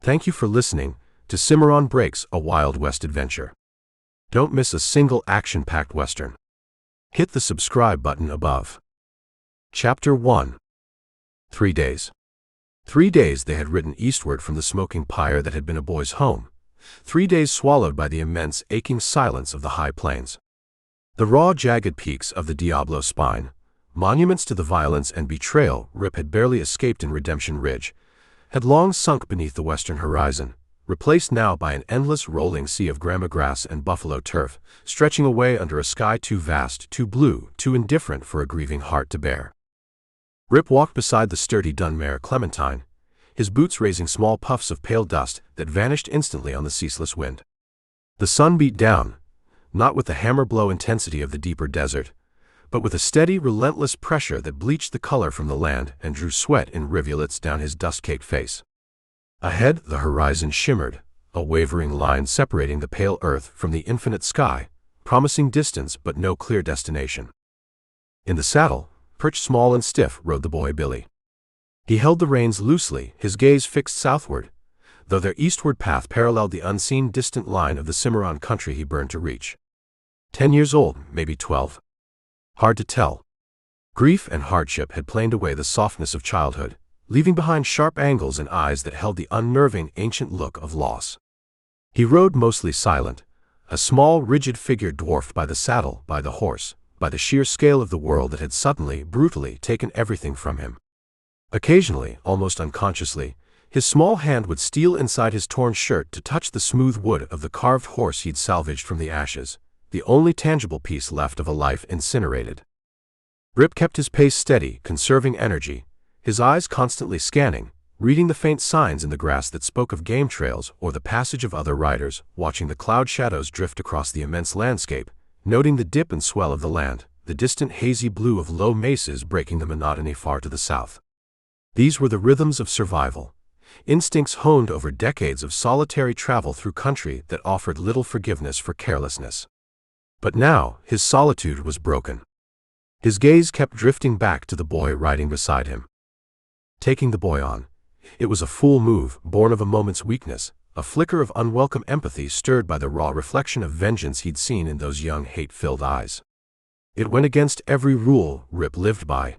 Thank you for listening to Cimarron Breaks, a Wild West adventure. Don't miss a single action-packed Western. Hit the subscribe button above. Chapter 1. 3 days. 3 days they had ridden eastward from the smoking pyre that had been a boy's home. 3 days swallowed by the immense, aching silence of the high plains. The raw, jagged peaks of the Diablo Spine, monuments to the violence and betrayal Rip had barely escaped in Redemption Ridge, had long sunk beneath the western horizon, replaced now by an endless rolling sea of grama grass and buffalo turf, stretching away under a sky too vast, too blue, too indifferent for a grieving heart to bear. Rip walked beside the sturdy dun mare Clementine, his boots raising small puffs of pale dust that vanished instantly on the ceaseless wind. The sun beat down, not with the hammer blow intensity of the deeper desert, but with a steady, relentless pressure that bleached the color from the land and drew sweat in rivulets down his dust-caked face. Ahead, the horizon shimmered, a wavering line separating the pale earth from the infinite sky, promising distance but no clear destination. In the saddle, perched small and stiff, rode the boy Billy. He held the reins loosely, his gaze fixed southward, though their eastward path paralleled the unseen distant line of the Cimarron country he burned to reach. 10 years old, maybe 12. Hard to tell. Grief and hardship had planed away the softness of childhood, leaving behind sharp angles and eyes that held the unnerving, ancient look of loss. He rode mostly silent, a small, rigid figure dwarfed by the saddle, by the horse, by the sheer scale of the world that had suddenly, brutally taken everything from him. Occasionally, almost unconsciously, his small hand would steal inside his torn shirt to touch the smooth wood of the carved horse he'd salvaged from the ashes, the only tangible piece left of a life incinerated. Rip kept his pace steady, conserving energy, his eyes constantly scanning, reading the faint signs in the grass that spoke of game trails or the passage of other riders, watching the cloud shadows drift across the immense landscape, noting the dip and swell of the land, the distant hazy blue of low mesas breaking the monotony far to the south. These were the rhythms of survival, instincts honed over decades of solitary travel through country that offered little forgiveness for carelessness. But now, his solitude was broken. His gaze kept drifting back to the boy riding beside him. Taking the boy on, it was a fool move, born of a moment's weakness, a flicker of unwelcome empathy stirred by the raw reflection of vengeance he'd seen in those young, hate-filled eyes. It went against every rule Rip lived by.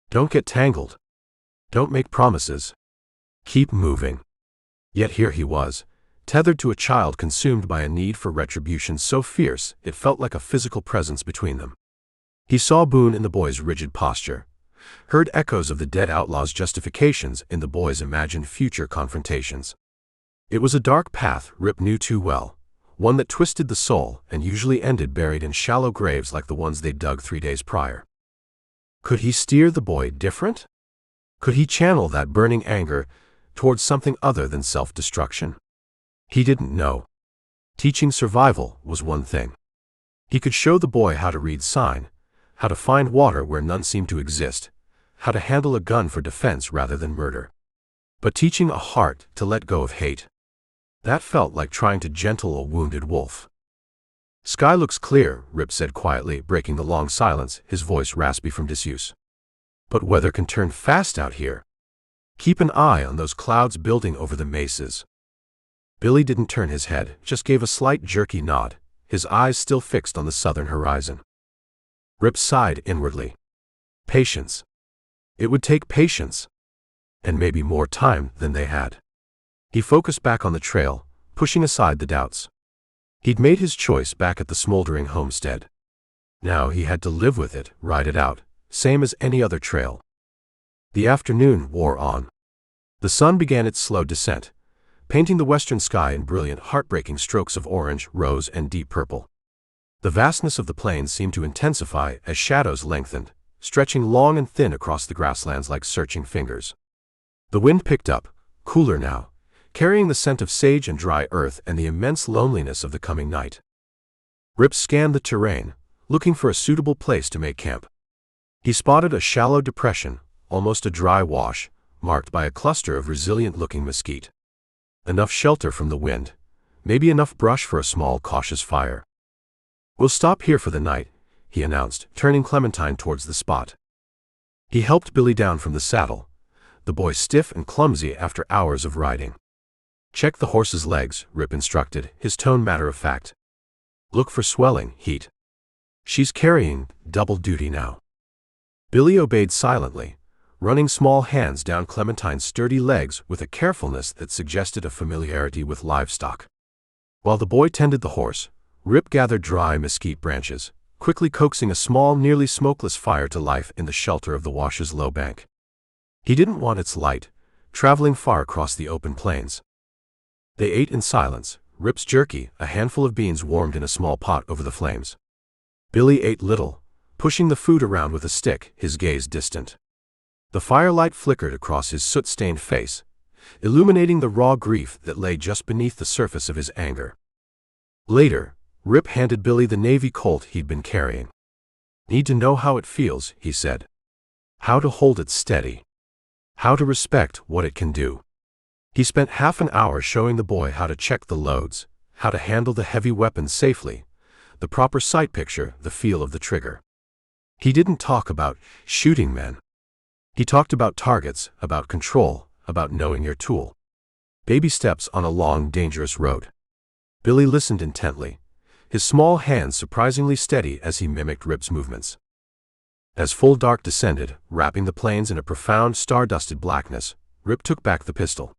Don't get tangled. Don't make promises. Keep moving. Yet here he was, tethered to a child consumed by a need for retribution so fierce it felt like a physical presence between them. He saw Boone in the boy's rigid posture, heard echoes of the dead outlaw's justifications in the boy's imagined future confrontations. It was a dark path Rip knew too well, one that twisted the soul and usually ended buried in shallow graves like the ones they'd dug 3 days prior. Could he steer the boy different? Could he channel that burning anger towards something other than self-destruction? He didn't know. Teaching survival was one thing. He could show the boy how to read sign, how to find water where none seemed to exist, how to handle a gun for defense rather than murder. But teaching a heart to let go of hate, that felt like trying to gentle a wounded wolf. Sky looks clear, Rip said quietly, breaking the long silence, his voice raspy from disuse. But weather can turn fast out here. Keep an eye on those clouds building over the mesas. Billy didn't turn his head, just gave a slight jerky nod, his eyes still fixed on the southern horizon. Rip sighed inwardly. Patience. It would take patience. And maybe more time than they had. He focused back on the trail, pushing aside the doubts. He'd made his choice back at the smoldering homestead. Now he had to live with it, ride it out, same as any other trail. The afternoon wore on. The sun began its slow descent, painting the western sky in brilliant, heartbreaking strokes of orange, rose, and deep purple. The vastness of the plains seemed to intensify as shadows lengthened, stretching long and thin across the grasslands like searching fingers. The wind picked up, cooler now, carrying the scent of sage and dry earth and the immense loneliness of the coming night. Rip scanned the terrain, looking for a suitable place to make camp. He spotted a shallow depression, almost a dry wash, marked by a cluster of resilient-looking mesquite. Enough shelter from the wind, maybe enough brush for a small, cautious fire. We'll stop here for the night, he announced, turning Clementine towards the spot. He helped Billy down from the saddle, the boy stiff and clumsy after hours of riding. Check the horse's legs, Rip instructed, his tone matter-of-fact. Look for swelling, heat. She's carrying double duty now. Billy obeyed silently, running small hands down Clementine's sturdy legs with a carefulness that suggested a familiarity with livestock. While the boy tended the horse, Rip gathered dry mesquite branches, quickly coaxing a small, nearly smokeless fire to life in the shelter of the wash's low bank. He didn't want its light, traveling far across the open plains. They ate in silence, Rip's jerky, a handful of beans warmed in a small pot over the flames. Billy ate little, pushing the food around with a stick, his gaze distant. The firelight flickered across his soot-stained face, illuminating the raw grief that lay just beneath the surface of his anger. Later, Rip handed Billy the navy colt he'd been carrying. Need to know how it feels, he said. How to hold it steady. How to respect what it can do. He spent half an hour showing the boy how to check the loads, how to handle the heavy weapons safely, the proper sight picture, the feel of the trigger. He didn't talk about shooting men. He talked about targets, about control, about knowing your tool. Baby steps on a long, dangerous road. Billy listened intently, his small hands surprisingly steady as he mimicked Rip's movements. As full dark descended, wrapping the plains in a profound, star-dusted blackness, Rip took back the pistol.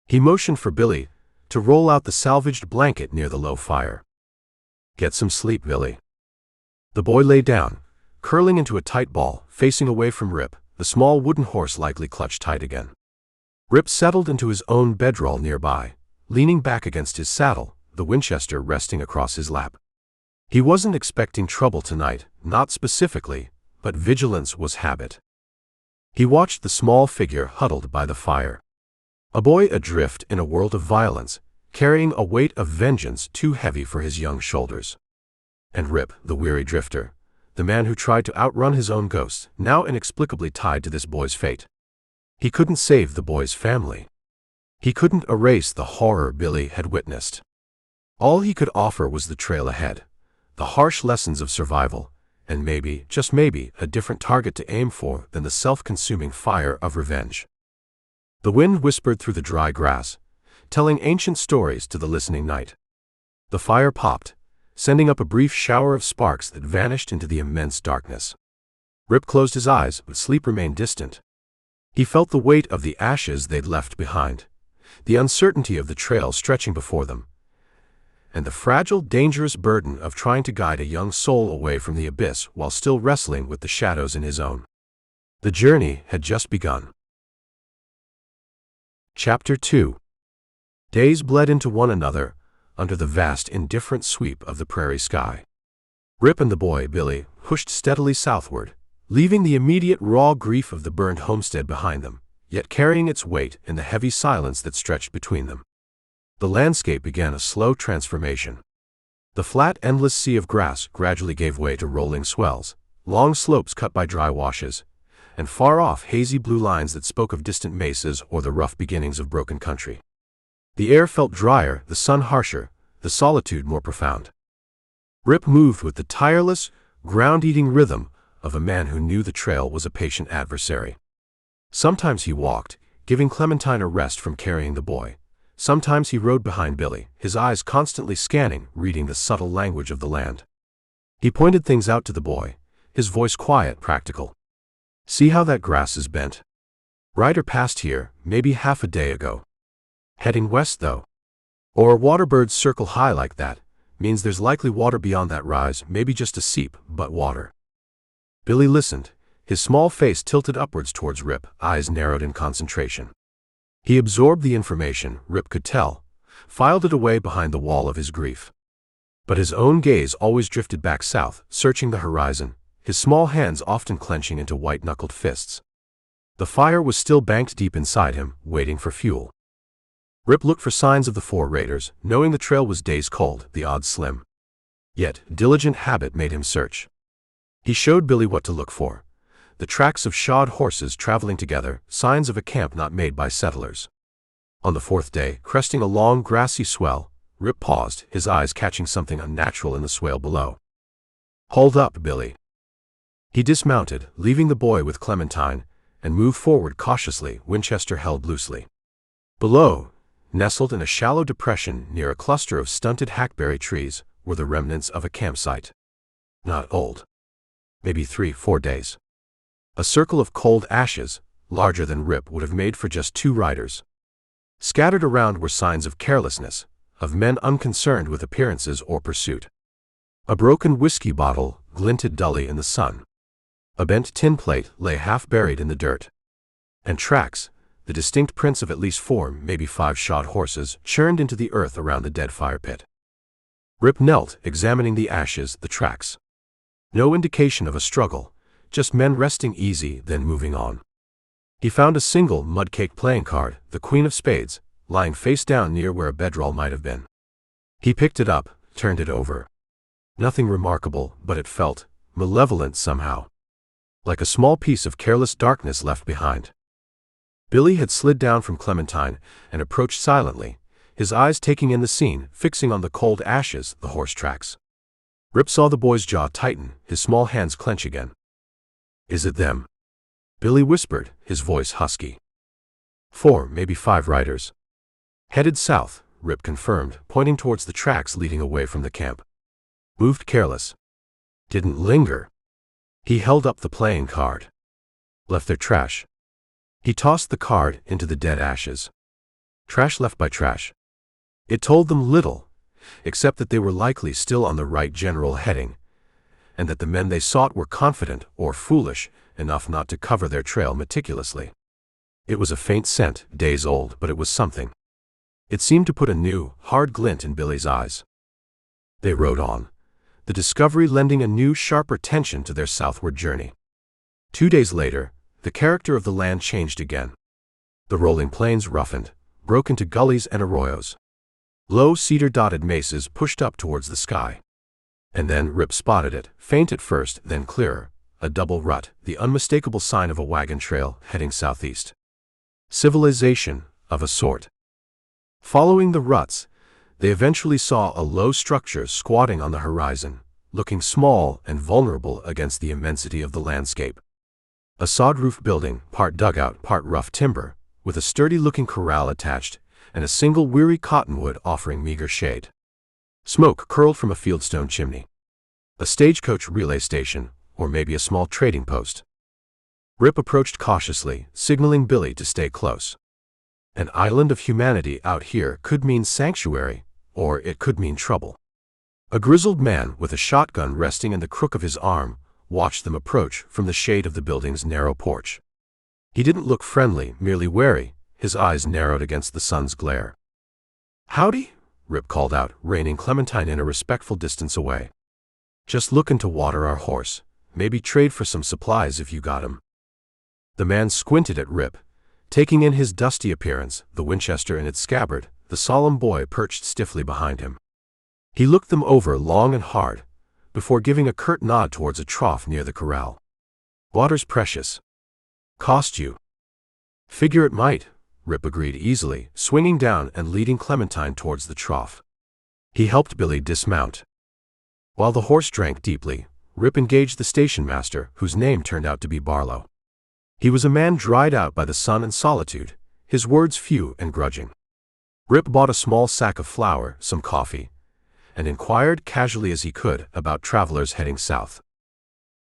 He motioned for Billy to roll out the salvaged blanket near the low fire. Get some sleep, Billy. The boy lay down, curling into a tight ball, facing away from Rip, the small wooden horse likely clutched tight again. Rip settled into his own bedroll nearby, leaning back against his saddle, the Winchester resting across his lap. He wasn't expecting trouble tonight, not specifically, but vigilance was habit. He watched the small figure huddled by the fire. A boy adrift in a world of violence, carrying a weight of vengeance too heavy for his young shoulders. And Rip, the weary drifter, the man who tried to outrun his own ghost, now inexplicably tied to this boy's fate. He couldn't save the boy's family. He couldn't erase the horror Billy had witnessed. All he could offer was the trail ahead, the harsh lessons of survival, and maybe, just maybe, a different target to aim for than the self-consuming fire of revenge. The wind whispered through the dry grass, telling ancient stories to the listening night. The fire popped, sending up a brief shower of sparks that vanished into the immense darkness. Rip closed his eyes, but sleep remained distant. He felt the weight of the ashes they'd left behind, the uncertainty of the trail stretching before them, and the fragile, dangerous burden of trying to guide a young soul away from the abyss while still wrestling with the shadows in his own. The journey had just begun. Chapter 2. Days bled into one another under the vast, indifferent sweep of the prairie sky. Rip and the boy, Billy, pushed steadily southward, leaving the immediate raw grief of the burned homestead behind them, yet carrying its weight in the heavy silence that stretched between them. The landscape began a slow transformation. The flat, endless sea of grass gradually gave way to rolling swells, long slopes cut by dry washes, and far-off hazy blue lines that spoke of distant mesas or the rough beginnings of broken country. The air felt drier, the sun harsher, the solitude more profound. Rip moved with the tireless, ground-eating rhythm of a man who knew the trail was a patient adversary. Sometimes he walked, giving Clementine a rest from carrying the boy. Sometimes he rode behind Billy, his eyes constantly scanning, reading the subtle language of the land. He pointed things out to the boy, his voice quiet, practical. See how that grass is bent? Rider passed here, maybe half a day ago. Heading west, though. Or waterbirds circle high like that, means there's likely water beyond that rise, maybe just a seep, but water. Billy listened, his small face tilted upwards towards Rip, eyes narrowed in concentration. He absorbed the information, Rip could tell, filed it away behind the wall of his grief. But his own gaze always drifted back south, searching the horizon, his small hands often clenching into white-knuckled fists. The fire was still banked deep inside him, waiting for fuel. Rip looked for signs of the four raiders, knowing the trail was days cold, the odds slim. Yet, diligent habit made him search. He showed Billy what to look for. The tracks of shod horses traveling together, signs of a camp not made by settlers. On the fourth day, cresting a long grassy swell, Rip paused, his eyes catching something unnatural in the swale below. Hold up, Billy. He dismounted, leaving the boy with Clementine, and moved forward cautiously, Winchester held loosely. Below, Nestled in a shallow depression near a cluster of stunted hackberry trees were the remnants of a campsite. Not old. Maybe 3-4 days. A circle of cold ashes, larger than Rip would have made for just 2 riders. Scattered around were signs of carelessness, of men unconcerned with appearances or pursuit. A broken whiskey bottle glinted dully in the sun. A bent tin plate lay half buried in the dirt. And tracks, the distinct prints of at least 4, maybe 5 shod horses, churned into the earth around the dead fire pit. Rip knelt, examining the ashes, the tracks. No indication of a struggle, just men resting easy, then moving on. He found a single mud-caked playing card, the Queen of Spades, lying face down near where a bedroll might have been. He picked it up, turned it over. Nothing remarkable, but it felt malevolent somehow. Like a small piece of careless darkness left behind. Billy had slid down from Clementine and approached silently, his eyes taking in the scene, fixing on the cold ashes, the horse tracks. Rip saw the boy's jaw tighten, his small hands clench again. "Is it them?" Billy whispered, his voice husky. 4, maybe 5 riders. Headed south, Rip confirmed, pointing towards the tracks leading away from the camp. Moved careless. Didn't linger. He held up the playing card. Left their trash. He tossed the card into the dead ashes. Trash left by trash. It told them little, except that they were likely still on the right general heading, and that the men they sought were confident or foolish enough not to cover their trail meticulously. It was a faint scent, days old, but it was something. It seemed to put a new, hard glint in Billy's eyes. They rode on, the discovery lending a new, sharper tension to their southward journey. 2 days later, the character of the land changed again. The rolling plains roughened, broke into gullies and arroyos. Low cedar-dotted mesas pushed up towards the sky. And then Rip spotted it, faint at first, then clearer, a double rut, the unmistakable sign of a wagon trail heading southeast. Civilization, of a sort. Following the ruts, they eventually saw a low structure squatting on the horizon, looking small and vulnerable against the immensity of the landscape. A sod-roof building, part dugout, part rough timber, with a sturdy-looking corral attached, and a single weary cottonwood offering meager shade. Smoke curled from a fieldstone chimney. A stagecoach relay station, or maybe a small trading post. Rip approached cautiously, signaling Billy to stay close. An island of humanity out here could mean sanctuary, or it could mean trouble. A grizzled man with a shotgun resting in the crook of his arm watched them approach from the shade of the building's narrow porch. He didn't look friendly, merely wary, his eyes narrowed against the sun's glare. "Howdy," Rip called out, reining Clementine in a respectful distance away. "Just looking to water our horse, maybe trade for some supplies if you got 'em." The man squinted at Rip, taking in his dusty appearance, the Winchester in its scabbard, the solemn boy perched stiffly behind him. He looked them over long and hard, before giving a curt nod towards a trough near the corral. "Water's precious. Cost you?" "Figure it might," Rip agreed easily, swinging down and leading Clementine towards the trough. He helped Billy dismount. While the horse drank deeply, Rip engaged the station master, whose name turned out to be Barlow. He was a man dried out by the sun and solitude, his words few and grudging. Rip bought a small sack of flour, some coffee, and inquired casually as he could about travelers heading south.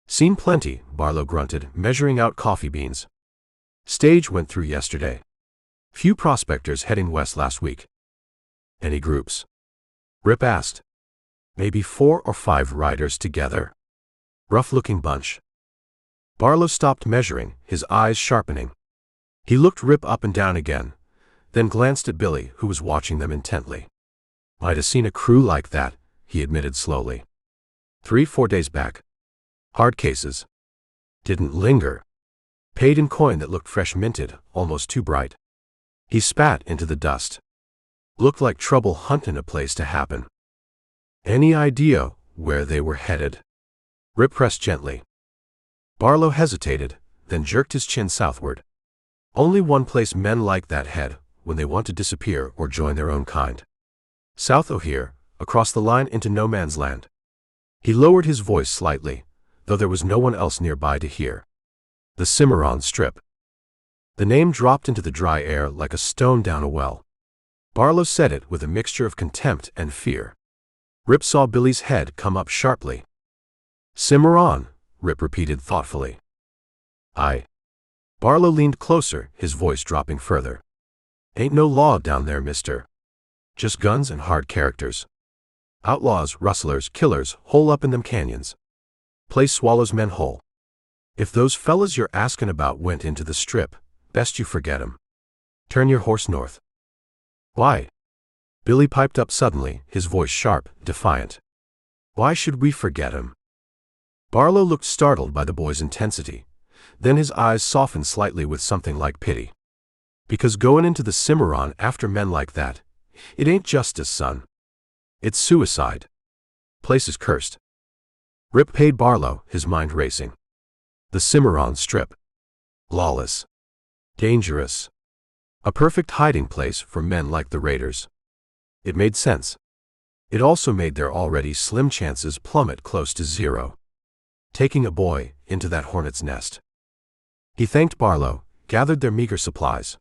"Seen plenty," Barlow grunted, measuring out coffee beans. "Stage went through yesterday. Few prospectors heading west last week." "Any groups?" Rip asked. "Maybe 4 or 5 riders together. Rough-looking bunch." Barlow stopped measuring, his eyes sharpening. He looked Rip up and down again, then glanced at Billy, who was watching them intently. "Might have seen a crew like that," he admitted slowly. 3-4 days back. Hard cases. Didn't linger. Paid in coin that looked fresh minted, almost too bright. He spat into the dust. Looked like trouble hunting a place to happen." "Any idea where they were headed?" Rip pressed gently. Barlow hesitated, then jerked his chin southward. "Only one place men like that head when they want to disappear or join their own kind. South O'Here, across the line into no man's land." He lowered his voice slightly, though there was no one else nearby to hear. "The Cimarron Strip." The name dropped into the dry air like a stone down a well. Barlow said it with a mixture of contempt and fear. Rip saw Billy's head come up sharply. Cimarron, Rip repeated thoughtfully. Barlow leaned closer, his voice dropping further. Ain't no law down there, mister. Just guns and hard characters. Outlaws, rustlers, killers, hole up in them canyons. Place swallows men whole. If those fellas you're askin' about went into the strip, best you forget 'em. Turn your horse north. Why? Billy piped up suddenly, his voice sharp, defiant. Why should we forget 'em? Barlow looked startled by the boy's intensity. Then his eyes softened slightly with something like pity. Because goin' into the Cimarron after men like that, it ain't justice, son. It's suicide. Place is cursed. Rip paid Barlow, his mind racing. The Cimarron Strip. Lawless. Dangerous. A perfect hiding place for men like the Raiders. It made sense. It also made their already slim chances plummet close to zero. Taking a boy into that hornet's nest. He thanked Barlow, gathered their meager supplies.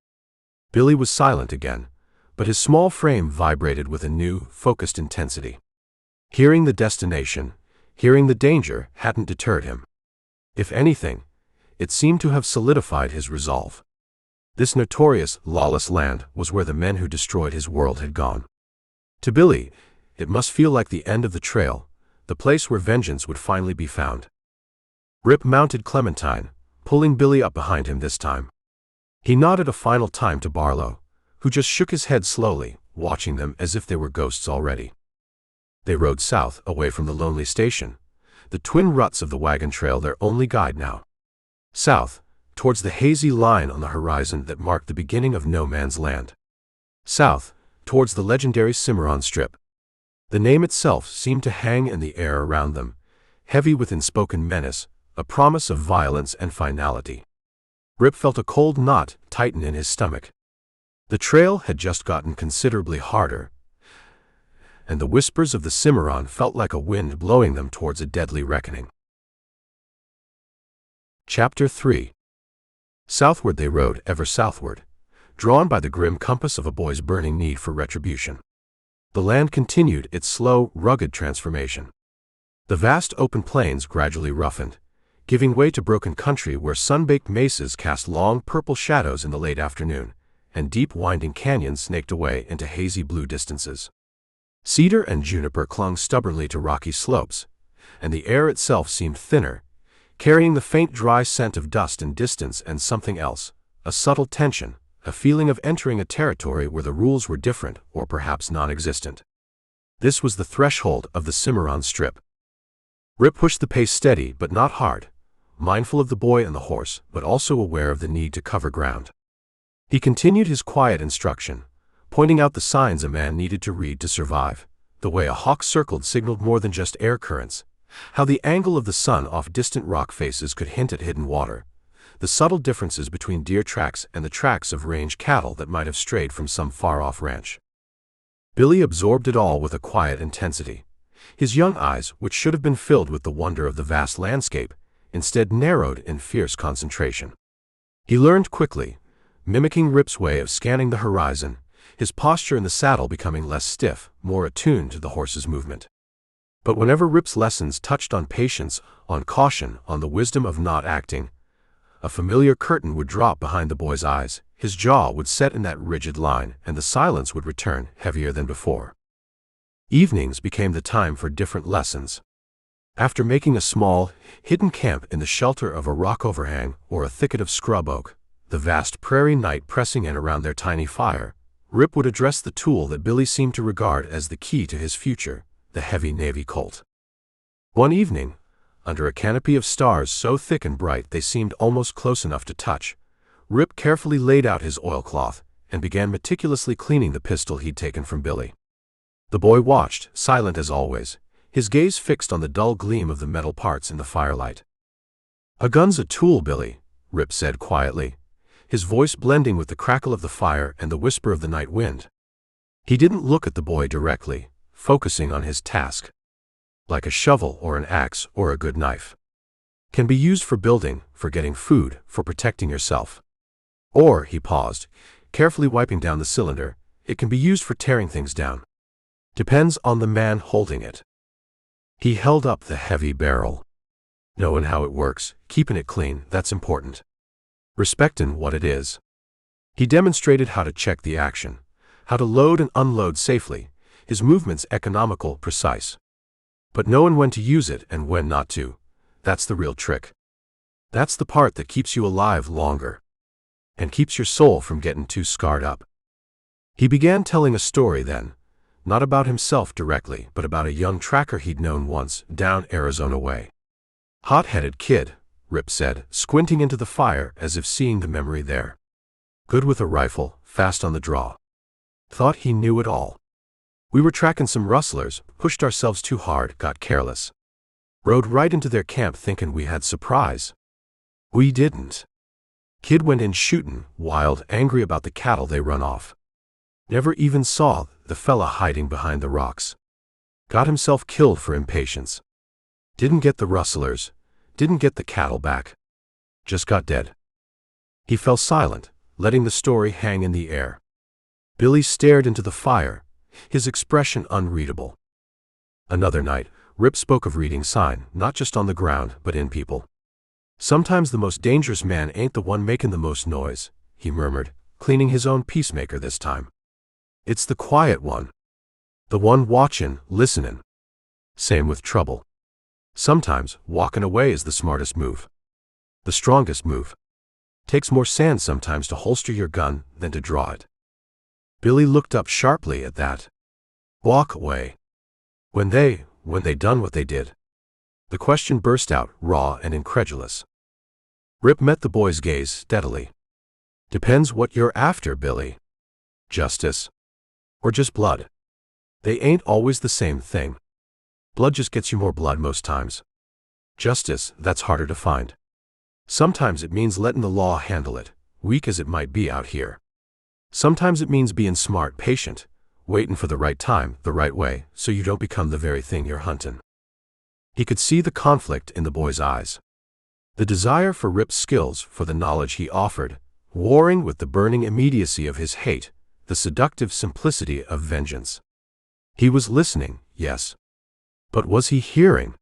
Billy was silent again, but his small frame vibrated with a new, focused intensity. Hearing the destination, hearing the danger hadn't deterred him. If anything, it seemed to have solidified his resolve. This notorious, lawless land was where the men who destroyed his world had gone. To Billy, it must feel like the end of the trail, the place where vengeance would finally be found. Rip mounted Clementine, pulling Billy up behind him this time. He nodded a final time to Barlow, who just shook his head slowly, watching them as if they were ghosts already. They rode south, away from the lonely station, the twin ruts of the wagon trail their only guide now. South, towards the hazy line on the horizon that marked the beginning of no man's land. South, towards the legendary Cimarron Strip. The name itself seemed to hang in the air around them, heavy with unspoken menace, a promise of violence and finality. Rip felt a cold knot tighten in his stomach. The trail had just gotten considerably harder, and the whispers of the Cimarron felt like a wind blowing them towards a deadly reckoning. Chapter 3. Southward they rode, ever southward, drawn by the grim compass of a boy's burning need for retribution. The land continued its slow, rugged transformation. The vast open plains gradually roughened, giving way to broken country where sun-baked mesas cast long purple shadows in the late afternoon, and deep winding canyons snaked away into hazy blue distances. Cedar and juniper clung stubbornly to rocky slopes, and the air itself seemed thinner, carrying the faint dry scent of dust and distance and something else, a subtle tension, a feeling of entering a territory where the rules were different or perhaps non-existent. This was the threshold of the Cimarron Strip. Rip pushed the pace steady but not hard, mindful of the boy and the horse, but also aware of the need to cover ground. He continued his quiet instruction, pointing out the signs a man needed to read to survive, the way a hawk circled signaled more than just air currents, how the angle of the sun off distant rock faces could hint at hidden water, the subtle differences between deer tracks and the tracks of range cattle that might have strayed from some far-off ranch. Billy absorbed it all with a quiet intensity. His young eyes, which should have been filled with the wonder of the vast landscape, instead narrowed in fierce concentration. He learned quickly, mimicking Rip's way of scanning the horizon, his posture in the saddle becoming less stiff, more attuned to the horse's movement. But whenever Rip's lessons touched on patience, on caution, on the wisdom of not acting, a familiar curtain would drop behind the boy's eyes, his jaw would set in that rigid line, and the silence would return, heavier than before. Evenings became the time for different lessons. After making a small, hidden camp in the shelter of a rock overhang or a thicket of scrub oak, the vast prairie night pressing in around their tiny fire, Rip would address the tool that Billy seemed to regard as the key to his future, the heavy Navy Colt. One evening, under a canopy of stars so thick and bright they seemed almost close enough to touch, Rip carefully laid out his oilcloth and began meticulously cleaning the pistol he'd taken from Billy. The boy watched, silent as always, his gaze fixed on the dull gleam of the metal parts in the firelight. "A gun's a tool, Billy," Rip said quietly, his voice blending with the crackle of the fire and the whisper of the night wind. He didn't look at the boy directly, focusing on his task. Like a shovel or an axe or a good knife. Can be used for building, for getting food, for protecting yourself. Or, he paused, carefully wiping down the cylinder, it can be used for tearing things down. Depends on the man holding it. He held up the heavy barrel. Knowing how it works, keeping it clean, that's important. Respecting what it is. He demonstrated how to check the action, how to load and unload safely, his movements economical, precise. But knowing when to use it and when not to, that's the real trick. That's the part that keeps you alive longer and keeps your soul from getting too scarred up. He began telling a story then, not about himself directly, but about a young tracker he'd known once, down Arizona way. Hot-headed kid, Rip said, squinting into the fire as if seeing the memory there. Good with a rifle, fast on the draw. Thought he knew it all. We were tracking some rustlers, pushed ourselves too hard, got careless. Rode right into their camp thinking we had surprise. We didn't. Kid went in shooting, wild, angry about the cattle they run off. Never even saw the fella hiding behind the rocks. Got himself killed for impatience. Didn't get the rustlers, didn't get the cattle back. Just got dead. He fell silent, letting the story hang in the air. Billy stared into the fire, his expression unreadable. Another night, Rip spoke of reading sign, not just on the ground, but in people. Sometimes the most dangerous man ain't the one making the most noise, he murmured, cleaning his own peacemaker this time. It's the quiet one. The one watching, listening. Same with trouble. Sometimes, walking away is the smartest move. The strongest move. Takes more sand sometimes to holster your gun than to draw it. Billy looked up sharply at that. Walk away. When they done what they did. The question burst out, raw and incredulous. Rip met the boy's gaze steadily. Depends what you're after, Billy. Justice. Or just blood. They ain't always the same thing. Blood just gets you more blood most times. Justice, that's harder to find. Sometimes it means letting the law handle it, weak as it might be out here. Sometimes it means being smart, patient, waiting for the right time, the right way, so you don't become the very thing you're hunting. He could see the conflict in the boy's eyes. The desire for Rip's skills, for the knowledge he offered, warring with the burning immediacy of his hate, the seductive simplicity of vengeance. He was listening, yes. But was he hearing?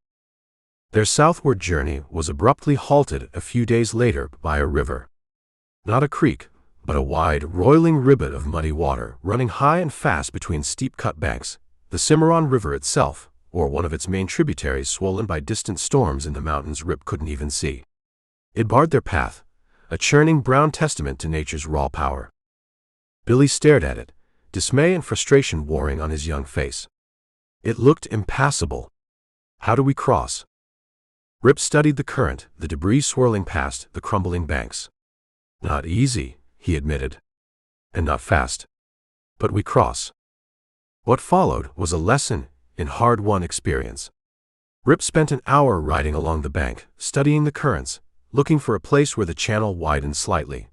Their southward journey was abruptly halted a few days later by a river. Not a creek, but a wide, roiling ribbon of muddy water running high and fast between steep-cut banks, the Cimarron River itself, or one of its main tributaries swollen by distant storms in the mountains Rip couldn't even see. It barred their path, a churning brown testament to nature's raw power. Billy stared at it, dismay and frustration warring on his young face. It looked impassable. How do we cross? Rip studied the current, the debris swirling past, the crumbling banks. Not easy, he admitted. And not fast. But we cross. What followed was a lesson in hard-won experience. Rip spent an hour riding along the bank, studying the currents, looking for a place where the channel widened slightly,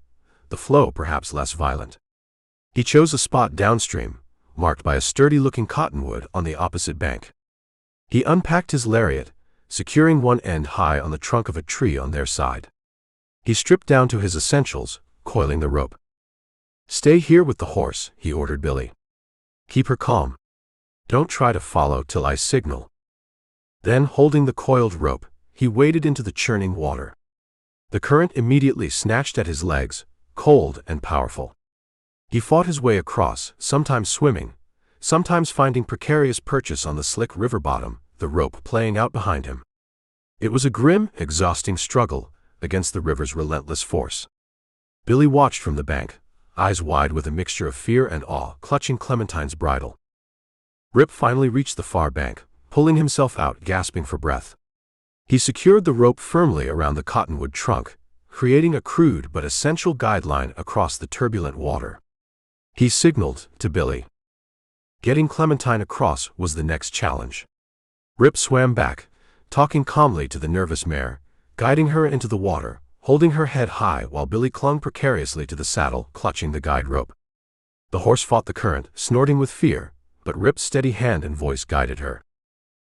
the flow perhaps less violent. He chose a spot downstream, marked by a sturdy-looking cottonwood on the opposite bank. He unpacked his lariat, securing one end high on the trunk of a tree on their side. He stripped down to his essentials, coiling the rope. "Stay here with the horse," he ordered Billy. "Keep her calm. Don't try to follow till I signal." Then, holding the coiled rope, he waded into the churning water. The current immediately snatched at his legs, cold and powerful. He fought his way across, sometimes swimming, sometimes finding precarious purchase on the slick river bottom, the rope playing out behind him. It was a grim, exhausting struggle against the river's relentless force. Billy watched from the bank, eyes wide with a mixture of fear and awe, clutching Clementine's bridle. Rip finally reached the far bank, pulling himself out, gasping for breath. He secured the rope firmly around the cottonwood trunk, creating a crude but essential guideline across the turbulent water. He signaled to Billy. Getting Clementine across was the next challenge. Rip swam back, talking calmly to the nervous mare, guiding her into the water, holding her head high while Billy clung precariously to the saddle, clutching the guide rope. The horse fought the current, snorting with fear, but Rip's steady hand and voice guided her.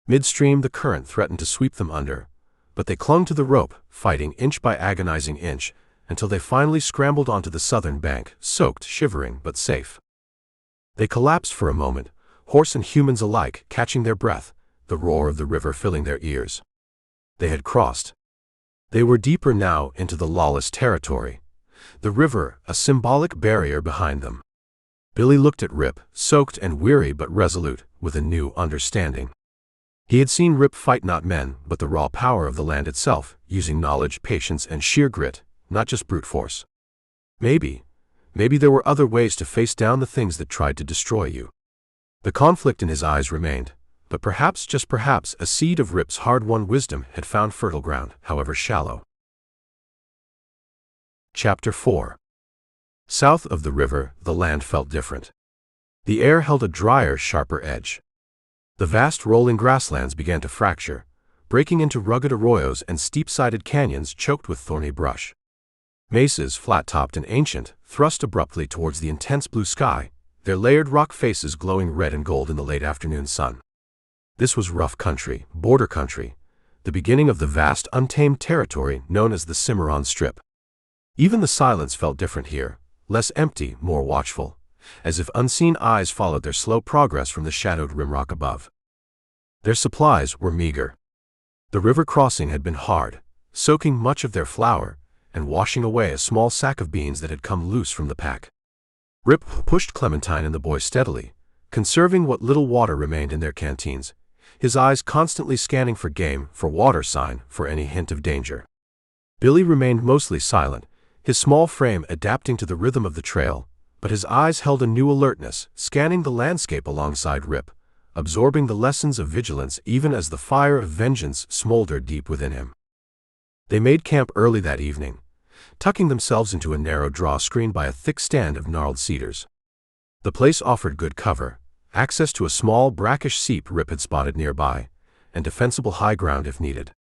Midstream, the current threatened to sweep them under, but they clung to the rope, fighting inch by agonizing inch, until they finally scrambled onto the southern bank, soaked, shivering, but safe. They collapsed for a moment, horse and humans alike catching their breath, the roar of the river filling their ears. They had crossed. They were deeper now into the lawless territory, the river a symbolic barrier behind them. Billy looked at Rip, soaked and weary but resolute, with a new understanding. He had seen Rip fight not men, but the raw power of the land itself, using knowledge, patience, and sheer grit, not just brute force. Maybe there were other ways to face down the things that tried to destroy you. The conflict in his eyes remained, but perhaps, just perhaps, a seed of Rip's hard-won wisdom had found fertile ground, however shallow. Chapter 4. South of the river, the land felt different. The air held a drier, sharper edge. The vast rolling grasslands began to fracture, breaking into rugged arroyos and steep-sided canyons choked with thorny brush. Mesas, flat-topped and ancient, thrust abruptly towards the intense blue sky, their layered rock faces glowing red and gold in the late afternoon sun. This was rough country, border country, the beginning of the vast, untamed territory known as the Cimarron Strip. Even the silence felt different here, less empty, more watchful, as if unseen eyes followed their slow progress from the shadowed rimrock above. Their supplies were meager. The river crossing had been hard, soaking much of their flour, and washing away a small sack of beans that had come loose from the pack. Rip pushed Clementine and the boy steadily, conserving what little water remained in their canteens, his eyes constantly scanning for game, for water sign, for any hint of danger. Billy remained mostly silent, his small frame adapting to the rhythm of the trail, but his eyes held a new alertness, scanning the landscape alongside Rip, absorbing the lessons of vigilance even as the fire of vengeance smoldered deep within him. They made camp early that evening, tucking themselves into a narrow draw screened by a thick stand of gnarled cedars. The place offered good cover, access to a small brackish seep Rip had spotted nearby, and defensible high ground if needed.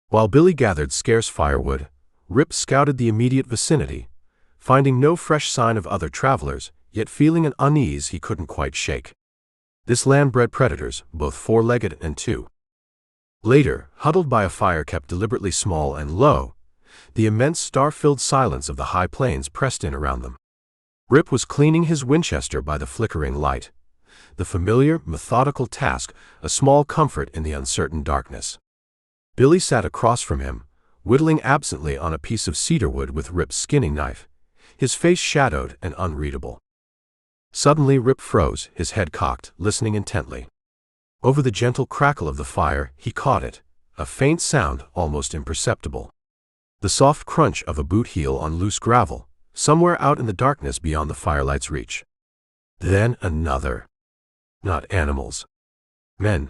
While Billy gathered scarce firewood, Rip scouted the immediate vicinity, finding no fresh sign of other travelers, yet feeling an unease he couldn't quite shake. This land bred predators, both four-legged and two. Later, huddled by a fire kept deliberately small and low, the immense star-filled silence of the high plains pressed in around them. Rip was cleaning his Winchester by the flickering light, the familiar, methodical task, a small comfort in the uncertain darkness. Billy sat across from him, whittling absently on a piece of cedarwood with Rip's skinning knife, his face shadowed and unreadable. Suddenly Rip froze, his head cocked, listening intently. Over the gentle crackle of the fire, he caught it, a faint sound almost imperceptible. The soft crunch of a boot heel on loose gravel, somewhere out in the darkness beyond the firelight's reach. Then another. Not animals. Men.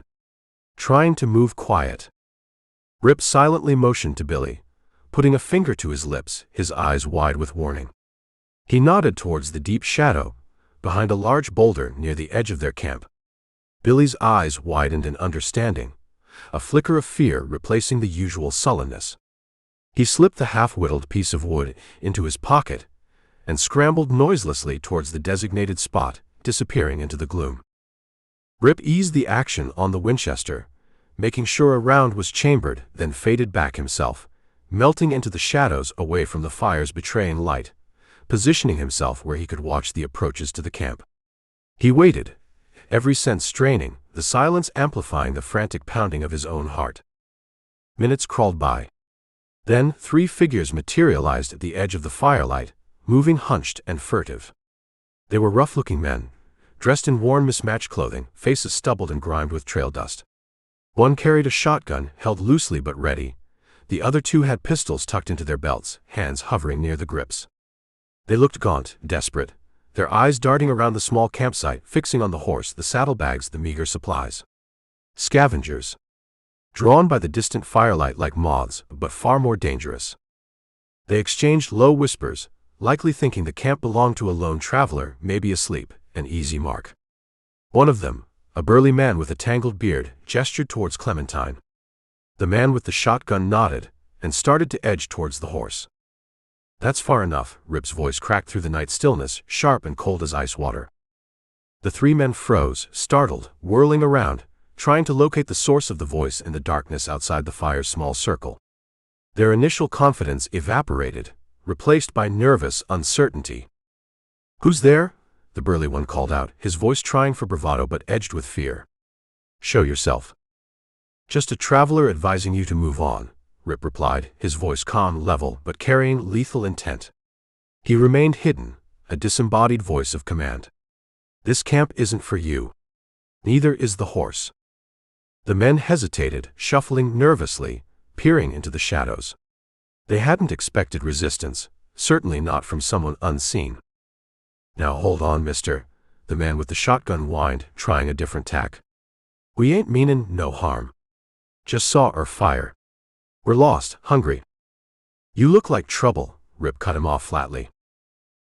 Trying to move quiet. Rip silently motioned to Billy, putting a finger to his lips, his eyes wide with warning. He nodded towards the deep shadow, behind a large boulder near the edge of their camp. Billy's eyes widened in understanding, a flicker of fear replacing the usual sullenness. He slipped the half-whittled piece of wood into his pocket and scrambled noiselessly towards the designated spot, disappearing into the gloom. Rip eased the action on the Winchester, making sure a round was chambered, then faded back himself, melting into the shadows away from the fire's betraying light, positioning himself where he could watch the approaches to the camp. He waited, every sense straining, the silence amplifying the frantic pounding of his own heart. Minutes crawled by. Then 3 figures materialized at the edge of the firelight, moving hunched and furtive. They were rough-looking men, dressed in worn mismatched clothing, faces stubbled and grimed with trail dust. One carried a shotgun, held loosely but ready. The other 2 had pistols tucked into their belts, hands hovering near the grips. They looked gaunt, desperate, their eyes darting around the small campsite, fixing on the horse, the saddlebags, the meager supplies. Scavengers. Drawn by the distant firelight like moths, but far more dangerous. They exchanged low whispers, likely thinking the camp belonged to a lone traveler, maybe asleep, an easy mark. One of them, a burly man with a tangled beard, gestured towards Clementine. The man with the shotgun nodded, and started to edge towards the horse. "That's far enough," Rip's voice cracked through the night stillness, sharp and cold as ice water. The 3 men froze, startled, whirling around, trying to locate the source of the voice in the darkness outside the fire's small circle. Their initial confidence evaporated, replaced by nervous uncertainty. "Who's there?" the burly one called out, his voice trying for bravado but edged with fear. "Show yourself." "Just a traveler advising you to move on," Rip replied, his voice calm, level, but carrying lethal intent. He remained hidden, a disembodied voice of command. "This camp isn't for you. Neither is the horse." The men hesitated, shuffling nervously, peering into the shadows. They hadn't expected resistance, certainly not from someone unseen. "Now hold on, mister," the man with the shotgun whined, trying a different tack. "We ain't meanin' no harm. Just saw our fire. We're lost, hungry." "You look like trouble," Rip cut him off flatly.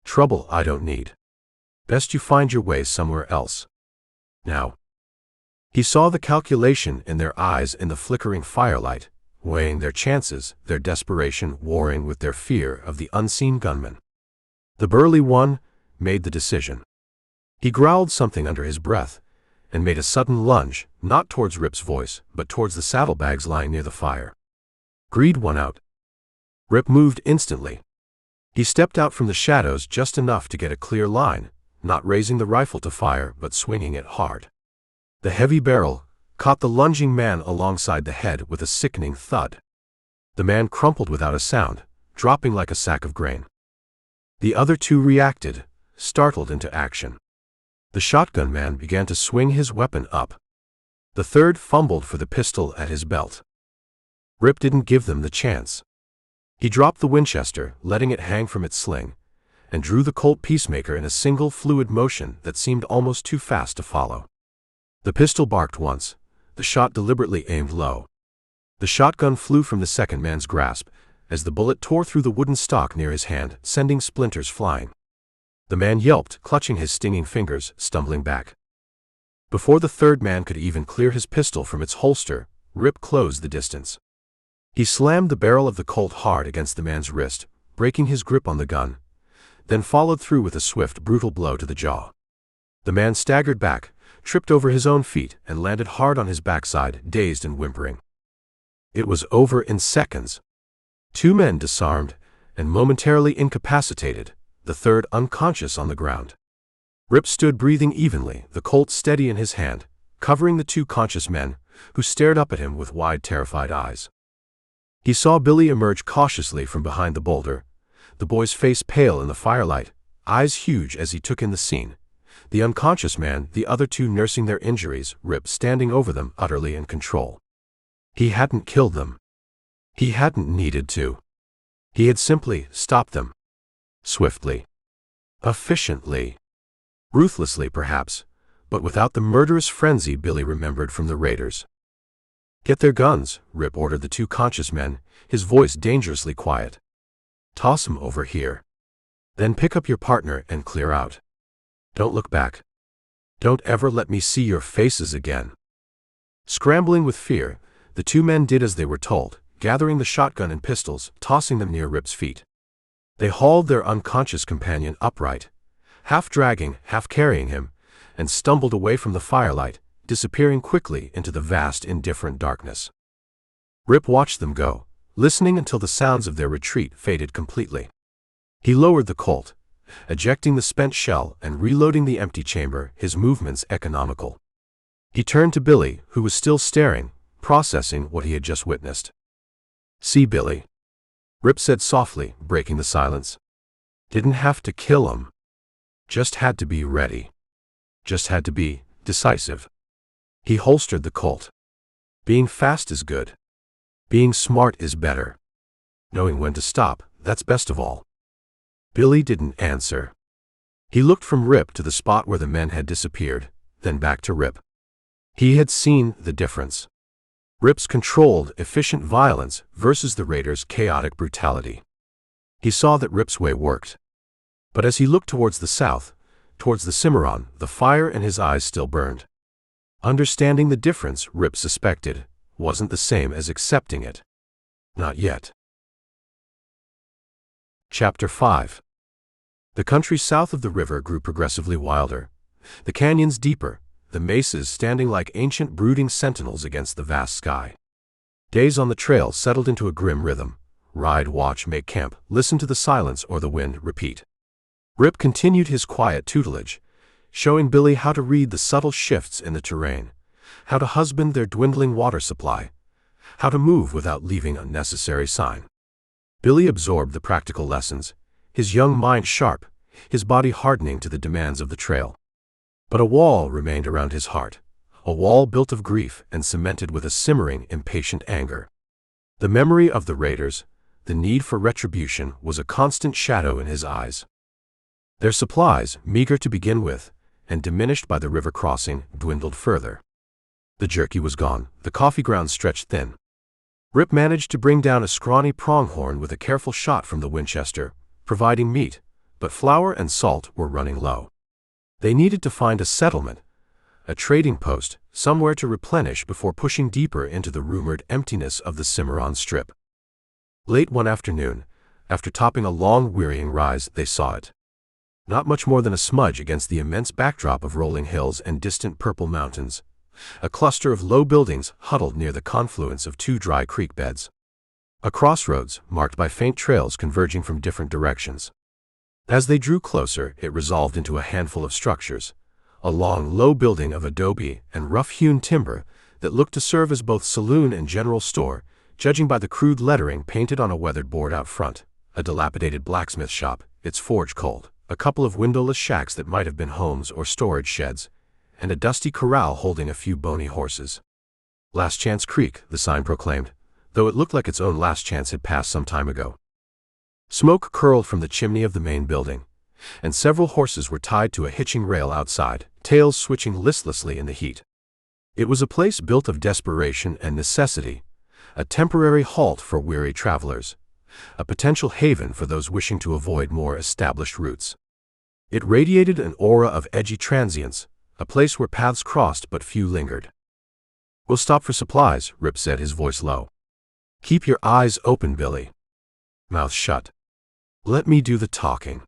"Trouble I don't need. Best you find your way somewhere else. Now." He saw the calculation in their eyes in the flickering firelight, weighing their chances, their desperation warring with their fear of the unseen gunman. The burly one made the decision. He growled something under his breath and made a sudden lunge, not towards Rip's voice, but towards the saddlebags lying near the fire. Greed won out. Rip moved instantly. He stepped out from the shadows just enough to get a clear line, not raising the rifle to fire but swinging it hard. The heavy barrel caught the lunging man alongside the head with a sickening thud. The man crumpled without a sound, dropping like a sack of grain. The other two reacted, startled into action. The shotgun man began to swing his weapon up. The third fumbled for the pistol at his belt. Rip didn't give them the chance. He dropped the Winchester, letting it hang from its sling, and drew the Colt Peacemaker in a single fluid motion that seemed almost too fast to follow. The pistol barked once, the shot deliberately aimed low. The shotgun flew from the second man's grasp as the bullet tore through the wooden stock near his hand, sending splinters flying. The man yelped, clutching his stinging fingers, stumbling back. Before the third man could even clear his pistol from its holster, Rip closed the distance. He slammed the barrel of the Colt hard against the man's wrist, breaking his grip on the gun, then followed through with a swift, brutal blow to the jaw. The man staggered back, tripped over his own feet, and landed hard on his backside, dazed and whimpering. It was over in seconds. Two men disarmed and momentarily incapacitated, the third unconscious on the ground. Rip stood breathing evenly, the Colt steady in his hand, covering the two conscious men, who stared up at him with wide, terrified eyes. He saw Billy emerge cautiously from behind the boulder, the boy's face pale in the firelight, eyes huge as he took in the scene. The unconscious man, the other two nursing their injuries, Rip standing over them, utterly in control. He hadn't killed them. He hadn't needed to. He had simply stopped them. Swiftly. Efficiently. Ruthlessly, perhaps, but without the murderous frenzy Billy remembered from the raiders. "Get their guns," Rip ordered the two conscious men, his voice dangerously quiet. "Toss 'em over here. Then pick up your partner and clear out. Don't look back. Don't ever let me see your faces again." Scrambling with fear, the two men did as they were told, gathering the shotgun and pistols, tossing them near Rip's feet. They hauled their unconscious companion upright, half dragging, half carrying him, and stumbled away from the firelight, disappearing quickly into the vast, indifferent darkness. Rip watched them go, listening until the sounds of their retreat faded completely. He lowered the Colt, ejecting the spent shell and reloading the empty chamber, his movements economical. He turned to Billy, who was still staring, processing what he had just witnessed. "See, Billy," Rip said softly, breaking the silence. "Didn't have to kill him. Just had to be ready. Just had to be decisive." He holstered the Colt. "Being fast is good. Being smart is better. Knowing when to stop, that's best of all." Billy didn't answer. He looked from Rip to the spot where the men had disappeared, then back to Rip. He had seen the difference. Rip's controlled, efficient violence versus the raiders' chaotic brutality. He saw that Rip's way worked. But as he looked towards the south, towards the Cimarron, the fire in his eyes still burned. Understanding the difference, Rip suspected, wasn't the same as accepting it. Not yet. Chapter 5. The country south of the river grew progressively wilder, the canyons deeper, the mesas standing like ancient brooding sentinels against the vast sky. Days on the trail settled into a grim rhythm. Ride, watch, make camp, listen to the silence or the wind, repeat. Rip continued his quiet tutelage, showing Billy how to read the subtle shifts in the terrain, how to husband their dwindling water supply, how to move without leaving unnecessary sign. Billy absorbed the practical lessons, his young mind sharp, his body hardening to the demands of the trail. But a wall remained around his heart, a wall built of grief and cemented with a simmering, impatient anger. The memory of the raiders, the need for retribution, was a constant shadow in his eyes. Their supplies, meager to begin with, and diminished by the river crossing, dwindled further. The jerky was gone, the coffee grounds stretched thin. Rip managed to bring down a scrawny pronghorn with a careful shot from the Winchester, providing meat, but flour and salt were running low. They needed to find a settlement, a trading post, somewhere to replenish before pushing deeper into the rumored emptiness of the Cimarron Strip. Late one afternoon, after topping a long, wearying rise, they saw it. Not much more than a smudge against the immense backdrop of rolling hills and distant purple mountains, a cluster of low buildings huddled near the confluence of two dry creek beds. A crossroads, marked by faint trails converging from different directions. As they drew closer, it resolved into a handful of structures, a long, low building of adobe and rough-hewn timber that looked to serve as both saloon and general store, judging by the crude lettering painted on a weathered board out front, a dilapidated blacksmith shop, its forge cold, a couple of windowless shacks that might have been homes or storage sheds, and a dusty corral holding a few bony horses. Last Chance Creek, the sign proclaimed, though it looked like its own last chance had passed some time ago. Smoke curled from the chimney of the main building, and several horses were tied to a hitching rail outside, tails switching listlessly in the heat. It was a place built of desperation and necessity, a temporary halt for weary travelers, a potential haven for those wishing to avoid more established routes. It radiated an aura of edgy transience, a place where paths crossed but few lingered. "We'll stop for supplies," Rip said, his voice low. "Keep your eyes open, Billy. Mouth shut. Let me do the talking."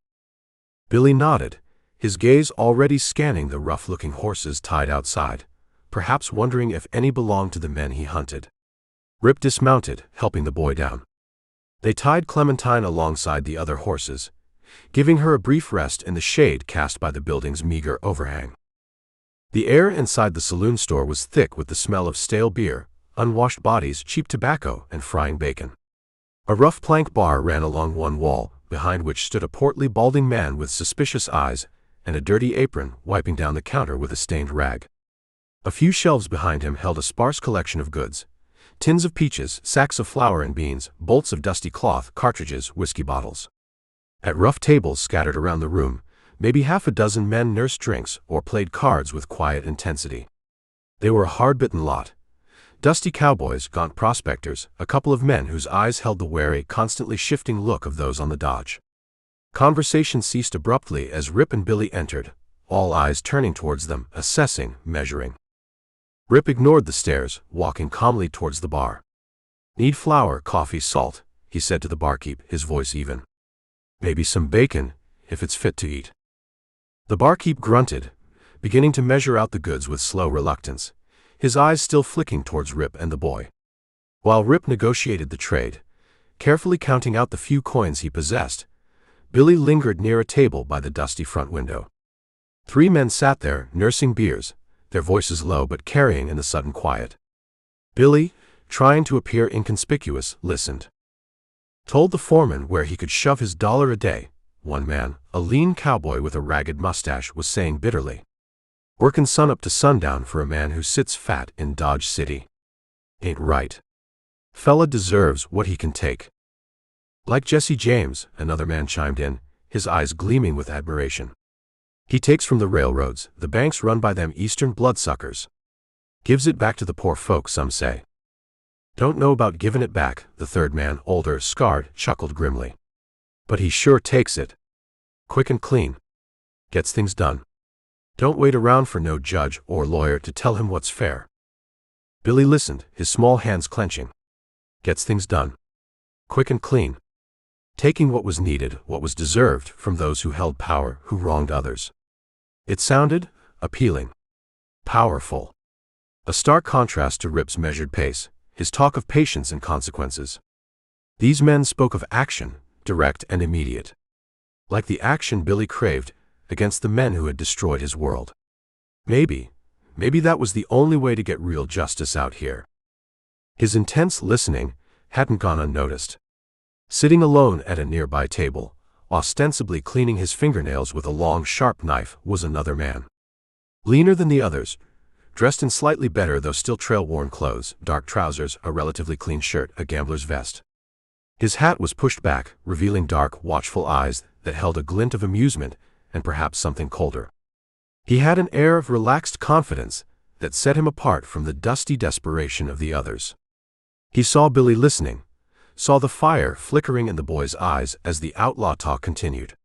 Billy nodded, his gaze already scanning the rough-looking horses tied outside, perhaps wondering if any belonged to the men he hunted. Rip dismounted, helping the boy down. They tied Clementine alongside the other horses, giving her a brief rest in the shade cast by the building's meager overhang. The air inside the saloon store was thick with the smell of stale beer, unwashed bodies, cheap tobacco, and frying bacon. A rough plank bar ran along one wall, behind which stood a portly, balding man with suspicious eyes and a dirty apron, wiping down the counter with a stained rag. A few shelves behind him held a sparse collection of goods: tins of peaches, sacks of flour and beans, bolts of dusty cloth, cartridges, whiskey bottles. At rough tables scattered around the room, maybe half a dozen men nursed drinks or played cards with quiet intensity. They were a hard-bitten lot. Dusty cowboys, gaunt prospectors, a couple of men whose eyes held the wary, constantly shifting look of those on the dodge. Conversation ceased abruptly as Rip and Billy entered, all eyes turning towards them, assessing, measuring. Rip ignored the stares, walking calmly towards the bar. "Need flour, coffee, salt," he said to the barkeep, his voice even. "Maybe some bacon, if it's fit to eat." The barkeep grunted, beginning to measure out the goods with slow reluctance, his eyes still flicking towards Rip and the boy. While Rip negotiated the trade, carefully counting out the few coins he possessed, Billy lingered near a table by the dusty front window. Three men sat there, nursing beers, their voices low but carrying in the sudden quiet. Billy, trying to appear inconspicuous, listened. "Told the foreman where he could shove his $1 a day," one man, a lean cowboy with a ragged mustache, was saying bitterly. "Working sunup to sundown for a man who sits fat in Dodge City. Ain't right. Fella deserves what he can take." "Like Jesse James," another man chimed in, his eyes gleaming with admiration. "He takes from the railroads, the banks run by them eastern bloodsuckers. Gives it back to the poor folk, some say." "Don't know about giving it back," the third man, older, scarred, chuckled grimly. "But he sure takes it. Quick and clean. Gets things done. Don't wait around for no judge or lawyer to tell him what's fair." Billy listened, his small hands clenching. "Gets things done. Quick and clean. Taking what was needed, what was deserved, from those who held power, who wronged others." It sounded appealing, powerful. A stark contrast to Rip's measured pace, his talk of patience and consequences. These men spoke of action, direct and immediate. Like the action Billy craved, against the men who had destroyed his world. Maybe that was the only way to get real justice out here. His intense listening hadn't gone unnoticed. Sitting alone at a nearby table, ostensibly cleaning his fingernails with a long, sharp knife, was another man. Leaner than the others, dressed in slightly better though still trail-worn clothes, dark trousers, a relatively clean shirt, a gambler's vest. His hat was pushed back, revealing dark, watchful eyes that held a glint of amusement and perhaps something colder. He had an air of relaxed confidence that set him apart from the dusty desperation of the others. He saw Billy listening, saw the fire flickering in the boy's eyes as the outlaw talk continued.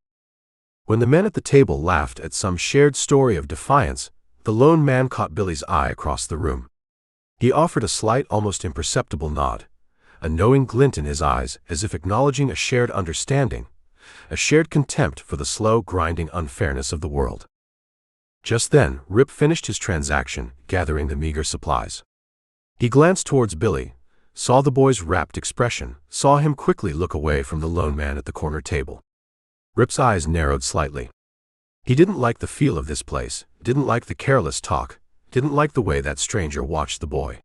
When the men at the table laughed at some shared story of defiance, the lone man caught Billy's eye across the room. He offered a slight, almost imperceptible nod, a knowing glint in his eyes as if acknowledging a shared understanding, a shared contempt for the slow, grinding unfairness of the world. Just then, Rip finished his transaction, gathering the meager supplies. He glanced towards Billy, saw the boy's rapt expression, saw him quickly look away from the lone man at the corner table. Rip's eyes narrowed slightly. He didn't like the feel of this place, didn't like the careless talk, didn't like the way that stranger watched the boy.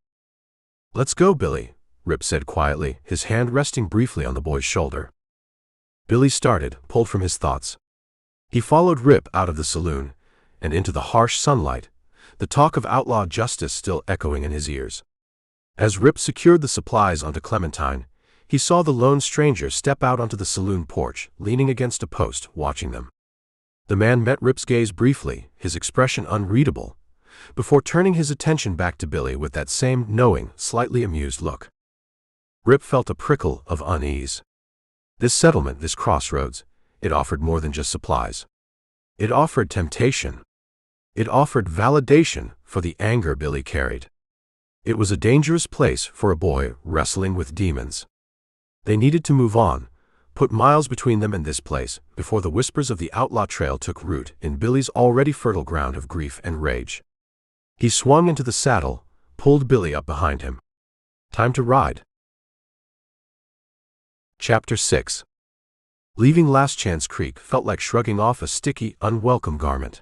"Let's go, Billy," Rip said quietly, his hand resting briefly on the boy's shoulder. Billy started, pulled from his thoughts. He followed Rip out of the saloon and into the harsh sunlight, the talk of outlaw justice still echoing in his ears. As Rip secured the supplies onto Clementine, he saw the lone stranger step out onto the saloon porch, leaning against a post, watching them. The man met Rip's gaze briefly, his expression unreadable, before turning his attention back to Billy with that same knowing, slightly amused look. Rip felt a prickle of unease. This settlement, this crossroads, it offered more than just supplies. It offered temptation. It offered validation for the anger Billy carried. It was a dangerous place for a boy wrestling with demons. They needed to move on, put miles between them and this place, before the whispers of the outlaw trail took root in Billy's already fertile ground of grief and rage. He swung into the saddle, pulled Billy up behind him. Time to ride. Chapter 6. Leaving Last Chance Creek felt like shrugging off a sticky, unwelcome garment.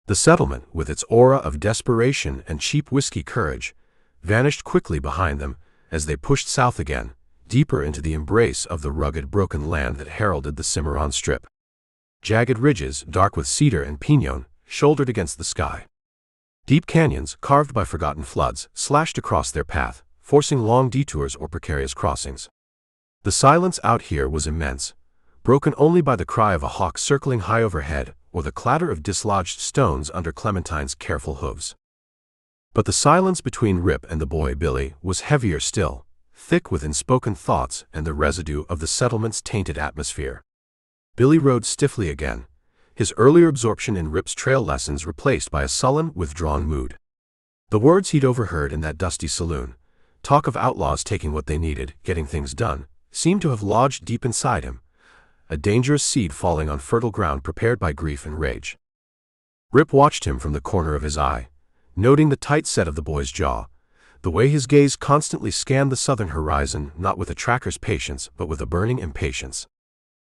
The settlement, with its aura of desperation and cheap whiskey courage, vanished quickly behind them as they pushed south again, deeper into the embrace of the rugged, broken land that heralded the Cimarron Strip. Jagged ridges, dark with cedar and pinon, shouldered against the sky. Deep canyons, carved by forgotten floods, slashed across their path, forcing long detours or precarious crossings. The silence out here was immense, broken only by the cry of a hawk circling high overhead or the clatter of dislodged stones under Clementine's careful hooves. But the silence between Rip and the boy Billy was heavier still, thick with unspoken thoughts and the residue of the settlement's tainted atmosphere. Billy rode stiffly again, his earlier absorption in Rip's trail lessons replaced by a sullen, withdrawn mood. The words he'd overheard in that dusty saloon, talk of outlaws taking what they needed, getting things done, seemed to have lodged deep inside him, a dangerous seed falling on fertile ground prepared by grief and rage. Rip watched him from the corner of his eye, noting the tight set of the boy's jaw, the way his gaze constantly scanned the southern horizon, not with a tracker's patience but with a burning impatience.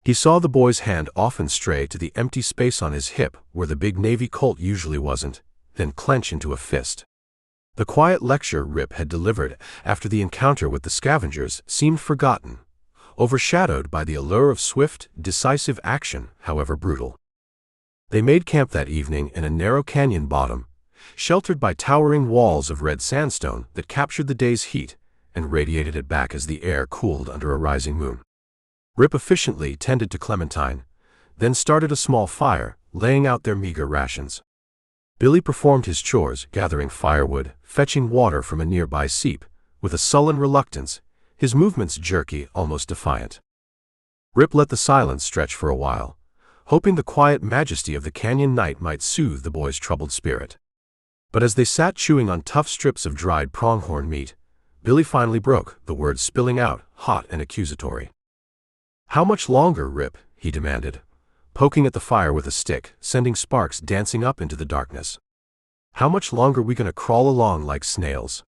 He saw the boy's hand often stray to the empty space on his hip where the big Navy Colt usually wasn't, then clench into a fist. The quiet lecture Rip had delivered after the encounter with the scavengers seemed forgotten, overshadowed by the allure of swift, decisive action, however brutal. They made camp that evening in a narrow canyon bottom, sheltered by towering walls of red sandstone that captured the day's heat and radiated it back as the air cooled under a rising moon. Rip efficiently tended to Clementine, then started a small fire, laying out their meager rations. Billy performed his chores, gathering firewood, fetching water from a nearby seep, with a sullen reluctance, his movements jerky, almost defiant. Rip let the silence stretch for a while, hoping the quiet majesty of the canyon night might soothe the boy's troubled spirit. But as they sat chewing on tough strips of dried pronghorn meat, Billy finally broke, the words spilling out, hot and accusatory. "How much longer, Rip?" he demanded, poking at the fire with a stick, sending sparks dancing up into the darkness. "How much longer we gonna crawl along like snails?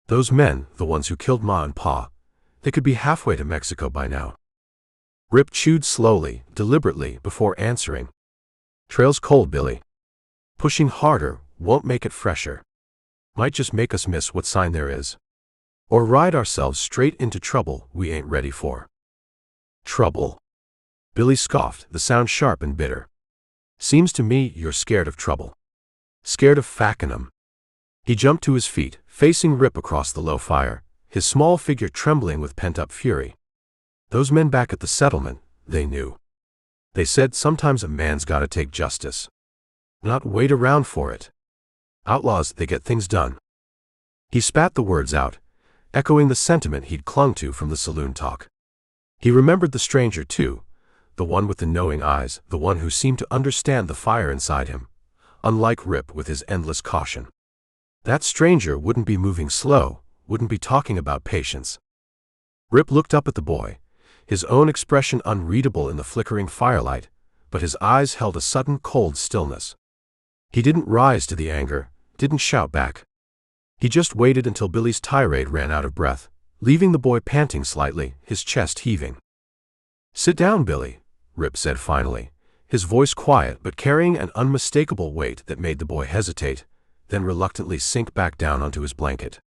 Those men, the ones who killed Ma and Pa, they could be halfway to Mexico by now." Rip chewed slowly, deliberately, before answering. Trail's cold, Billy. Pushing harder won't make it fresher. Might just make us miss what sign there is. Or ride ourselves straight into trouble we ain't ready for. Trouble. Billy scoffed, the sound sharp and bitter. Seems to me you're scared of trouble. Scared of facking 'em. He jumped to his feet, facing Rip across the low fire, his small figure trembling with pent-up fury. Those men back at the settlement, they knew. They said sometimes a man's gotta take justice. Not wait around for it. Outlaws, they get things done. He spat the words out, echoing the sentiment he'd clung to from the saloon talk. He remembered the stranger too, the one with the knowing eyes, the one who seemed to understand the fire inside him, unlike Rip with his endless caution. That stranger wouldn't be moving slow, wouldn't be talking about patience. Rip looked up at the boy, his own expression unreadable in the flickering firelight, but his eyes held a sudden cold stillness. He didn't rise to the anger, didn't shout back. He just waited until Billy's tirade ran out of breath, leaving the boy panting slightly, his chest heaving. "Sit down, Billy," Rip said finally, his voice quiet but carrying an unmistakable weight that made the boy hesitate, then reluctantly sink back down onto his blanket.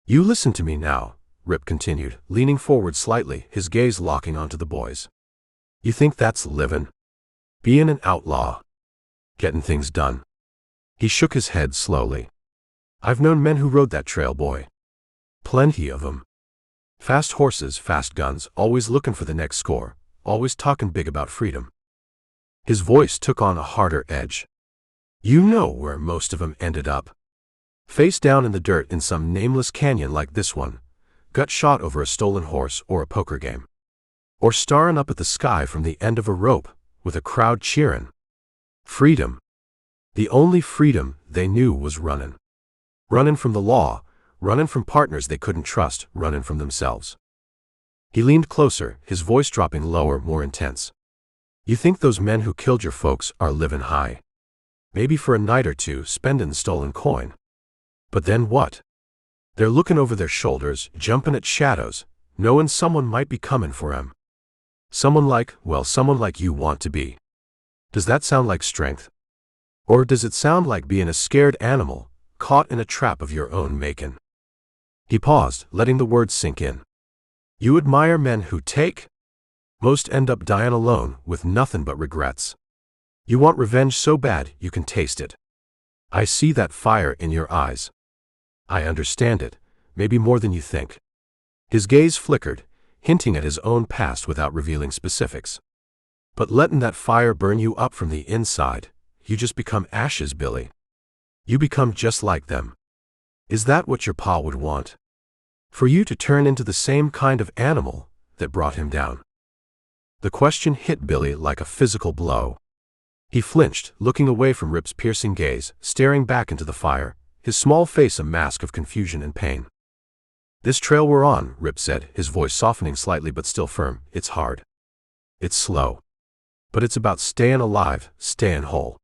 "You listen to me now," Rip continued, leaning forward slightly, his gaze locking onto the boy's. "You think that's livin'? Being an outlaw? Getting things done?" He shook his head slowly. "I've known men who rode that trail, boy. Plenty of 'em. Fast horses, fast guns, always looking for the next score, always talking big about freedom." His voice took on a harder edge. "You know where most of 'em ended up. Face down in the dirt in some nameless canyon like this one, gut shot over a stolen horse or a poker game. Or staring up at the sky from the end of a rope, with a crowd cheering. Freedom. The only freedom they knew was running. Running from the law, running from partners they couldn't trust, running from themselves." He leaned closer, his voice dropping lower, more intense. "You think those men who killed your folks are living high? Maybe for a night or two, spending stolen coin. But then what? They're looking over their shoulders, jumping at shadows, knowing someone might be coming for 'em. Someone like you want to be. Does that sound like strength? Or does it sound like being a scared animal, caught in a trap of your own making?" He paused, letting the words sink in. "You admire men who take? Most end up dying alone, with nothing but regrets. You want revenge so bad you can taste it. I see that fire in your eyes. I understand it, maybe more than you think." His gaze flickered, hinting at his own past without revealing specifics. "But letting that fire burn you up from the inside, you just become ashes, Billy. You become just like them. Is that what your pa would want? For you to turn into the same kind of animal that brought him down?" The question hit Billy like a physical blow. He flinched, looking away from Rip's piercing gaze, staring back into the fire, his small face a mask of confusion and pain. "This trail we're on," Rip said, his voice softening slightly but still firm, "it's hard. It's slow. But it's about staying alive, staying whole.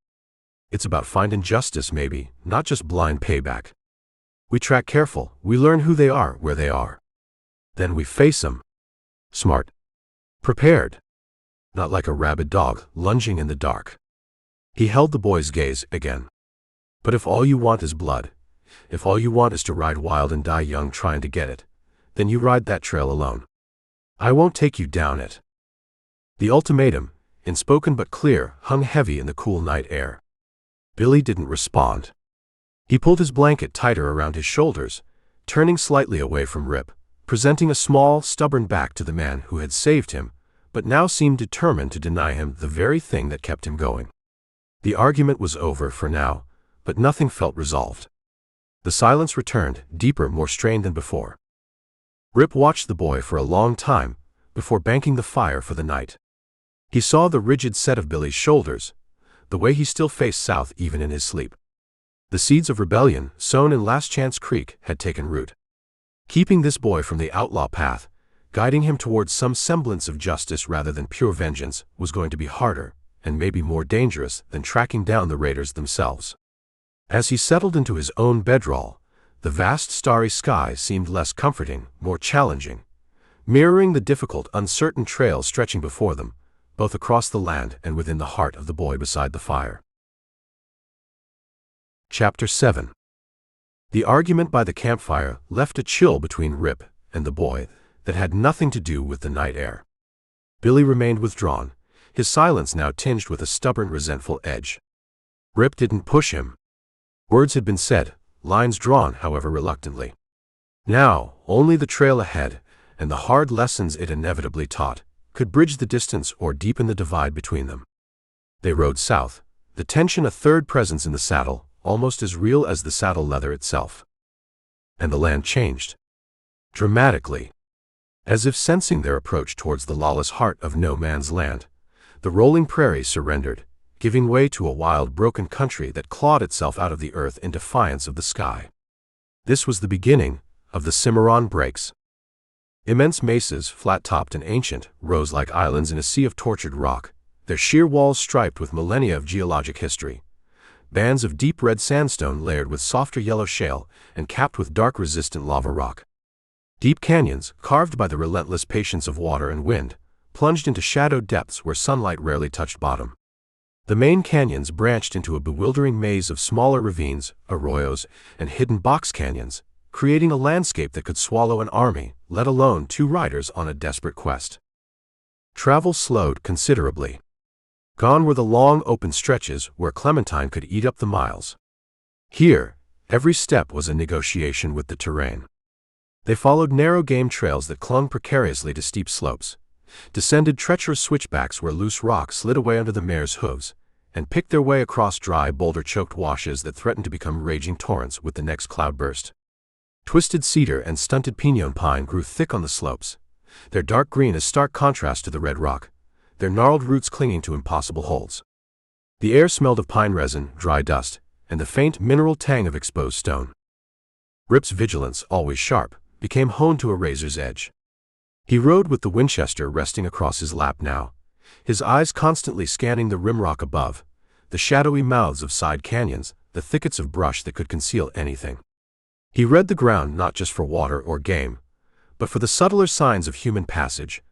It's about finding justice maybe, not just blind payback. We track careful, we learn who they are, where they are. Then we face them. Smart. Prepared. Not like a rabid dog, lunging in the dark." He held the boy's gaze again. "But if all you want is blood, if all you want is to ride wild and die young trying to get it, then you ride that trail alone. I won't take you down it." The ultimatum, unspoken but clear, hung heavy in the cool night air. Billy didn't respond. He pulled his blanket tighter around his shoulders, turning slightly away from Rip, presenting a small, stubborn back to the man who had saved him, but now seemed determined to deny him the very thing that kept him going. The argument was over for now, but nothing felt resolved. The silence returned, deeper, more strained than before. Rip watched the boy for a long time, before banking the fire for the night. He saw the rigid set of Billy's shoulders, the way he still faced south even in his sleep. The seeds of rebellion, sown in Last Chance Creek, had taken root. Keeping this boy from the outlaw path, guiding him towards some semblance of justice rather than pure vengeance, was going to be harder, and maybe more dangerous than tracking down the raiders themselves. As he settled into his own bedroll, the vast starry sky seemed less comforting, more challenging, mirroring the difficult, uncertain trail stretching before them, both across the land and within the heart of the boy beside the fire. Chapter 7. The argument by the campfire left a chill between Rip and the boy that had nothing to do with the night air. Billy remained withdrawn, his silence now tinged with a stubborn, resentful edge. Rip didn't push him. Words had been said, lines drawn, however, reluctantly. Now, only the trail ahead, and the hard lessons it inevitably taught, could bridge the distance or deepen the divide between them. They rode south, the tension a third presence in the saddle, almost as real as the saddle leather itself. And the land changed. Dramatically. As if sensing their approach towards the lawless heart of no man's land, the rolling prairie surrendered, giving way to a wild, broken country that clawed itself out of the earth in defiance of the sky. This was the beginning of the Cimarron Breaks. Immense mesas, flat-topped and ancient, rose like islands in a sea of tortured rock, their sheer walls striped with millennia of geologic history. Bands of deep red sandstone layered with softer yellow shale and capped with dark resistant lava rock. Deep canyons, carved by the relentless patience of water and wind, plunged into shadowed depths where sunlight rarely touched bottom. The main canyons branched into a bewildering maze of smaller ravines, arroyos, and hidden box canyons, creating a landscape that could swallow an army, let alone two riders on a desperate quest. Travel slowed considerably. Gone were the long open stretches where Clementine could eat up the miles. Here, every step was a negotiation with the terrain. They followed narrow game trails that clung precariously to steep slopes, descended treacherous switchbacks where loose rocks slid away under the mare's hooves, and picked their way across dry, boulder-choked washes that threatened to become raging torrents with the next cloudburst. Twisted cedar and stunted pinon pine grew thick on the slopes, their dark green a stark contrast to the red rock, their gnarled roots clinging to impossible holds. The air smelled of pine resin, dry dust, and the faint mineral tang of exposed stone. Rip's vigilance, always sharp, became honed to a razor's edge. He rode with the Winchester resting across his lap now, his eyes constantly scanning the rimrock above, the shadowy mouths of side canyons, the thickets of brush that could conceal anything. He read the ground not just for water or game, but for the subtler signs of human passage,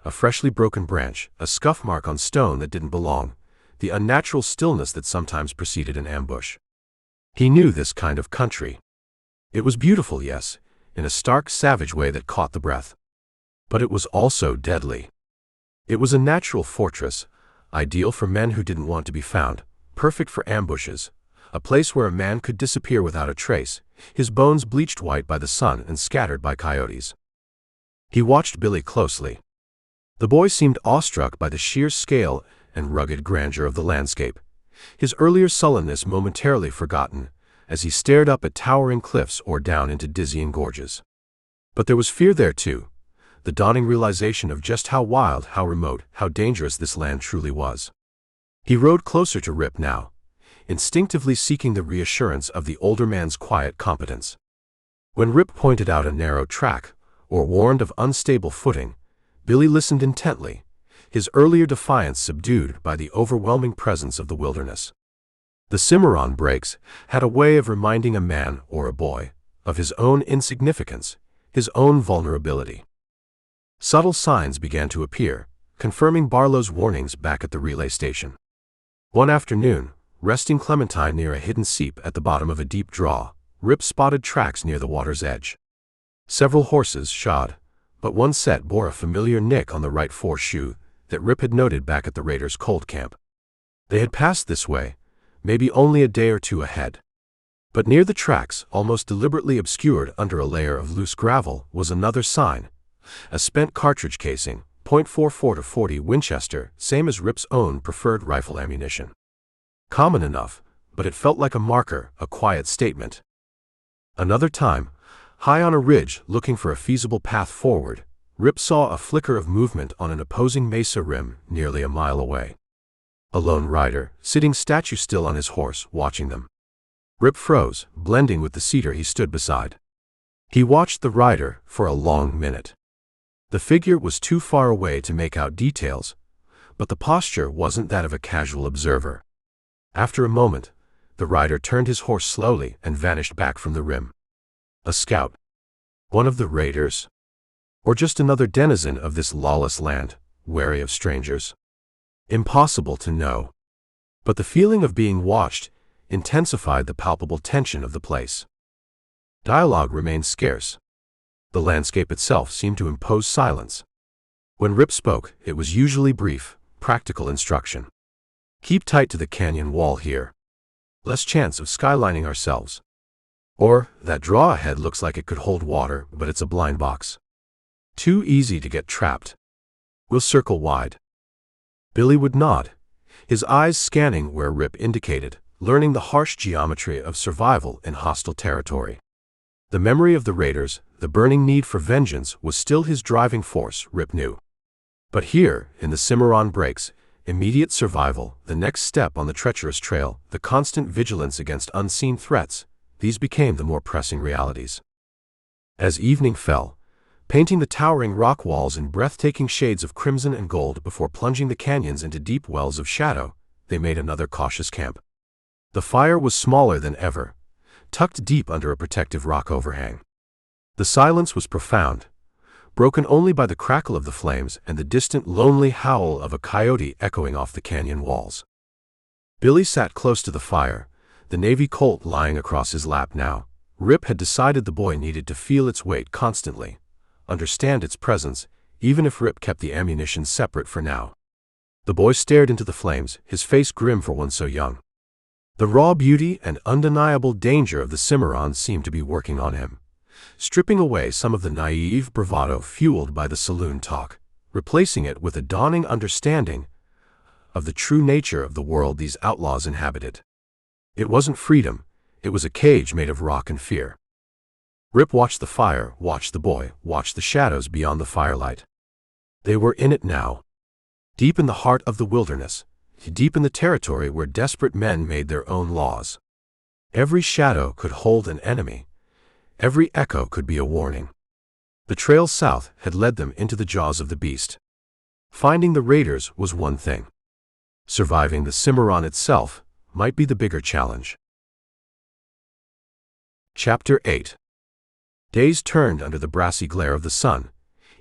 a freshly broken branch, a scuff mark on stone that didn't belong, the unnatural stillness that sometimes preceded an ambush. He knew this kind of country. It was beautiful, yes, in a stark, savage way that caught the breath. But it was also deadly. It was a natural fortress, ideal for men who didn't want to be found, perfect for ambushes, a place where a man could disappear without a trace, his bones bleached white by the sun and scattered by coyotes. He watched Billy closely. The boy seemed awestruck by the sheer scale and rugged grandeur of the landscape, his earlier sullenness momentarily forgotten as he stared up at towering cliffs or down into dizzying gorges. But there was fear there too, the dawning realization of just how wild, how remote, how dangerous this land truly was. He rode closer to Rip now, instinctively seeking the reassurance of the older man's quiet competence. When Rip pointed out a narrow track, or warned of unstable footing, Billy listened intently, his earlier defiance subdued by the overwhelming presence of the wilderness. The Cimarron Breaks had a way of reminding a man or a boy of his own insignificance, his own vulnerability. Subtle signs began to appear, confirming Barlow's warnings back at the relay station. One afternoon, resting Clementine near a hidden seep at the bottom of a deep draw, Rip spotted tracks near the water's edge. Several horses shod, but one set bore a familiar nick on the right foreshoe that Rip had noted back at the raiders' cold camp. They had passed this way, maybe only a day or two ahead. But near the tracks, almost deliberately obscured under a layer of loose gravel, was another sign, a spent cartridge casing, .44 to 40 Winchester, same as Rip's own preferred rifle ammunition. Common enough, but it felt like a marker, a quiet statement. Another time, high on a ridge looking for a feasible path forward, Rip saw a flicker of movement on an opposing mesa rim nearly a mile away. A lone rider, sitting statue still on his horse, watching them. Rip froze, blending with the cedar he stood beside. He watched the rider for a long minute. The figure was too far away to make out details, but the posture wasn't that of a casual observer. After a moment, the rider turned his horse slowly and vanished back from the rim. A scout? One of the raiders? Or just another denizen of this lawless land, wary of strangers? Impossible to know. But the feeling of being watched intensified the palpable tension of the place. Dialogue remained scarce. The landscape itself seemed to impose silence. When Rip spoke, it was usually brief, practical instruction. Keep tight to the canyon wall here. Less chance of skylining ourselves. Or, that draw ahead looks like it could hold water, but it's a blind box. Too easy to get trapped. We'll circle wide. Billy would nod, his eyes scanning where Rip indicated, learning the harsh geometry of survival in hostile territory. The memory of the raiders, the burning need for vengeance, was still his driving force, Rip knew. But here, in the Cimarron Breaks, immediate survival, the next step on the treacherous trail, the constant vigilance against unseen threats, these became the more pressing realities. As evening fell, painting the towering rock walls in breathtaking shades of crimson and gold before plunging the canyons into deep wells of shadow, they made another cautious camp. The fire was smaller than ever, tucked deep under a protective rock overhang. The silence was profound, broken only by the crackle of the flames and the distant lonely howl of a coyote echoing off the canyon walls. Billy sat close to the fire, the Navy Colt lying across his lap now. Rip had decided the boy needed to feel its weight constantly, understand its presence, even if Rip kept the ammunition separate for now. The boy stared into the flames, his face grim for one so young. The raw beauty and undeniable danger of the Cimarron seemed to be working on him, stripping away some of the naive bravado fueled by the saloon talk, replacing it with a dawning understanding of the true nature of the world these outlaws inhabited. It wasn't freedom, it was a cage made of rock and fear. Rip watched the fire, watched the boy, watched the shadows beyond the firelight. They were in it now. Deep in the heart of the wilderness, deep in the territory where desperate men made their own laws. Every shadow could hold an enemy. Every echo could be a warning. The trail south had led them into the jaws of the beast. Finding the raiders was one thing. Surviving the Cimarron itself might be the bigger challenge. Chapter 8. Days turned under the brassy glare of the sun,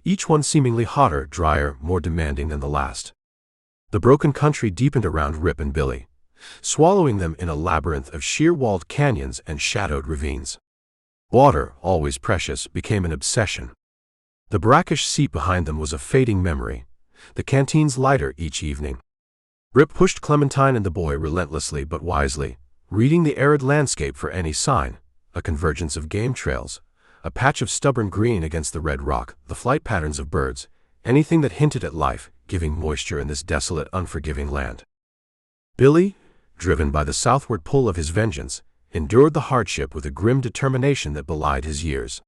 each one seemingly hotter, drier, more demanding than the last. The broken country deepened around Rip and Billy, swallowing them in a labyrinth of sheer-walled canyons and shadowed ravines. Water, always precious, became an obsession. The brackish seat behind them was a fading memory, the canteens lighter each evening. Rip pushed Clementine and the boy relentlessly but wisely, reading the arid landscape for any sign, a convergence of game trails, a patch of stubborn green against the red rock, the flight patterns of birds, anything that hinted at life, giving moisture in this desolate, unforgiving land. Billy, driven by the southward pull of his vengeance, endured the hardship with a grim determination that belied his years.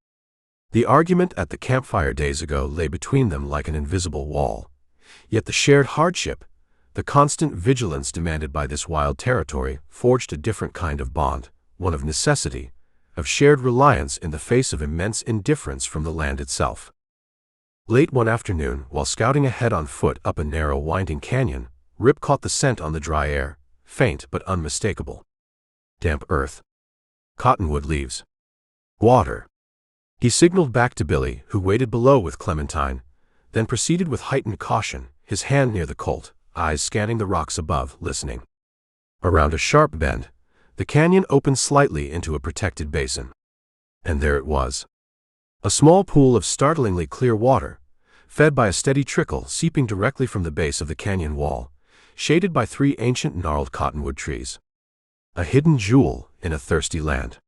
The argument at the campfire days ago lay between them like an invisible wall, yet the shared hardship, the constant vigilance demanded by this wild territory, forged a different kind of bond, one of necessity, of shared reliance in the face of immense indifference from the land itself. Late one afternoon, while scouting ahead on foot up a narrow winding canyon, Rip caught the scent on the dry air, faint but unmistakable. Damp earth. Cottonwood leaves. Water. He signaled back to Billy, who waited below with Clementine, then proceeded with heightened caution, his hand near the Colt, eyes scanning the rocks above, listening. Around a sharp bend, the canyon opened slightly into a protected basin. And there it was. A small pool of startlingly clear water, fed by a steady trickle seeping directly from the base of the canyon wall, shaded by 3 ancient gnarled cottonwood trees. A hidden jewel in a thirsty land.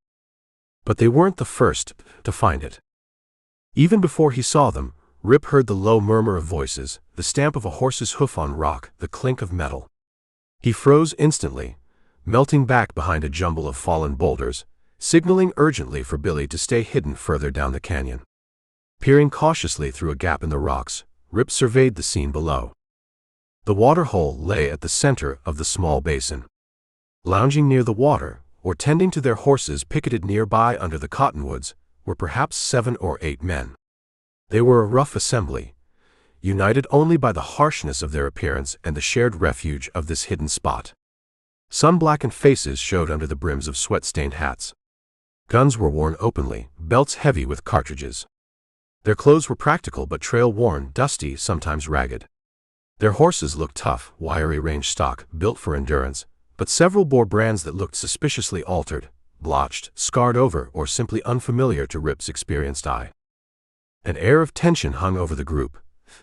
But they weren't the first to find it. Even before he saw them, Rip heard the low murmur of voices, the stamp of a horse's hoof on rock, the clink of metal. He froze instantly, melting back behind a jumble of fallen boulders, signaling urgently for Billy to stay hidden further down the canyon. Peering cautiously through a gap in the rocks, Rip surveyed the scene below. The water hole lay at the center of the small basin. Lounging near the water, or tending to their horses picketed nearby under the cottonwoods, were perhaps 7 or 8 men. They were a rough assembly, united only by the harshness of their appearance and the shared refuge of this hidden spot. Sun-blackened faces showed under the brims of sweat-stained hats. Guns were worn openly, belts heavy with cartridges. Their clothes were practical but trail-worn, dusty, sometimes ragged. Their horses looked tough, wiry range stock, built for endurance, but several bore brands that looked suspiciously altered, blotched, scarred over, or simply unfamiliar to Rip's experienced eye. An air of tension hung over the group,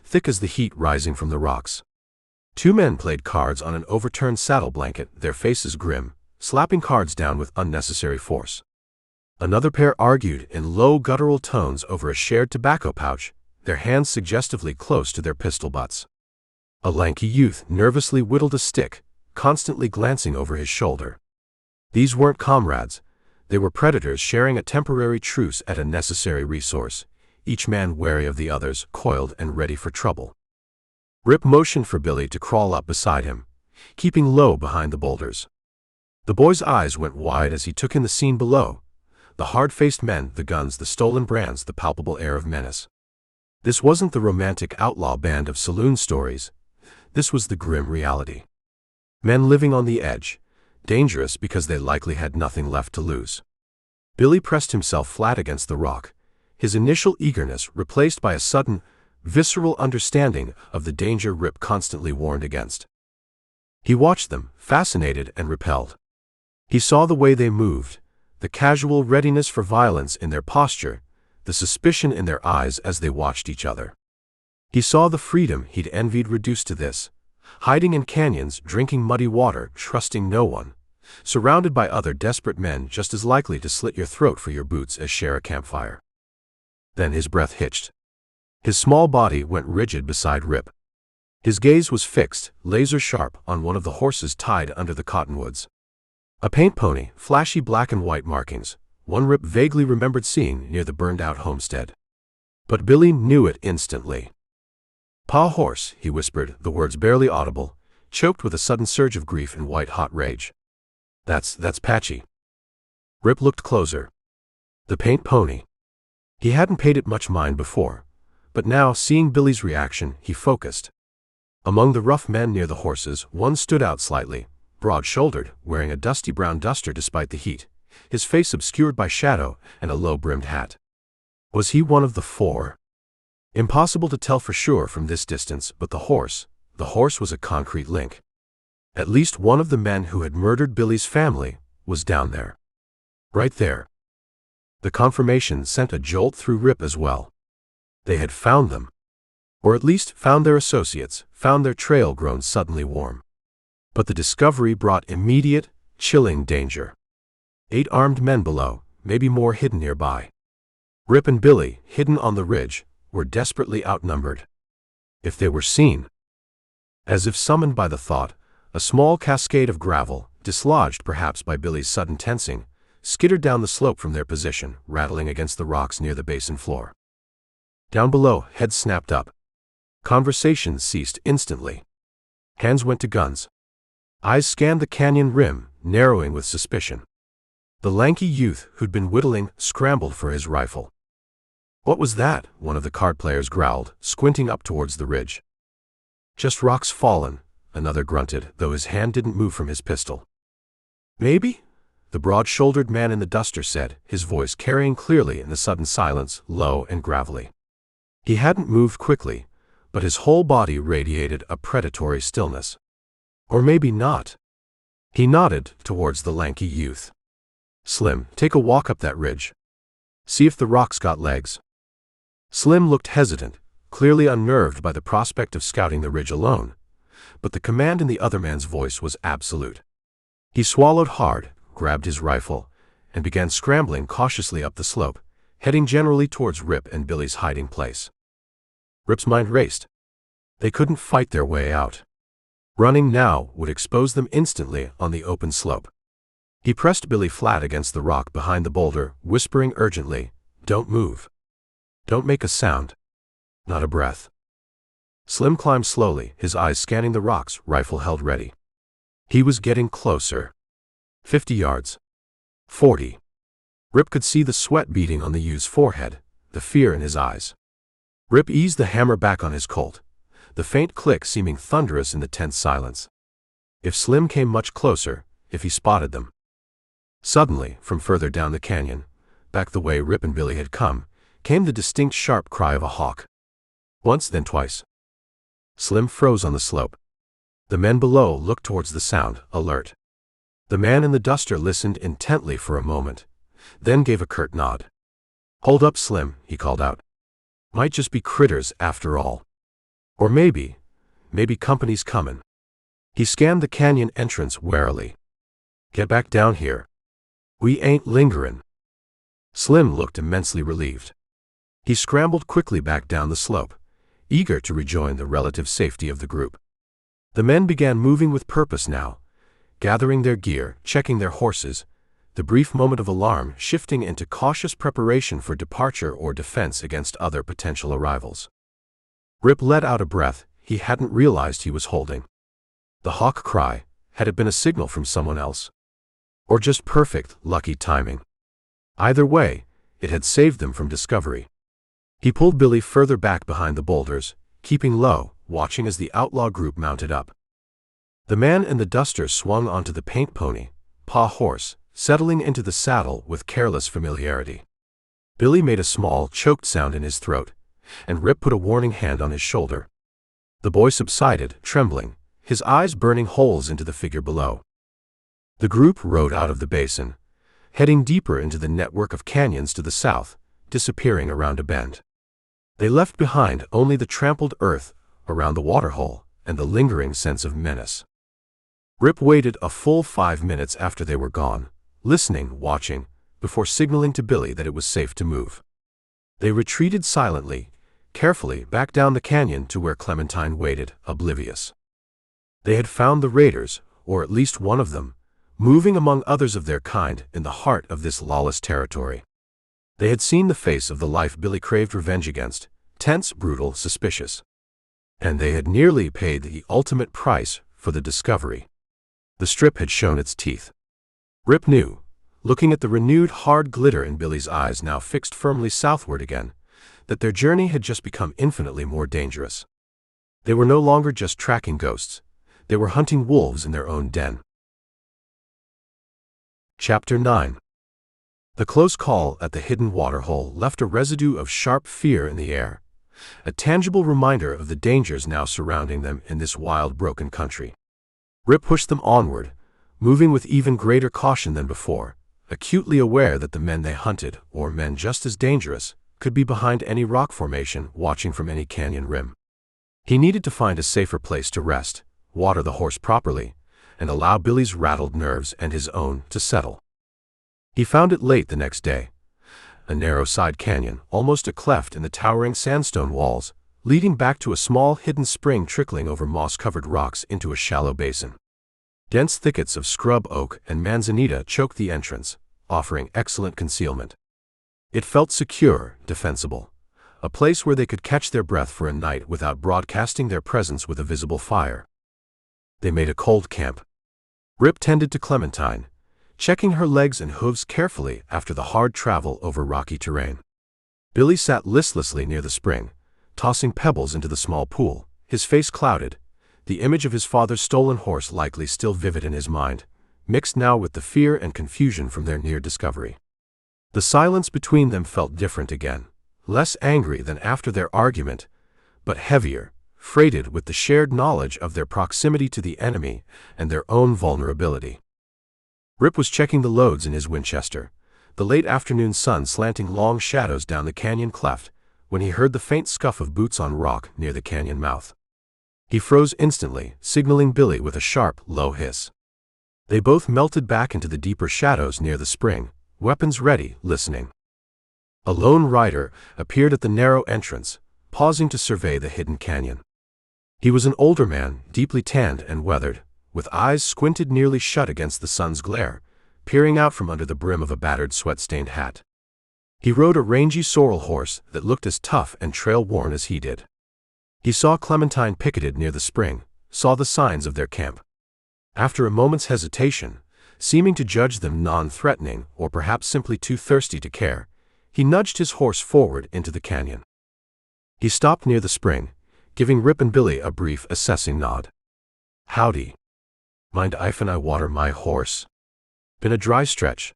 thick as the heat rising from the rocks. Two men played cards on an overturned saddle blanket, their faces grim, slapping cards down with unnecessary force. Another pair argued in low guttural tones over a shared tobacco pouch, their hands suggestively close to their pistol butts. A lanky youth nervously whittled a stick, constantly glancing over his shoulder. These weren't comrades, they were predators sharing a temporary truce at a necessary resource, each man wary of the others, coiled and ready for trouble. Rip motioned for Billy to crawl up beside him, keeping low behind the boulders. The boy's eyes went wide as he took in the scene below, the hard-faced men, the guns, the stolen brands, the palpable air of menace. This wasn't the romantic outlaw band of saloon stories, this was the grim reality. Men living on the edge, dangerous because they likely had nothing left to lose. Billy pressed himself flat against the rock, his initial eagerness replaced by a sudden, visceral understanding of the danger Rip constantly warned against. He watched them, fascinated and repelled. He saw the way they moved, the casual readiness for violence in their posture, the suspicion in their eyes as they watched each other. He saw the freedom he'd envied reduced to this, hiding in canyons, drinking muddy water, trusting no one, surrounded by other desperate men just as likely to slit your throat for your boots as share a campfire. Then his breath hitched. His small body went rigid beside Rip. His gaze was fixed, laser-sharp, on one of the horses tied under the cottonwoods. A paint pony, flashy black and white markings, one Rip vaguely remembered seeing near the burned-out homestead. But Billy knew it instantly. "Pa horse," he whispered, the words barely audible, choked with a sudden surge of grief and white-hot rage. That's Patchy." Rip looked closer. The paint pony. He hadn't paid it much mind before, but now, seeing Billy's reaction, he focused. Among the rough men near the horses, one stood out slightly, broad-shouldered, wearing a dusty brown duster despite the heat, his face obscured by shadow and a low-brimmed hat. Was he one of the four? Impossible to tell for sure from this distance, but the horse was a concrete link. At least one of the men who had murdered Billy's family was down there. Right there. The confirmation sent a jolt through Rip as well. They had found them. Or at least found their associates, found their trail grown suddenly warm. But the discovery brought immediate, chilling danger. 8 armed men below, maybe more hidden nearby. Rip and Billy, hidden on the ridge, were desperately outnumbered. If they were seen. As if summoned by the thought, a small cascade of gravel, dislodged perhaps by Billy's sudden tensing, skittered down the slope from their position, rattling against the rocks near the basin floor. Down below, heads snapped up. Conversation ceased instantly. Hands went to guns. Eyes scanned the canyon rim, narrowing with suspicion. The lanky youth who'd been whittling scrambled for his rifle. "What was that?" one of the card players growled, squinting up towards the ridge. "Just rocks fallen," another grunted, though his hand didn't move from his pistol. "Maybe?" the broad-shouldered man in the duster said, his voice carrying clearly in the sudden silence, low and gravelly. He hadn't moved quickly, but his whole body radiated a predatory stillness. Or maybe not. He nodded towards the lanky youth. "Slim, take a walk up that ridge. See if the rocks got legs." Slim looked hesitant, clearly unnerved by the prospect of scouting the ridge alone, but the command in the other man's voice was absolute. He swallowed hard, grabbed his rifle, and began scrambling cautiously up the slope, heading generally towards Rip and Billy's hiding place. Rip's mind raced. They couldn't fight their way out. Running now would expose them instantly on the open slope. He pressed Billy flat against the rock behind the boulder, whispering urgently, "Don't move. Don't make a sound. Not a breath." Slim climbed slowly, his eyes scanning the rocks, rifle held ready. He was getting closer. 50 yards. 40. Rip could see the sweat beading on the youth's forehead, the fear in his eyes. Rip eased the hammer back on his Colt, the faint click seeming thunderous in the tense silence. If Slim came much closer, if he spotted them. Suddenly, from further down the canyon, back the way Rip and Billy had come, came the distinct sharp cry of a hawk. Once, then twice. Slim froze on the slope. The men below looked towards the sound, alert. The man in the duster listened intently for a moment, then gave a curt nod. "Hold up, Slim," he called out. "Might just be critters after all. Or maybe company's comin'." He scanned the canyon entrance warily. "Get back down here. We ain't lingerin'." Slim looked immensely relieved. He scrambled quickly back down the slope, eager to rejoin the relative safety of the group. The men began moving with purpose now, gathering their gear, checking their horses, the brief moment of alarm shifting into cautious preparation for departure or defense against other potential arrivals. Rip let out a breath he hadn't realized he was holding. The hawk cry, had it been a signal from someone else? Or just perfect, lucky timing? Either way, it had saved them from discovery. He pulled Billy further back behind the boulders, keeping low, watching as the outlaw group mounted up. The man in the duster swung onto the paint pony, paw horse, settling into the saddle with careless familiarity. Billy made a small, choked sound in his throat, and Rip put a warning hand on his shoulder. The boy subsided, trembling, his eyes burning holes into the figure below. The group rode out of the basin, heading deeper into the network of canyons to the south, disappearing around a bend. They left behind only the trampled earth around the waterhole and the lingering sense of menace. Rip waited a full 5 minutes after they were gone, listening, watching, before signaling to Billy that it was safe to move. They retreated silently, carefully back down the canyon to where Clementine waited, oblivious. They had found the raiders, or at least one of them, moving among others of their kind in the heart of this lawless territory. They had seen the face of the life Billy craved revenge against, tense, brutal, suspicious. And they had nearly paid the ultimate price for the discovery. The strip had shown its teeth. Rip knew, looking at the renewed hard glitter in Billy's eyes now fixed firmly southward again, that their journey had just become infinitely more dangerous. They were no longer just tracking ghosts. They were hunting wolves in their own den. Chapter 9. The close call at the hidden waterhole left a residue of sharp fear in the air, a tangible reminder of the dangers now surrounding them in this wild, broken country. Rip pushed them onward, moving with even greater caution than before, acutely aware that the men they hunted, or men just as dangerous, could be behind any rock formation, watching from any canyon rim. He needed to find a safer place to rest, water the horse properly, and allow Billy's rattled nerves and his own to settle. He found it late the next day, a narrow side canyon, almost a cleft in the towering sandstone walls, leading back to a small hidden spring trickling over moss-covered rocks into a shallow basin. Dense thickets of scrub oak and manzanita choked the entrance, offering excellent concealment. It felt secure, defensible, a place where they could catch their breath for a night without broadcasting their presence with a visible fire. They made a cold camp. Rip tended to Clementine, checking her legs and hooves carefully after the hard travel over rocky terrain. Billy sat listlessly near the spring, tossing pebbles into the small pool, his face clouded, the image of his father's stolen horse likely still vivid in his mind, mixed now with the fear and confusion from their near discovery. The silence between them felt different again, less angry than after their argument, but heavier, freighted with the shared knowledge of their proximity to the enemy and their own vulnerability. Rip was checking the loads in his Winchester, the late afternoon sun slanting long shadows down the canyon cleft, when he heard the faint scuff of boots on rock near the canyon mouth. He froze instantly, signaling Billy with a sharp, low hiss. They both melted back into the deeper shadows near the spring, weapons ready, listening. A lone rider appeared at the narrow entrance, pausing to survey the hidden canyon. He was an older man, deeply tanned and weathered, with eyes squinted nearly shut against the sun's glare, peering out from under the brim of a battered sweat-stained hat. He rode a rangy sorrel horse that looked as tough and trail-worn as he did. He saw Clementine picketed near the spring, saw the signs of their camp. After a moment's hesitation, seeming to judge them non-threatening or perhaps simply too thirsty to care, he nudged his horse forward into the canyon. He stopped near the spring, giving Rip and Billy a brief, assessing nod. "Howdy. Mind if I water my horse? Been a dry stretch."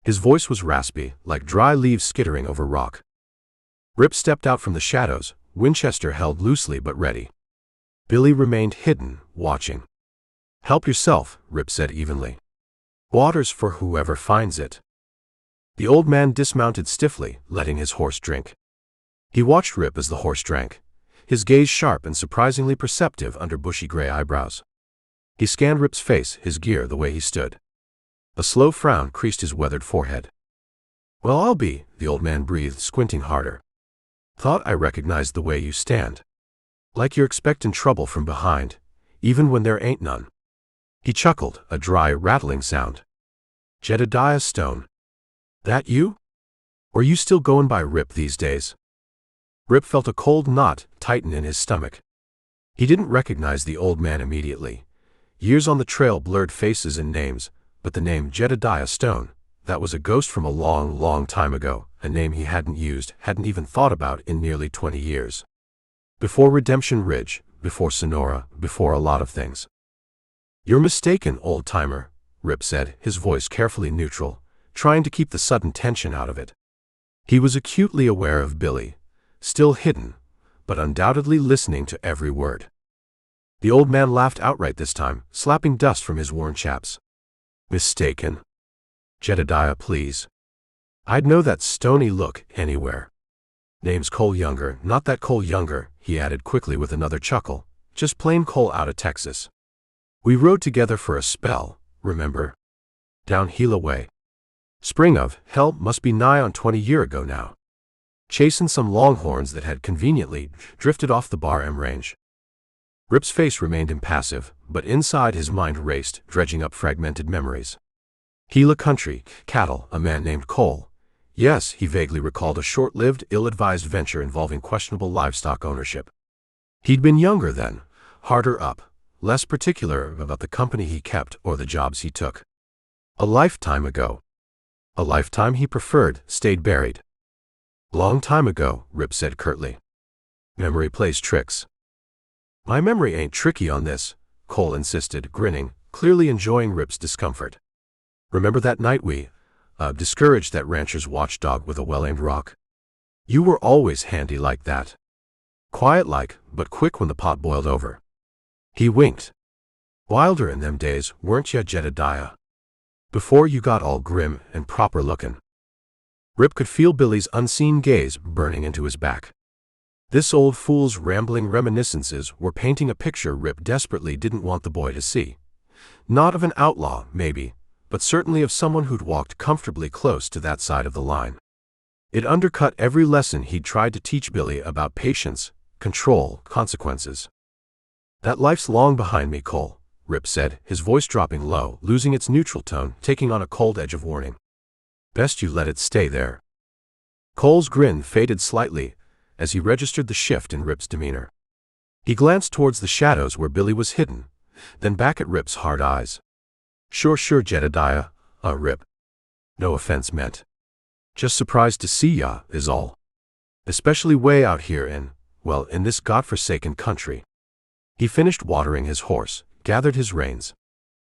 His voice was raspy, like dry leaves skittering over rock. Rip stepped out from the shadows, Winchester held loosely but ready. Billy remained hidden, watching. "Help yourself," Rip said evenly. "Water's for whoever finds it." The old man dismounted stiffly, letting his horse drink. He watched Rip as the horse drank, his gaze sharp and surprisingly perceptive under bushy gray eyebrows. He scanned Rip's face, his gear, the way he stood. A slow frown creased his weathered forehead. "Well, I'll be," the old man breathed, squinting harder. "Thought I recognized the way you stand. Like you're expectin' trouble from behind, even when there ain't none." He chuckled, a dry, rattling sound. "Jedediah Stone. That you? Or you still goin' by Rip these days?" Rip felt a cold knot tighten in his stomach. He didn't recognize the old man immediately. Years on the trail blurred faces and names, but the name Jedediah Stone, that was a ghost from a long, long time ago, a name he hadn't used, hadn't even thought about in nearly 20 years. Before Redemption Ridge, before Sonora, before a lot of things. "You're mistaken, old-timer," Rip said, his voice carefully neutral, trying to keep the sudden tension out of it. He was acutely aware of Billy, still hidden, but undoubtedly listening to every word. The old man laughed outright this time, slapping dust from his worn chaps. "Mistaken? Jedediah, please. I'd know that stony look anywhere. Name's Cole Younger, not that Cole Younger," he added quickly with another chuckle, "just plain Cole out of Texas. We rode together for a spell, remember? Down Gila way. Spring of, hell, must be nigh on 20 year ago now. Chasing some longhorns that had conveniently drifted off the Bar M range." Rip's face remained impassive, but inside his mind raced, dredging up fragmented memories. Gila country, cattle, a man named Cole. Yes, he vaguely recalled a short-lived, ill-advised venture involving questionable livestock ownership. He'd been younger then, harder up, less particular about the company he kept or the jobs he took. A lifetime ago. A lifetime he preferred, stayed buried. "Long time ago," Rip said curtly. "Memory plays tricks." "My memory ain't tricky on this," Cole insisted, grinning, clearly enjoying Rip's discomfort. "Remember that night we discouraged that rancher's watchdog with a well-aimed rock? You were always handy like that. Quiet-like, but quick when the pot boiled over." He winked. "Wilder in them days, weren't ya, Jedediah? Before you got all grim and proper-lookin'." Rip could feel Billy's unseen gaze burning into his back. This old fool's rambling reminiscences were painting a picture Rip desperately didn't want the boy to see. Not of an outlaw, maybe, but certainly of someone who'd walked comfortably close to that side of the line. It undercut every lesson he'd tried to teach Billy about patience, control, consequences. "That life's long behind me, Cole," Rip said, his voice dropping low, losing its neutral tone, taking on a cold edge of warning. "Best you let it stay there." Cole's grin faded slightly as he registered the shift in Rip's demeanor. He glanced towards the shadows where Billy was hidden, then back at Rip's hard eyes. Sure, Jedediah, Rip. No offense meant. Just surprised to see ya, is all. Especially way out here in this godforsaken country." He finished watering his horse, gathered his reins.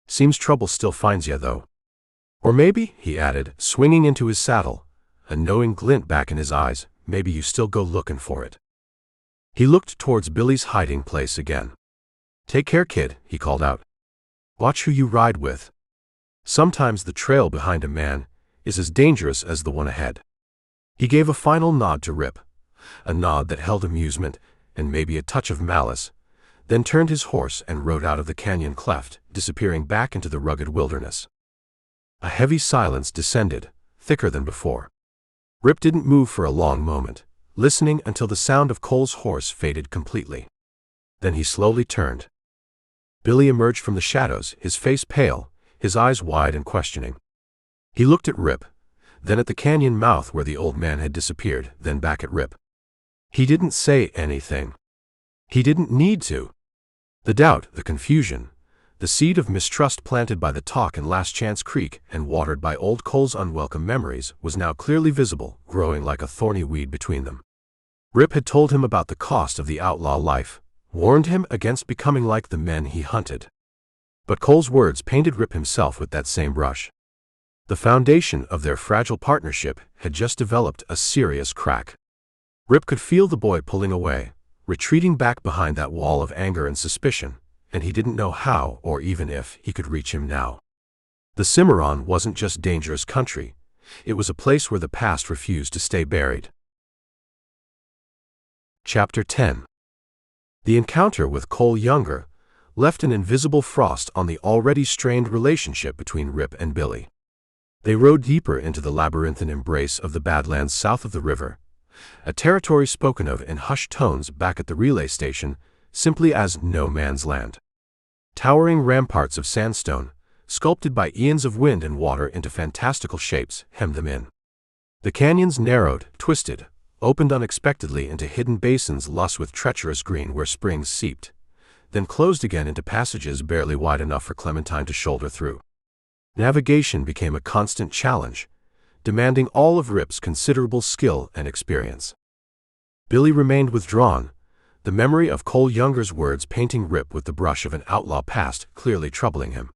"Seems trouble still finds ya, though. Or maybe," he added, swinging into his saddle, a knowing glint back in his eyes, "maybe you still go looking for it." He looked towards Billy's hiding place again. "Take care, kid," he called out. "Watch who you ride with. Sometimes the trail behind a man is as dangerous as the one ahead." He gave a final nod to Rip, a nod that held amusement and maybe a touch of malice, then turned his horse and rode out of the canyon cleft, disappearing back into the rugged wilderness. A heavy silence descended, thicker than before. Rip didn't move for a long moment, listening until the sound of Cole's horse faded completely. Then he slowly turned. Billy emerged from the shadows, his face pale, his eyes wide and questioning. He looked at Rip, then at the canyon mouth where the old man had disappeared, then back at Rip. He didn't say anything. He didn't need to. The doubt, the confusion, the seed of mistrust planted by the talk in Last Chance Creek and watered by old Cole's unwelcome memories was now clearly visible, growing like a thorny weed between them. Rip had told him about the cost of the outlaw life, warned him against becoming like the men he hunted. But Cole's words painted Rip himself with that same brush. The foundation of their fragile partnership had just developed a serious crack. Rip could feel the boy pulling away, retreating back behind that wall of anger and suspicion, and he didn't know how or even if he could reach him now. The Cimarron wasn't just dangerous country, it was a place where the past refused to stay buried. Chapter 10. The encounter with Cole Younger left an invisible frost on the already strained relationship between Rip and Billy. They rode deeper into the labyrinthine embrace of the Badlands south of the river, a territory spoken of in hushed tones back at the relay station simply as no man's land. Towering ramparts of sandstone, sculpted by eons of wind and water into fantastical shapes, hemmed them in. The canyons narrowed, twisted, opened unexpectedly into hidden basins lush with treacherous green where springs seeped, then closed again into passages barely wide enough for Clementine to shoulder through. Navigation became a constant challenge, demanding all of Rip's considerable skill and experience. Billy remained withdrawn, the memory of Cole Younger's words painting Rip with the brush of an outlaw past clearly troubling him.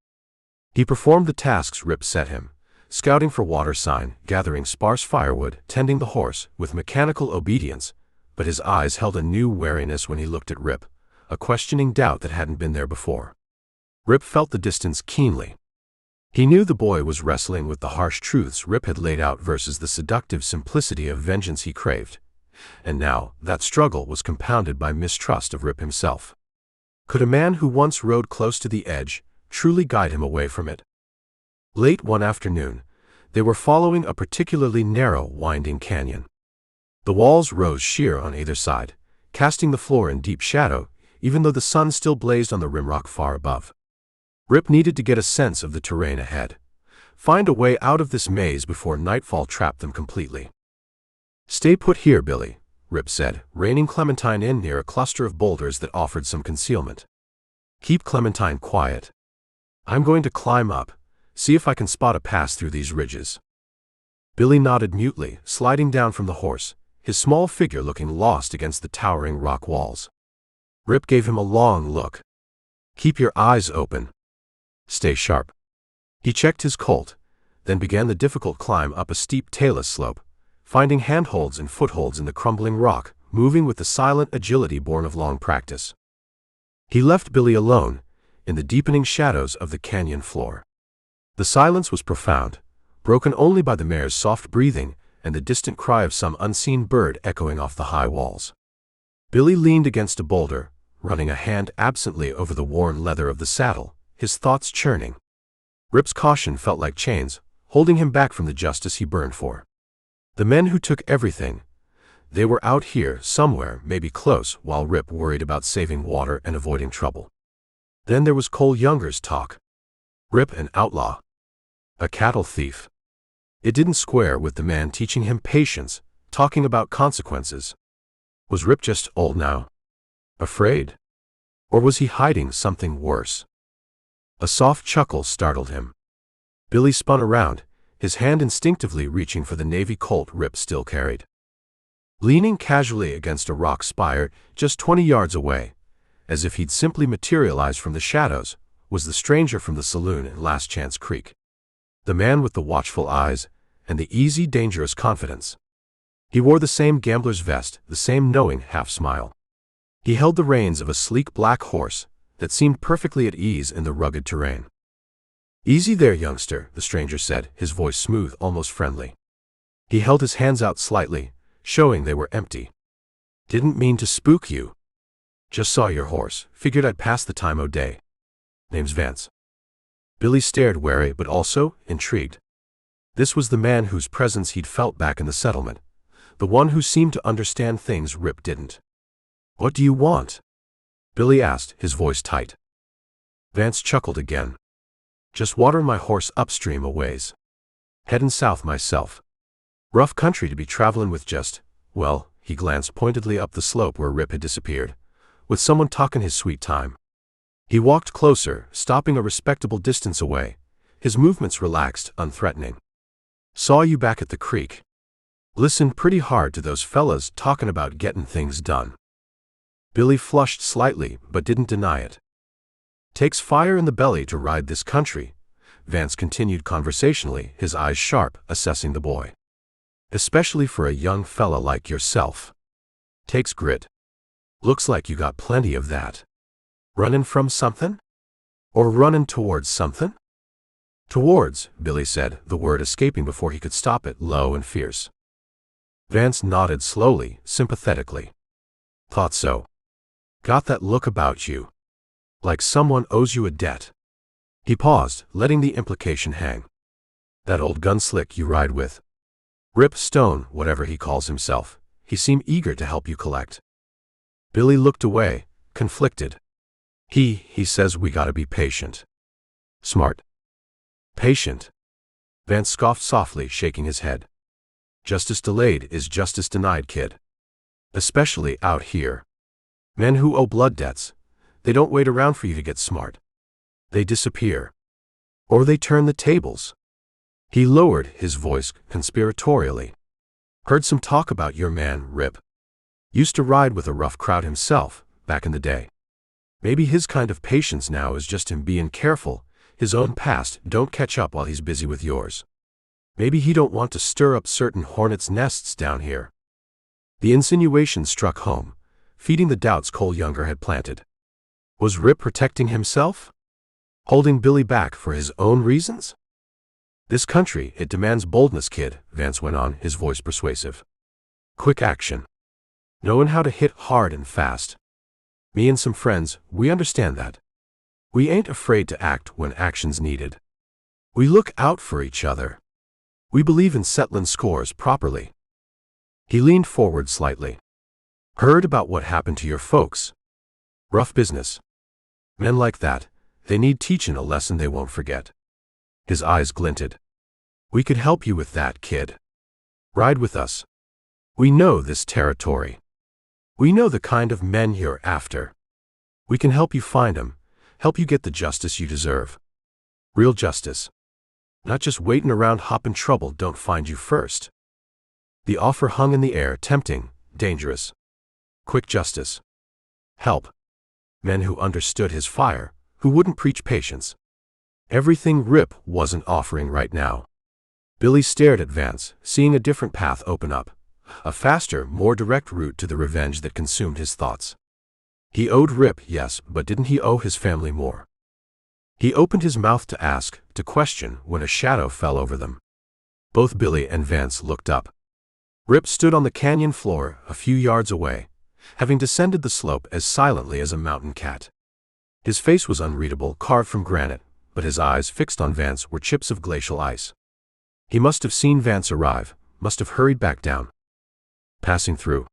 He performed the tasks Rip set him, scouting for water sign, gathering sparse firewood, tending the horse, with mechanical obedience, but his eyes held a new wariness when he looked at Rip, a questioning doubt that hadn't been there before. Rip felt the distance keenly. He knew the boy was wrestling with the harsh truths Rip had laid out versus the seductive simplicity of vengeance he craved, and now that struggle was compounded by mistrust of Rip himself. Could a man who once rode close to the edge truly guide him away from it? Late one afternoon, they were following a particularly narrow, winding canyon. The walls rose sheer on either side, casting the floor in deep shadow, even though the sun still blazed on the rimrock far above. Rip needed to get a sense of the terrain ahead, find a way out of this maze before nightfall trapped them completely. "Stay put here, Billy," Rip said, reining Clementine in near a cluster of boulders that offered some concealment. "Keep Clementine quiet. I'm going to climb up, see if I can spot a pass through these ridges." Billy nodded mutely, sliding down from the horse, his small figure looking lost against the towering rock walls. Rip gave him a long look. "Keep your eyes open. Stay sharp." He checked his colt, then began the difficult climb up a steep talus slope, finding handholds and footholds in the crumbling rock, moving with the silent agility born of long practice. He left Billy alone, in the deepening shadows of the canyon floor. The silence was profound, broken only by the mare's soft breathing and the distant cry of some unseen bird echoing off the high walls. Billy leaned against a boulder, running a hand absently over the worn leather of the saddle, his thoughts churning. Rip's caution felt like chains, holding him back from the justice he burned for. The men who took everything, they were out here somewhere, maybe close, while Rip worried about saving water and avoiding trouble. Then there was Cole Younger's talk. Rip an outlaw. A cattle thief. It didn't square with the man teaching him patience, talking about consequences. Was Rip just old now? Afraid? Or was he hiding something worse? A soft chuckle startled him. Billy spun around, his hand instinctively reaching for the navy colt Rip still carried. Leaning casually against a rock spire just 20 yards away, as if he'd simply materialized from the shadows, was the stranger from the saloon in Last Chance Creek. The man with the watchful eyes and the easy, dangerous confidence. He wore the same gambler's vest, the same knowing half-smile. He held the reins of a sleek black horse that seemed perfectly at ease in the rugged terrain. "Easy there, youngster," the stranger said, his voice smooth, almost friendly. He held his hands out slightly, showing they were empty. "Didn't mean to spook you. Just saw your horse, figured I'd pass the time o' day. Name's Vance." Billy stared, wary but also intrigued. This was the man whose presence he'd felt back in the settlement, the one who seemed to understand things Rip didn't. "What do you want?" Billy asked, his voice tight. Vance chuckled again. "Just watering my horse upstream a ways. Headin' south myself. Rough country to be travelin' with just, well," he glanced pointedly up the slope where Rip had disappeared, "with someone talkin' his sweet time." He walked closer, stopping a respectable distance away, his movements relaxed, unthreatening. "Saw you back at the creek. Listened pretty hard to those fellas talkin' about gettin' things done." Billy flushed slightly, but didn't deny it. "Takes fire in the belly to ride this country," Vance continued conversationally, his eyes sharp, assessing the boy. "Especially for a young fella like yourself. Takes grit. Looks like you got plenty of that. Running from something? Or running towards something? Towards, Billy said, the word escaping before he could stop it, low and fierce. Vance nodded slowly, sympathetically. Thought so. Got that look about you. Like someone owes you a debt. He paused, letting the implication hang. That old gunslinger you ride with. Rip Stone, whatever he calls himself. He seemed eager to help you collect. Billy looked away, conflicted. He says we gotta be patient. Smart. Patient. Vance scoffed softly, shaking his head. Justice delayed is justice denied, kid. Especially out here. Men who owe blood debts, they don't wait around for you to get smart. They disappear. Or they turn the tables. He lowered his voice conspiratorially. Heard some talk about your man, Rip. Used to ride with a rough crowd himself, back in the day. Maybe his kind of patience now is just him being careful, his own past don't catch up while he's busy with yours. Maybe he don't want to stir up certain hornets' nests down here. The insinuation struck home, feeding the doubts Cole Younger had planted. Was Rip protecting himself? Holding Billy back for his own reasons? This country, it demands boldness, kid, Vance went on, his voice persuasive. Quick action. Knowing how to hit hard and fast. Me and some friends, we understand that. We ain't afraid to act when action's needed. We look out for each other. We believe in settling scores properly. He leaned forward slightly. Heard about what happened to your folks. Rough business. Men like that, they need teaching a lesson they won't forget. His eyes glinted. We could help you with that, kid. Ride with us. We know this territory. We know the kind of men you're after. We can help you find them, help you get the justice you deserve. Real justice. Not just waiting around hoping trouble don't find you first. The offer hung in the air, tempting, dangerous. Quick justice. Help. Men who understood his fire, who wouldn't preach patience. Everything Rip wasn't offering right now. Billy stared at Vance, seeing a different path open up. A faster, more direct route to the revenge that consumed his thoughts. He owed Rip, yes, but didn't he owe his family more? He opened his mouth to ask, to question, when a shadow fell over them. Both Billy and Vance looked up. Rip stood on the canyon floor, a few yards away, having descended the slope as silently as a mountain cat. His face was unreadable, carved from granite, but his eyes, fixed on Vance, were chips of glacial ice. He must have seen Vance arrive, must have hurried back down. Passing through.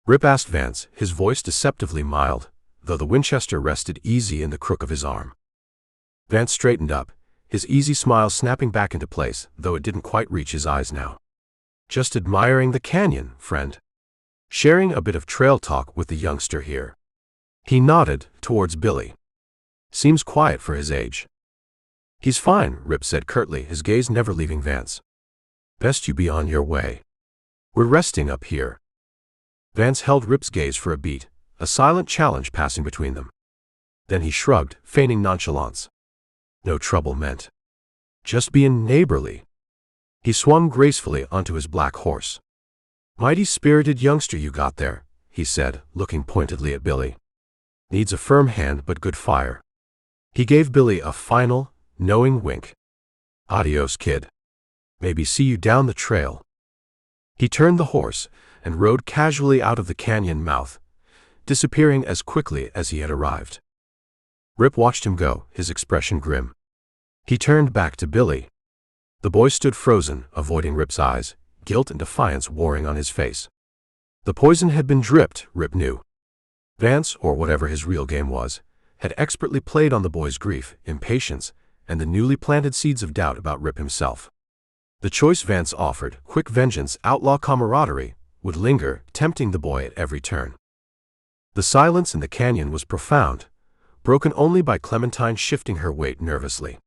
Rip asked Vance, his voice deceptively mild, though the Winchester rested easy in the crook of his arm. Vance straightened up, his easy smile snapping back into place, though it didn't quite reach his eyes now. Just admiring the canyon, friend. Sharing a bit of trail talk with the youngster here. He nodded towards Billy. Seems quiet for his age. He's fine, Rip said curtly, his gaze never leaving Vance. Best you be on your way. We're resting up here. Vance held Rip's gaze for a beat, a silent challenge passing between them. Then he shrugged, feigning nonchalance. No trouble meant. Just being neighborly. He swung gracefully onto his black horse. Mighty spirited youngster you got there, he said, looking pointedly at Billy. Needs a firm hand but good fire. He gave Billy a final, knowing wink. Adios, kid. Maybe see you down the trail. He turned the horse and rode casually out of the canyon mouth, disappearing as quickly as he had arrived. Rip watched him go, his expression grim. He turned back to Billy. The boy stood frozen, avoiding Rip's eyes, guilt and defiance warring on his face. The poison had been dripped, Rip knew. Vance, or whatever his real game was, had expertly played on the boy's grief, impatience, and the newly planted seeds of doubt about Rip himself. The choice Vance offered, quick vengeance, outlaw camaraderie, would linger, tempting the boy at every turn. The silence in the canyon was profound, broken only by Clementine shifting her weight nervously.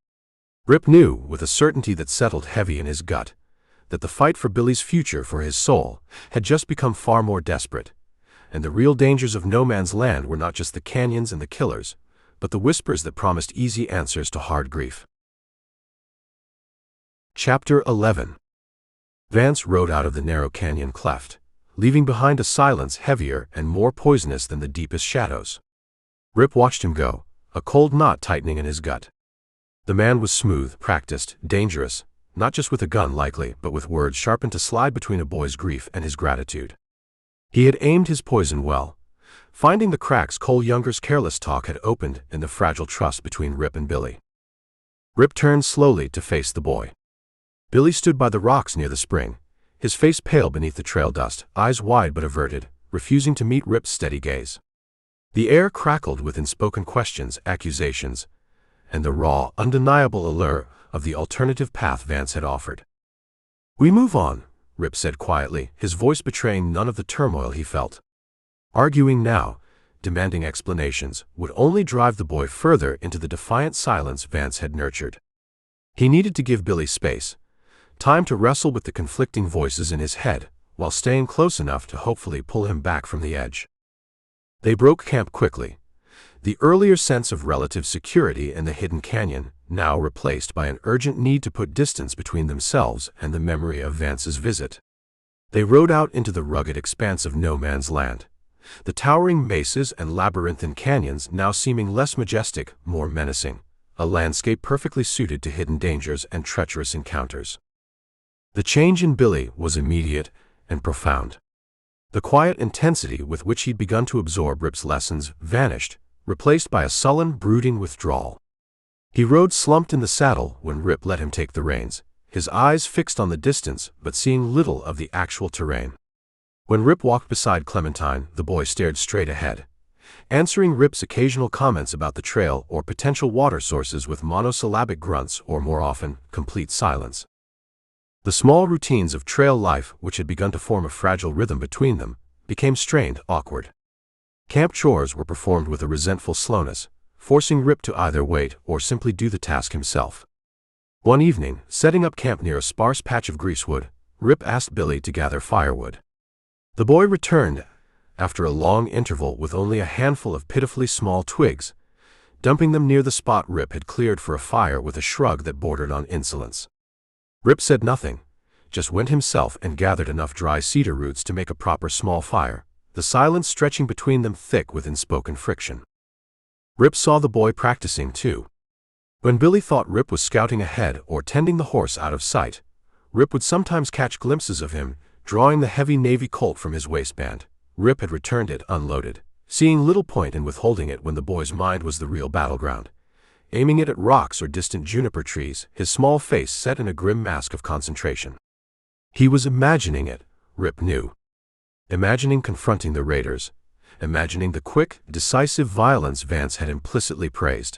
Rip knew, with a certainty that settled heavy in his gut, that the fight for Billy's future, for his soul, had just become far more desperate, and the real dangers of no man's land were not just the canyons and the killers, but the whispers that promised easy answers to hard grief. Chapter 11. Vance rode out of the narrow canyon cleft, leaving behind a silence heavier and more poisonous than the deepest shadows. Rip watched him go, a cold knot tightening in his gut. The man was smooth, practiced, dangerous, not just with a gun likely, but with words sharpened to slide between a boy's grief and his gratitude. He had aimed his poison well, finding the cracks Cole Younger's careless talk had opened in the fragile trust between Rip and Billy. Rip turned slowly to face the boy. Billy stood by the rocks near the spring, his face pale beneath the trail dust, eyes wide but averted, refusing to meet Rip's steady gaze. The air crackled with unspoken questions, accusations, and the raw, undeniable allure of the alternative path Vance had offered. "We move on," Rip said quietly, his voice betraying none of the turmoil he felt. Arguing now, demanding explanations, would only drive the boy further into the defiant silence Vance had nurtured. He needed to give Billy space, time to wrestle with the conflicting voices in his head, while staying close enough to hopefully pull him back from the edge. They broke camp quickly, the earlier sense of relative security in the hidden canyon now replaced by an urgent need to put distance between themselves and the memory of Vance's visit. They rode out into the rugged expanse of no man's land, the towering mesas and labyrinthine canyons now seeming less majestic, more menacing, a landscape perfectly suited to hidden dangers and treacherous encounters. The change in Billy was immediate and profound. The quiet intensity with which he'd begun to absorb Rip's lessons vanished, replaced by a sullen, brooding withdrawal. He rode slumped in the saddle when Rip let him take the reins, his eyes fixed on the distance but seeing little of the actual terrain. When Rip walked beside Clementine, the boy stared straight ahead, answering Rip's occasional comments about the trail or potential water sources with monosyllabic grunts or, more often, complete silence. The small routines of trail life, which had begun to form a fragile rhythm between them, became strained, awkward. Camp chores were performed with a resentful slowness, forcing Rip to either wait or simply do the task himself. One evening, setting up camp near a sparse patch of greasewood, Rip asked Billy to gather firewood. The boy returned, after a long interval with only a handful of pitifully small twigs, dumping them near the spot Rip had cleared for a fire with a shrug that bordered on insolence. Rip said nothing, just went himself and gathered enough dry cedar roots to make a proper small fire, the silence stretching between them thick with unspoken friction. Rip saw the boy practicing too. When Billy thought Rip was scouting ahead or tending the horse out of sight, Rip would sometimes catch glimpses of him, drawing the heavy navy Colt from his waistband. Rip had returned it unloaded, seeing little point in withholding it when the boy's mind was the real battleground. Aiming it at rocks or distant juniper trees, his small face set in a grim mask of concentration. He was imagining it, Rip knew. Imagining confronting the raiders, imagining the quick, decisive violence Vance had implicitly praised.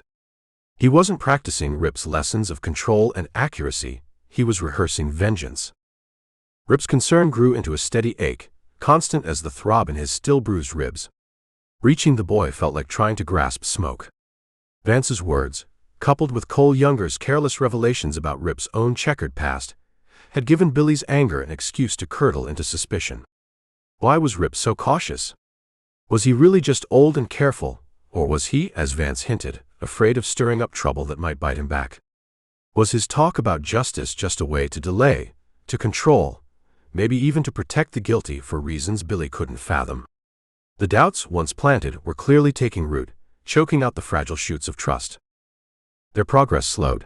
He wasn't practicing Rip's lessons of control and accuracy, he was rehearsing vengeance. Rip's concern grew into a steady ache, constant as the throb in his still bruised ribs. Reaching the boy felt like trying to grasp smoke. Vance's words, coupled with Cole Younger's careless revelations about Rip's own checkered past, had given Billy's anger an excuse to curdle into suspicion. Why was Rip so cautious? Was he really just old and careful, or was he, as Vance hinted, afraid of stirring up trouble that might bite him back? Was his talk about justice just a way to delay, to control, maybe even to protect the guilty for reasons Billy couldn't fathom? The doubts, once planted, were clearly taking root, choking out the fragile shoots of trust. Their progress slowed.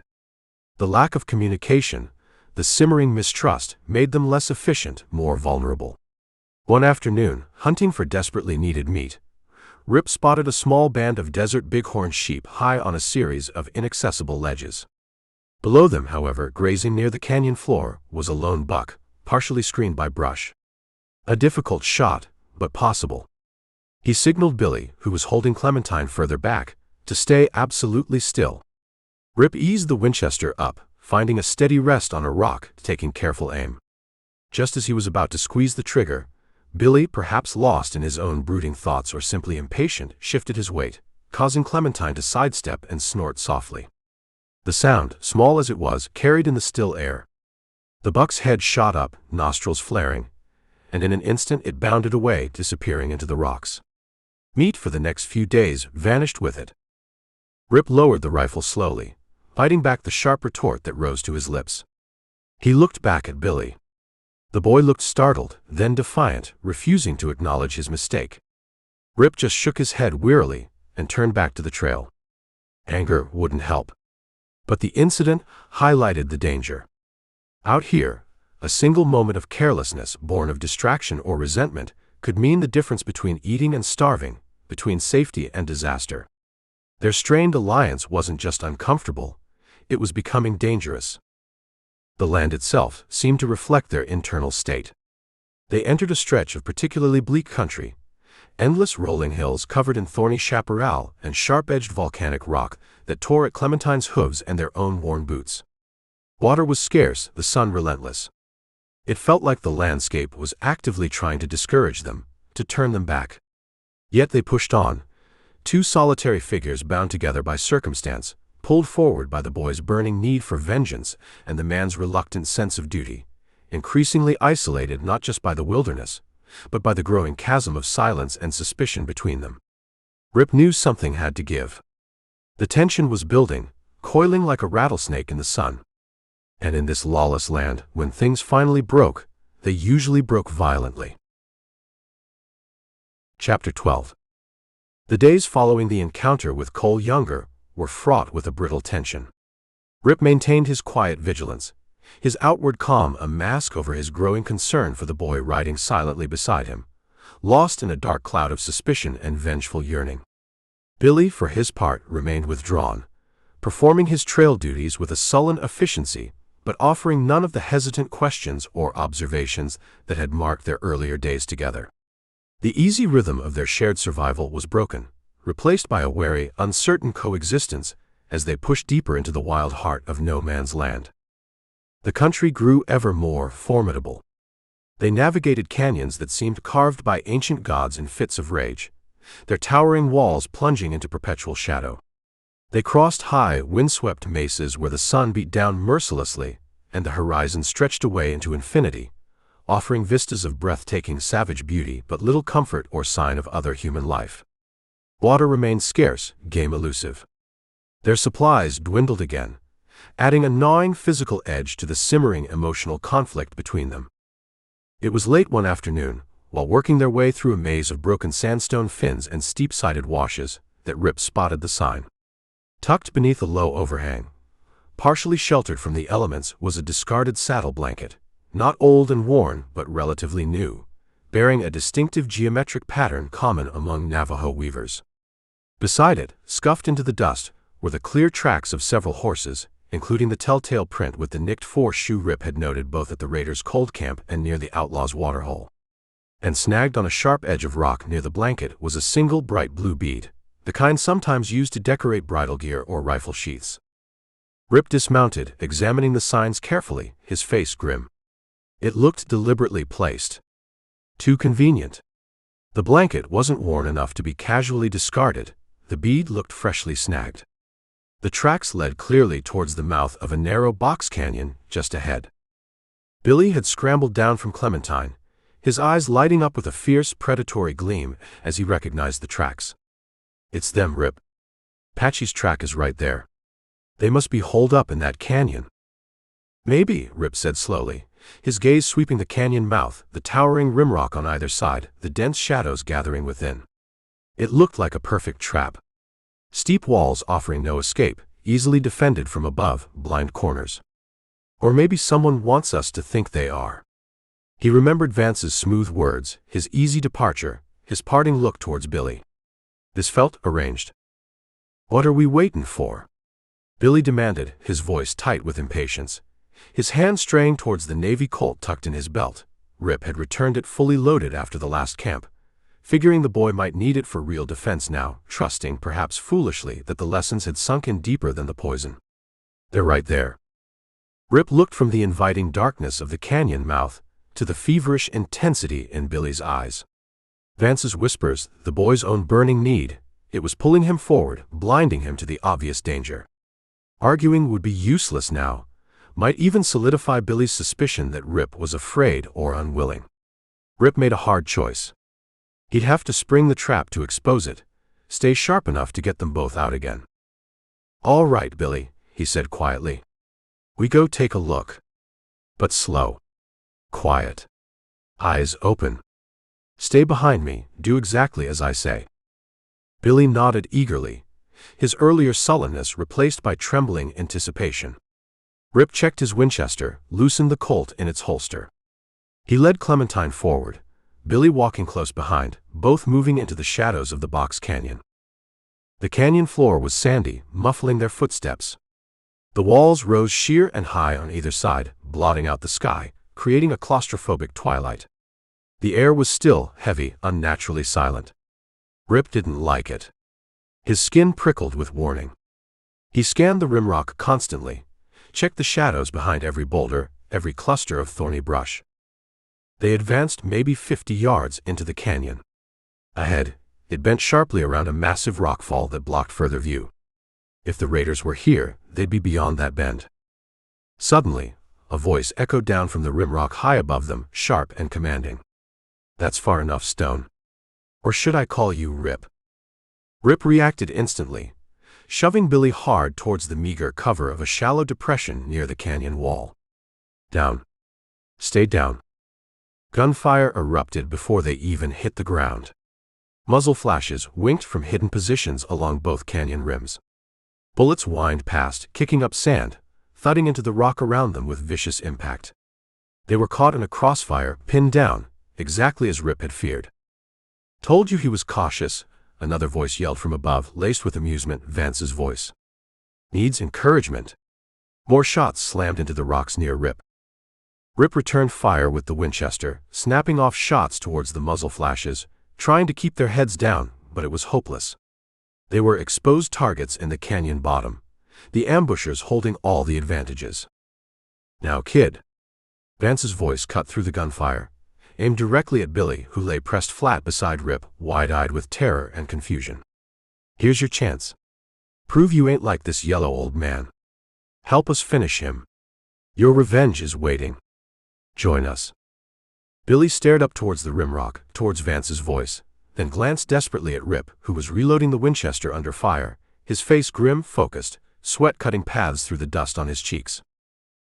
The lack of communication, the simmering mistrust, made them less efficient, more vulnerable. One afternoon, hunting for desperately needed meat, Rip spotted a small band of desert bighorn sheep high on a series of inaccessible ledges. Below them, however, grazing near the canyon floor, was a lone buck, partially screened by brush. A difficult shot, but possible. He signaled Billy, who was holding Clementine further back, to stay absolutely still. Rip eased the Winchester up, finding a steady rest on a rock, taking careful aim. Just as he was about to squeeze the trigger, Billy, perhaps lost in his own brooding thoughts or simply impatient, shifted his weight, causing Clementine to sidestep and snort softly. The sound, small as it was, carried in the still air. The buck's head shot up, nostrils flaring, and in an instant it bounded away, disappearing into the rocks. Meat for the next few days vanished with it. Rip lowered the rifle slowly, fighting back the sharp retort that rose to his lips. He looked back at Billy. The boy looked startled, then defiant, refusing to acknowledge his mistake. Rip just shook his head wearily and turned back to the trail. Anger wouldn't help. But the incident highlighted the danger. Out here, a single moment of carelessness born of distraction or resentment could mean the difference between eating and starving, between safety and disaster. Their strained alliance wasn't just uncomfortable, it was becoming dangerous. The land itself seemed to reflect their internal state. They entered a stretch of particularly bleak country, endless rolling hills covered in thorny chaparral and sharp-edged volcanic rock that tore at Clementine's hooves and their own worn boots. Water was scarce, the sun relentless. It felt like the landscape was actively trying to discourage them, to turn them back. Yet they pushed on, two solitary figures bound together by circumstance, pulled forward by the boy's burning need for vengeance and the man's reluctant sense of duty, increasingly isolated not just by the wilderness, but by the growing chasm of silence and suspicion between them. Rip knew something had to give. The tension was building, coiling like a rattlesnake in the sun. And in this lawless land, when things finally broke, they usually broke violently. Chapter 12. The days following the encounter with Cole Younger were fraught with a brittle tension. Rip maintained his quiet vigilance, his outward calm a mask over his growing concern for the boy riding silently beside him, lost in a dark cloud of suspicion and vengeful yearning. Billy, for his part, remained withdrawn, performing his trail duties with a sullen efficiency, but offering none of the hesitant questions or observations that had marked their earlier days together. The easy rhythm of their shared survival was broken, replaced by a wary, uncertain coexistence as they pushed deeper into the wild heart of no man's land. The country grew ever more formidable. They navigated canyons that seemed carved by ancient gods in fits of rage, their towering walls plunging into perpetual shadow. They crossed high, windswept mesas where the sun beat down mercilessly and the horizon stretched away into infinity, offering vistas of breathtaking savage beauty but little comfort or sign of other human life. Water remained scarce, game elusive. Their supplies dwindled again, adding a gnawing physical edge to the simmering emotional conflict between them. It was late one afternoon, while working their way through a maze of broken sandstone fins and steep-sided washes, that Rip spotted the sign. Tucked beneath a low overhang, partially sheltered from the elements, was a discarded saddle blanket, not old and worn but relatively new, bearing a distinctive geometric pattern common among Navajo weavers. Beside it, scuffed into the dust, were the clear tracks of several horses, including the telltale print with the nicked four-shoe Rip had noted both at the raiders' cold camp and near the outlaws' waterhole. And snagged on a sharp edge of rock near the blanket was a single bright blue bead, the kind sometimes used to decorate bridle gear or rifle sheaths. Rip dismounted, examining the signs carefully, his face grim. It looked deliberately placed. Too convenient. The blanket wasn't worn enough to be casually discarded, the bead looked freshly snagged. The tracks led clearly towards the mouth of a narrow box canyon just ahead. Billy had scrambled down from Clementine, his eyes lighting up with a fierce, predatory gleam as he recognized the tracks. "It's them, Rip. Patchy's track is right there. They must be holed up in that canyon." "Maybe," Rip said slowly, his gaze sweeping the canyon mouth, the towering rimrock on either side, the dense shadows gathering within. It looked like a perfect trap. Steep walls offering no escape, easily defended from above, blind corners. Or maybe someone wants us to think they are. He remembered Vance's smooth words, his easy departure, his parting look towards Billy. This felt arranged. "What are we waiting for?" Billy demanded, his voice tight with impatience, his hand straying towards the navy Colt tucked in his belt. Rip had returned it fully loaded after the last camp, figuring the boy might need it for real defense now, trusting, perhaps foolishly, that the lessons had sunk in deeper than the poison. "They're right there." Rip looked from the inviting darkness of the canyon mouth to the feverish intensity in Billy's eyes. Vance's whispers, the boy's own burning need, it was pulling him forward, blinding him to the obvious danger. Arguing would be useless now, might even solidify Billy's suspicion that Rip was afraid or unwilling. Rip made a hard choice. He'd have to spring the trap to expose it, stay sharp enough to get them both out again. "All right, Billy," he said quietly. "We go take a look. But slow." Quiet. Eyes open. Stay behind me, do exactly as I say. Billy nodded eagerly, his earlier sullenness replaced by trembling anticipation. Rip checked his Winchester, loosened the Colt in its holster. He led Clementine forward, Billy walking close behind, both moving into the shadows of the box canyon. The canyon floor was sandy, muffling their footsteps. The walls rose sheer and high on either side, blotting out the sky, creating a claustrophobic twilight. The air was still, heavy, unnaturally silent. Rip didn't like it. His skin prickled with warning. He scanned the rimrock constantly, checked the shadows behind every boulder, every cluster of thorny brush. They advanced maybe 50 yards into the canyon. Ahead, it bent sharply around a massive rockfall that blocked further view. If the raiders were here, they'd be beyond that bend. Suddenly, a voice echoed down from the rimrock high above them, sharp and commanding. "That's far enough, Stone. Or should I call you Rip?" Rip reacted instantly, shoving Billy hard towards the meager cover of a shallow depression near the canyon wall. "Down. Stay down." Gunfire erupted before they even hit the ground. Muzzle flashes winked from hidden positions along both canyon rims. Bullets whined past, kicking up sand, thudding into the rock around them with vicious impact. They were caught in a crossfire, pinned down, exactly as Rip had feared. "Told you he was cautious," another voice yelled from above, laced with amusement, Vance's voice. "Needs encouragement." More shots slammed into the rocks near Rip. Rip returned fire with the Winchester, snapping off shots towards the muzzle flashes, trying to keep their heads down, but it was hopeless. They were exposed targets in the canyon bottom, the ambushers holding all the advantages. "Now, kid." Vance's voice cut through the gunfire, aimed directly at Billy, who lay pressed flat beside Rip, wide-eyed with terror and confusion. "Here's your chance. Prove you ain't like this yellow old man. Help us finish him. Your revenge is waiting. Join us." Billy stared up towards the rimrock, towards Vance's voice, then glanced desperately at Rip, who was reloading the Winchester under fire, his face grim, focused, sweat cutting paths through the dust on his cheeks.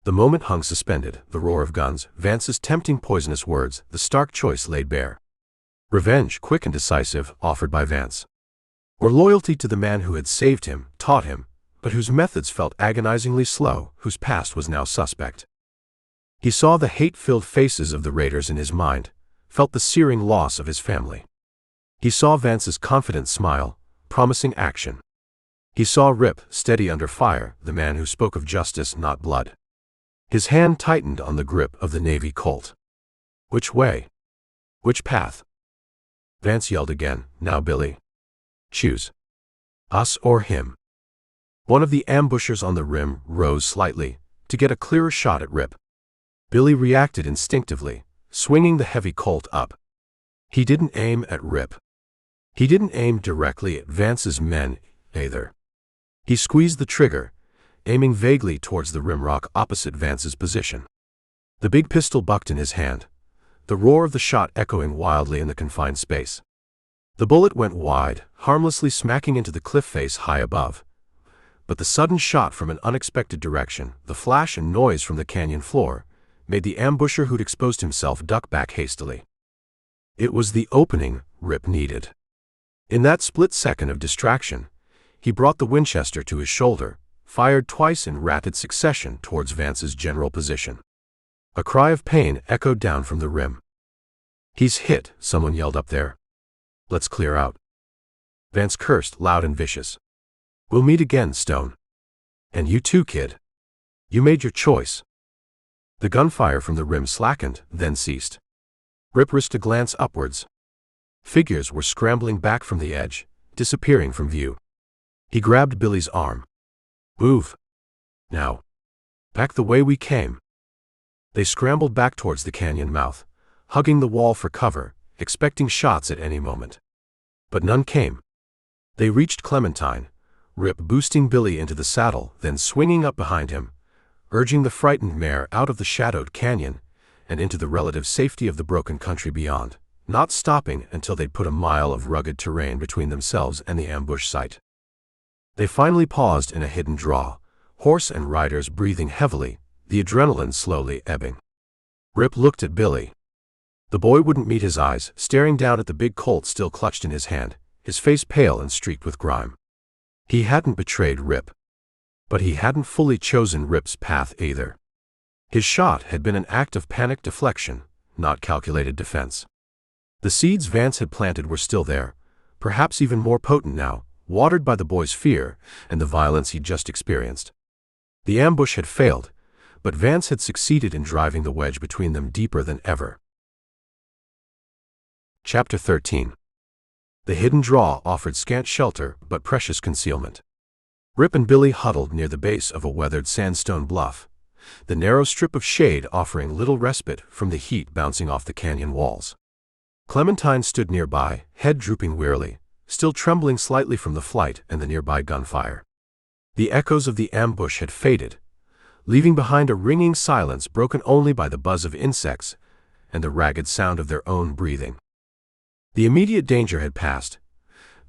The moment hung suspended, the roar of guns, Vance's tempting poisonous words, the stark choice laid bare. Revenge, quick and decisive, offered by Vance. Or loyalty to the man who had saved him, taught him, but whose methods felt agonizingly slow, whose past was now suspect. He saw the hate-filled faces of the raiders in his mind, felt the searing loss of his family. He saw Vance's confident smile, promising action. He saw Rip, steady under fire, the man who spoke of justice, not blood. His hand tightened on the grip of the Navy Colt. Which way? Which path? Vance yelled again, "Now, Billy. Choose. Us or him." One of the ambushers on the rim rose slightly, to get a clearer shot at Rip. Billy reacted instinctively, swinging the heavy Colt up. He didn't aim at Rip. He didn't aim directly at Vance's men, either. He squeezed the trigger, aiming vaguely towards the rimrock opposite Vance's position. The big pistol bucked in his hand, the roar of the shot echoing wildly in the confined space. The bullet went wide, harmlessly smacking into the cliff face high above. But the sudden shot from an unexpected direction, the flash and noise from the canyon floor, made the ambusher who'd exposed himself duck back hastily. It was the opening Rip needed. In that split second of distraction, he brought the Winchester to his shoulder, fired twice in rapid succession towards Vance's general position. A cry of pain echoed down from the rim. "He's hit," someone yelled up there. "Let's clear out." Vance cursed, loud and vicious. "We'll meet again, Stone. And you too, kid. You made your choice." The gunfire from the rim slackened, then ceased. Rip risked a glance upwards. Figures were scrambling back from the edge, disappearing from view. He grabbed Billy's arm. "Move. Now. Back the way we came." They scrambled back towards the canyon mouth, hugging the wall for cover, expecting shots at any moment. But none came. They reached Clementine, Rip boosting Billy into the saddle, then swinging up behind him, urging the frightened mare out of the shadowed canyon and into the relative safety of the broken country beyond, not stopping until they'd put a mile of rugged terrain between themselves and the ambush site. They finally paused in a hidden draw, horse and riders breathing heavily, the adrenaline slowly ebbing. Rip looked at Billy. The boy wouldn't meet his eyes, staring down at the big Colt still clutched in his hand, his face pale and streaked with grime. He hadn't betrayed Rip. But he hadn't fully chosen Rip's path either. His shot had been an act of panic deflection, not calculated defense. The seeds Vance had planted were still there, perhaps even more potent now, watered by the boy's fear and the violence he'd just experienced. The ambush had failed, but Vance had succeeded in driving the wedge between them deeper than ever. Chapter 13. The hidden draw offered scant shelter but precious concealment. Rip and Billy huddled near the base of a weathered sandstone bluff, the narrow strip of shade offering little respite from the heat bouncing off the canyon walls. Clementine stood nearby, head drooping wearily, still trembling slightly from the flight and the nearby gunfire. The echoes of the ambush had faded, leaving behind a ringing silence broken only by the buzz of insects and the ragged sound of their own breathing. The immediate danger had passed.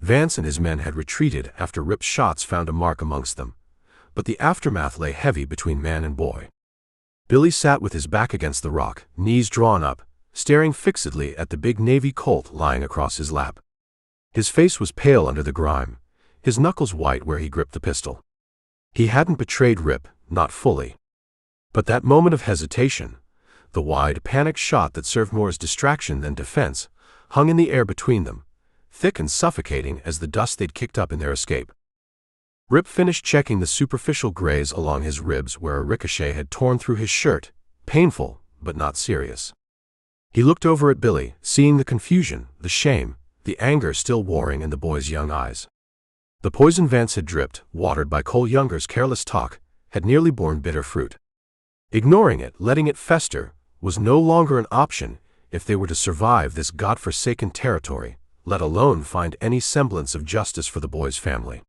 Vance and his men had retreated after Rip's shots found a mark amongst them, but the aftermath lay heavy between man and boy. Billy sat with his back against the rock, knees drawn up, staring fixedly at the big Navy Colt lying across his lap. His face was pale under the grime, his knuckles white where he gripped the pistol. He hadn't betrayed Rip, not fully. But that moment of hesitation, the wide, panicked shot that served more as distraction than defense, hung in the air between them, thick and suffocating as the dust they'd kicked up in their escape. Rip finished checking the superficial graze along his ribs where a ricochet had torn through his shirt, painful, but not serious. He looked over at Billy, seeing the confusion, the shame, the anger still warring in the boy's young eyes. The poison Vance had dripped, watered by Cole Younger's careless talk, had nearly borne bitter fruit. Ignoring it, letting it fester, was no longer an option if they were to survive this godforsaken territory, let alone find any semblance of justice for the boy's family.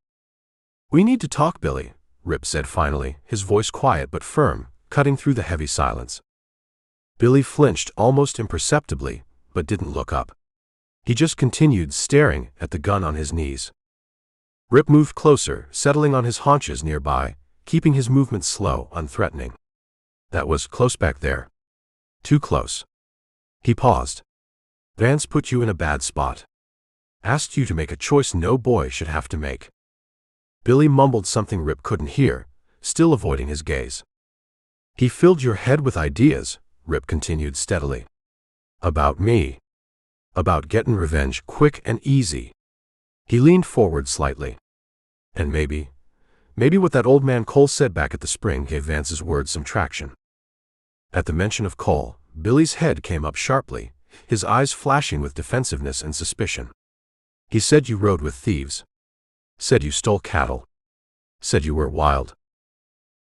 "We need to talk, Billy," Rip said finally, his voice quiet but firm, cutting through the heavy silence. Billy flinched almost imperceptibly, but didn't look up. He just continued staring at the gun on his knees. Rip moved closer, settling on his haunches nearby, keeping his movements slow, unthreatening. "That was close back there. Too close." He paused. "Vance put you in a bad spot. Asked you to make a choice no boy should have to make." Billy mumbled something Rip couldn't hear, still avoiding his gaze. "He filled your head with ideas," Rip continued steadily. "About me. About getting revenge quick and easy." He leaned forward slightly. "And maybe what that old man Cole said back at the spring gave Vance's words some traction." At the mention of Cole, Billy's head came up sharply, his eyes flashing with defensiveness and suspicion. "He said you rode with thieves. Said you stole cattle. Said you were wild."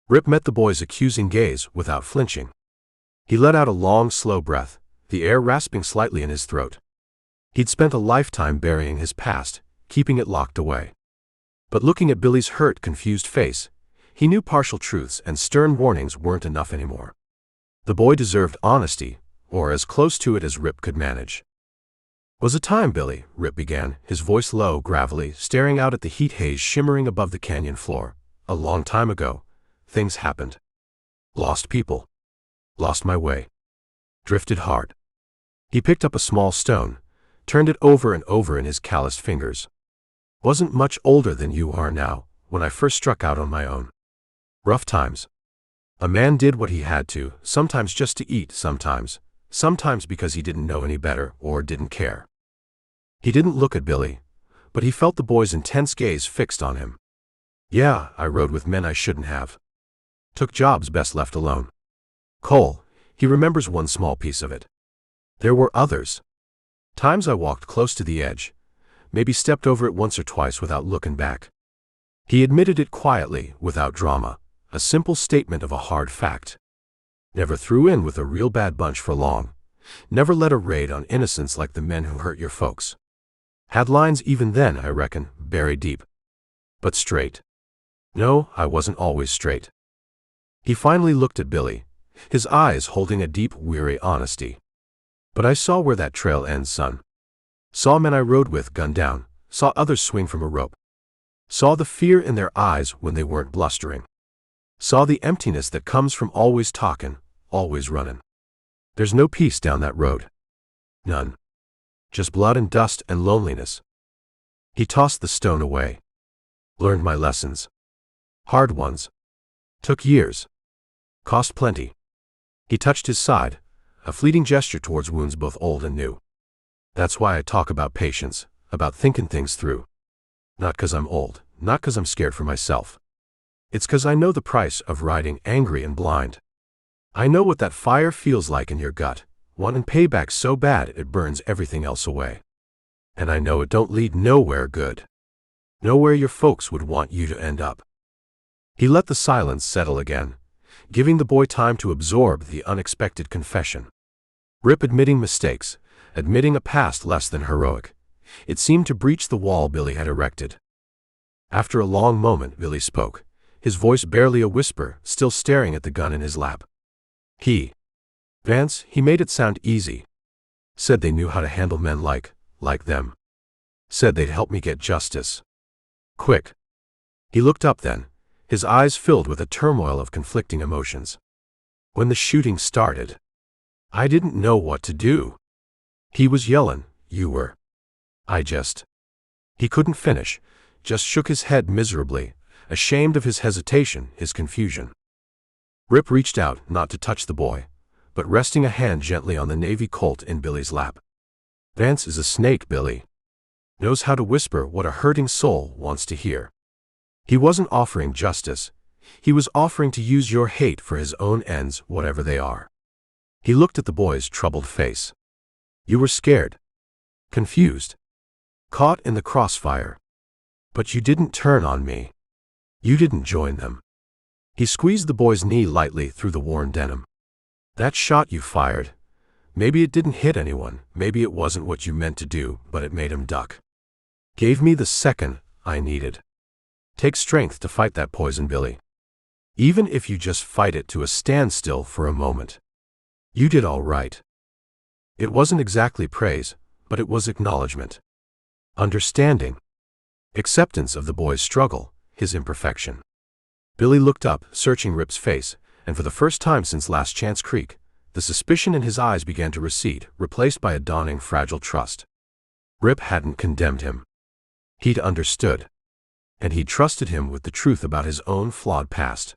Rip met the boy's accusing gaze without flinching. He let out a long, slow breath, the air rasping slightly in his throat. He'd spent a lifetime burying his past, keeping it locked away. But looking at Billy's hurt, confused face, he knew partial truths and stern warnings weren't enough anymore. The boy deserved honesty, or as close to it as Rip could manage. "Was a time, Billy," Rip began, his voice low, gravelly, staring out at the heat haze shimmering above the canyon floor. "A long time ago, things happened. Lost people. Lost my way. Drifted hard." He picked up a small stone, turned it over and over in his calloused fingers. "Wasn't much older than you are now, when I first struck out on my own. Rough times. A man did what he had to, sometimes just to eat, sometimes because he didn't know any better or didn't care." He didn't look at Billy, but he felt the boy's intense gaze fixed on him. "Yeah, I rode with men I shouldn't have. Took jobs best left alone. Cole, he remembers one small piece of it. There were others. Times I walked close to the edge, maybe stepped over it once or twice without looking back." He admitted it quietly, without drama, a simple statement of a hard fact. Never threw in with a real bad bunch for long. Never led a raid on innocents like the men who hurt your folks. Had lines even then, I reckon, buried deep. But straight. No, I wasn't always straight." He finally looked at Billy, his eyes holding a deep, weary honesty. "But I saw where that trail ends, son. Saw men I rode with gunned down, saw others swing from a rope. Saw the fear in their eyes when they weren't blustering. Saw the emptiness that comes from always talking, always running. There's no peace down that road. None. Just blood and dust and loneliness. He tossed the stone away. Learned my lessons. Hard ones. Took years. Cost plenty. He touched his side, a fleeting gesture towards wounds both old and new. That's why I talk about patience, about thinking things through. Not 'cause I'm old, not 'cause I'm scared for myself. It's 'cause I know the price of riding angry and blind. I know what that fire feels like in your gut, wanting payback so bad it burns everything else away. And I know it don't lead nowhere good. Nowhere your folks would want you to end up. He let the silence settle again, giving the boy time to absorb the unexpected confession. Rip admitting mistakes, admitting a past less than heroic. It seemed to breach the wall Billy had erected. After a long moment, Billy spoke, his voice barely a whisper, still staring at the gun in his lap. Vance, he made it sound easy. Said they knew how to handle men like them. Said they'd help me get justice. Quick. He looked up then, his eyes filled with a turmoil of conflicting emotions. When the shooting started, I didn't know what to do. He was yelling, you were. He couldn't finish, just shook his head miserably, ashamed of his hesitation, his confusion. Rip reached out, not to touch the boy, but resting a hand gently on the Navy Colt in Billy's lap. Vance is a snake, Billy. Knows how to whisper what a hurting soul wants to hear. He wasn't offering justice. He was offering to use your hate for his own ends, whatever they are. He looked at the boy's troubled face. You were scared. Confused. Caught in the crossfire. But you didn't turn on me. You didn't join them. He squeezed the boy's knee lightly through the worn denim. That shot you fired. Maybe it didn't hit anyone, maybe it wasn't what you meant to do, but it made him duck. Gave me the second I needed. Take strength to fight that poison, Billy. Even if you just fight it to a standstill for a moment. You did all right. It wasn't exactly praise, but it was acknowledgement. Understanding. Acceptance of the boy's struggle, his imperfection. Billy looked up, searching Rip's face, and for the first time since Last Chance Creek, the suspicion in his eyes began to recede, replaced by a dawning fragile trust. Rip hadn't condemned him. He'd understood. And he'd trusted him with the truth about his own flawed past.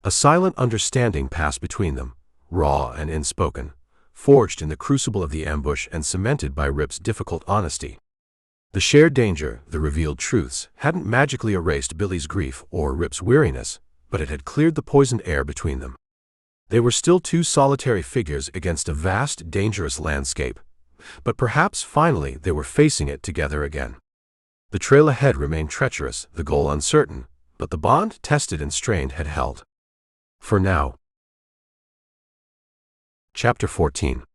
A silent understanding passed between them, raw and unspoken, forged in the crucible of the ambush and cemented by Rip's difficult honesty. The shared danger, the revealed truths, hadn't magically erased Billy's grief or Rip's weariness, but it had cleared the poisoned air between them. They were still two solitary figures against a vast, dangerous landscape, but perhaps finally they were facing it together again. The trail ahead remained treacherous, the goal uncertain, but the bond, tested and strained, had held. For now. Chapter 14.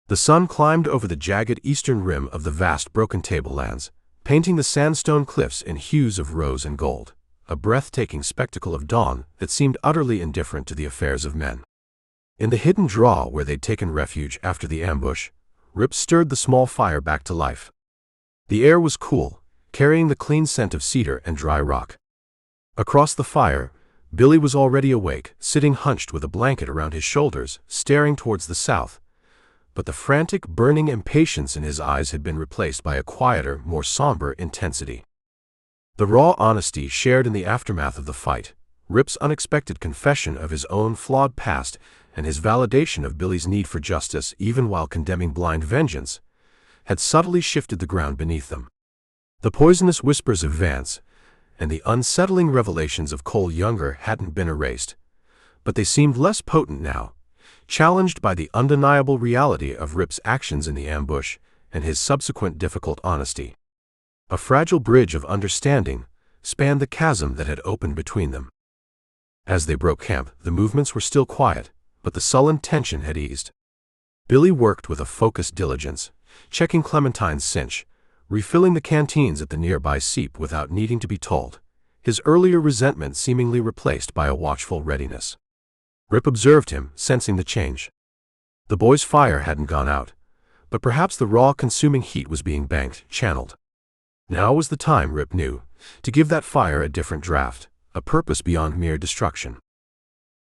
The sun climbed over the jagged eastern rim of the vast broken tablelands, painting the sandstone cliffs in hues of rose and gold, a breathtaking spectacle of dawn that seemed utterly indifferent to the affairs of men. In the hidden draw where they'd taken refuge after the ambush, Rip stirred the small fire back to life. The air was cool, carrying the clean scent of cedar and dry rock. Across the fire, Billy was already awake, sitting hunched with a blanket around his shoulders, staring towards the south, but the frantic, burning impatience in his eyes had been replaced by a quieter, more somber intensity. The raw honesty shared in the aftermath of the fight, Rip's unexpected confession of his own flawed past, and his validation of Billy's need for justice even while condemning blind vengeance, had subtly shifted the ground beneath them. The poisonous whispers of Vance and the unsettling revelations of Cole Younger hadn't been erased, but they seemed less potent now, challenged by the undeniable reality of Rip's actions in the ambush and his subsequent difficult honesty. A fragile bridge of understanding spanned the chasm that had opened between them. As they broke camp, the movements were still quiet, but the sullen tension had eased. Billy worked with a focused diligence, checking Clementine's cinch, refilling the canteens at the nearby seep without needing to be told, his earlier resentment seemingly replaced by a watchful readiness. Rip observed him, sensing the change. The boy's fire hadn't gone out, but perhaps the raw consuming heat was being banked, channeled. Now was the time, Rip knew, to give that fire a different draft, a purpose beyond mere destruction.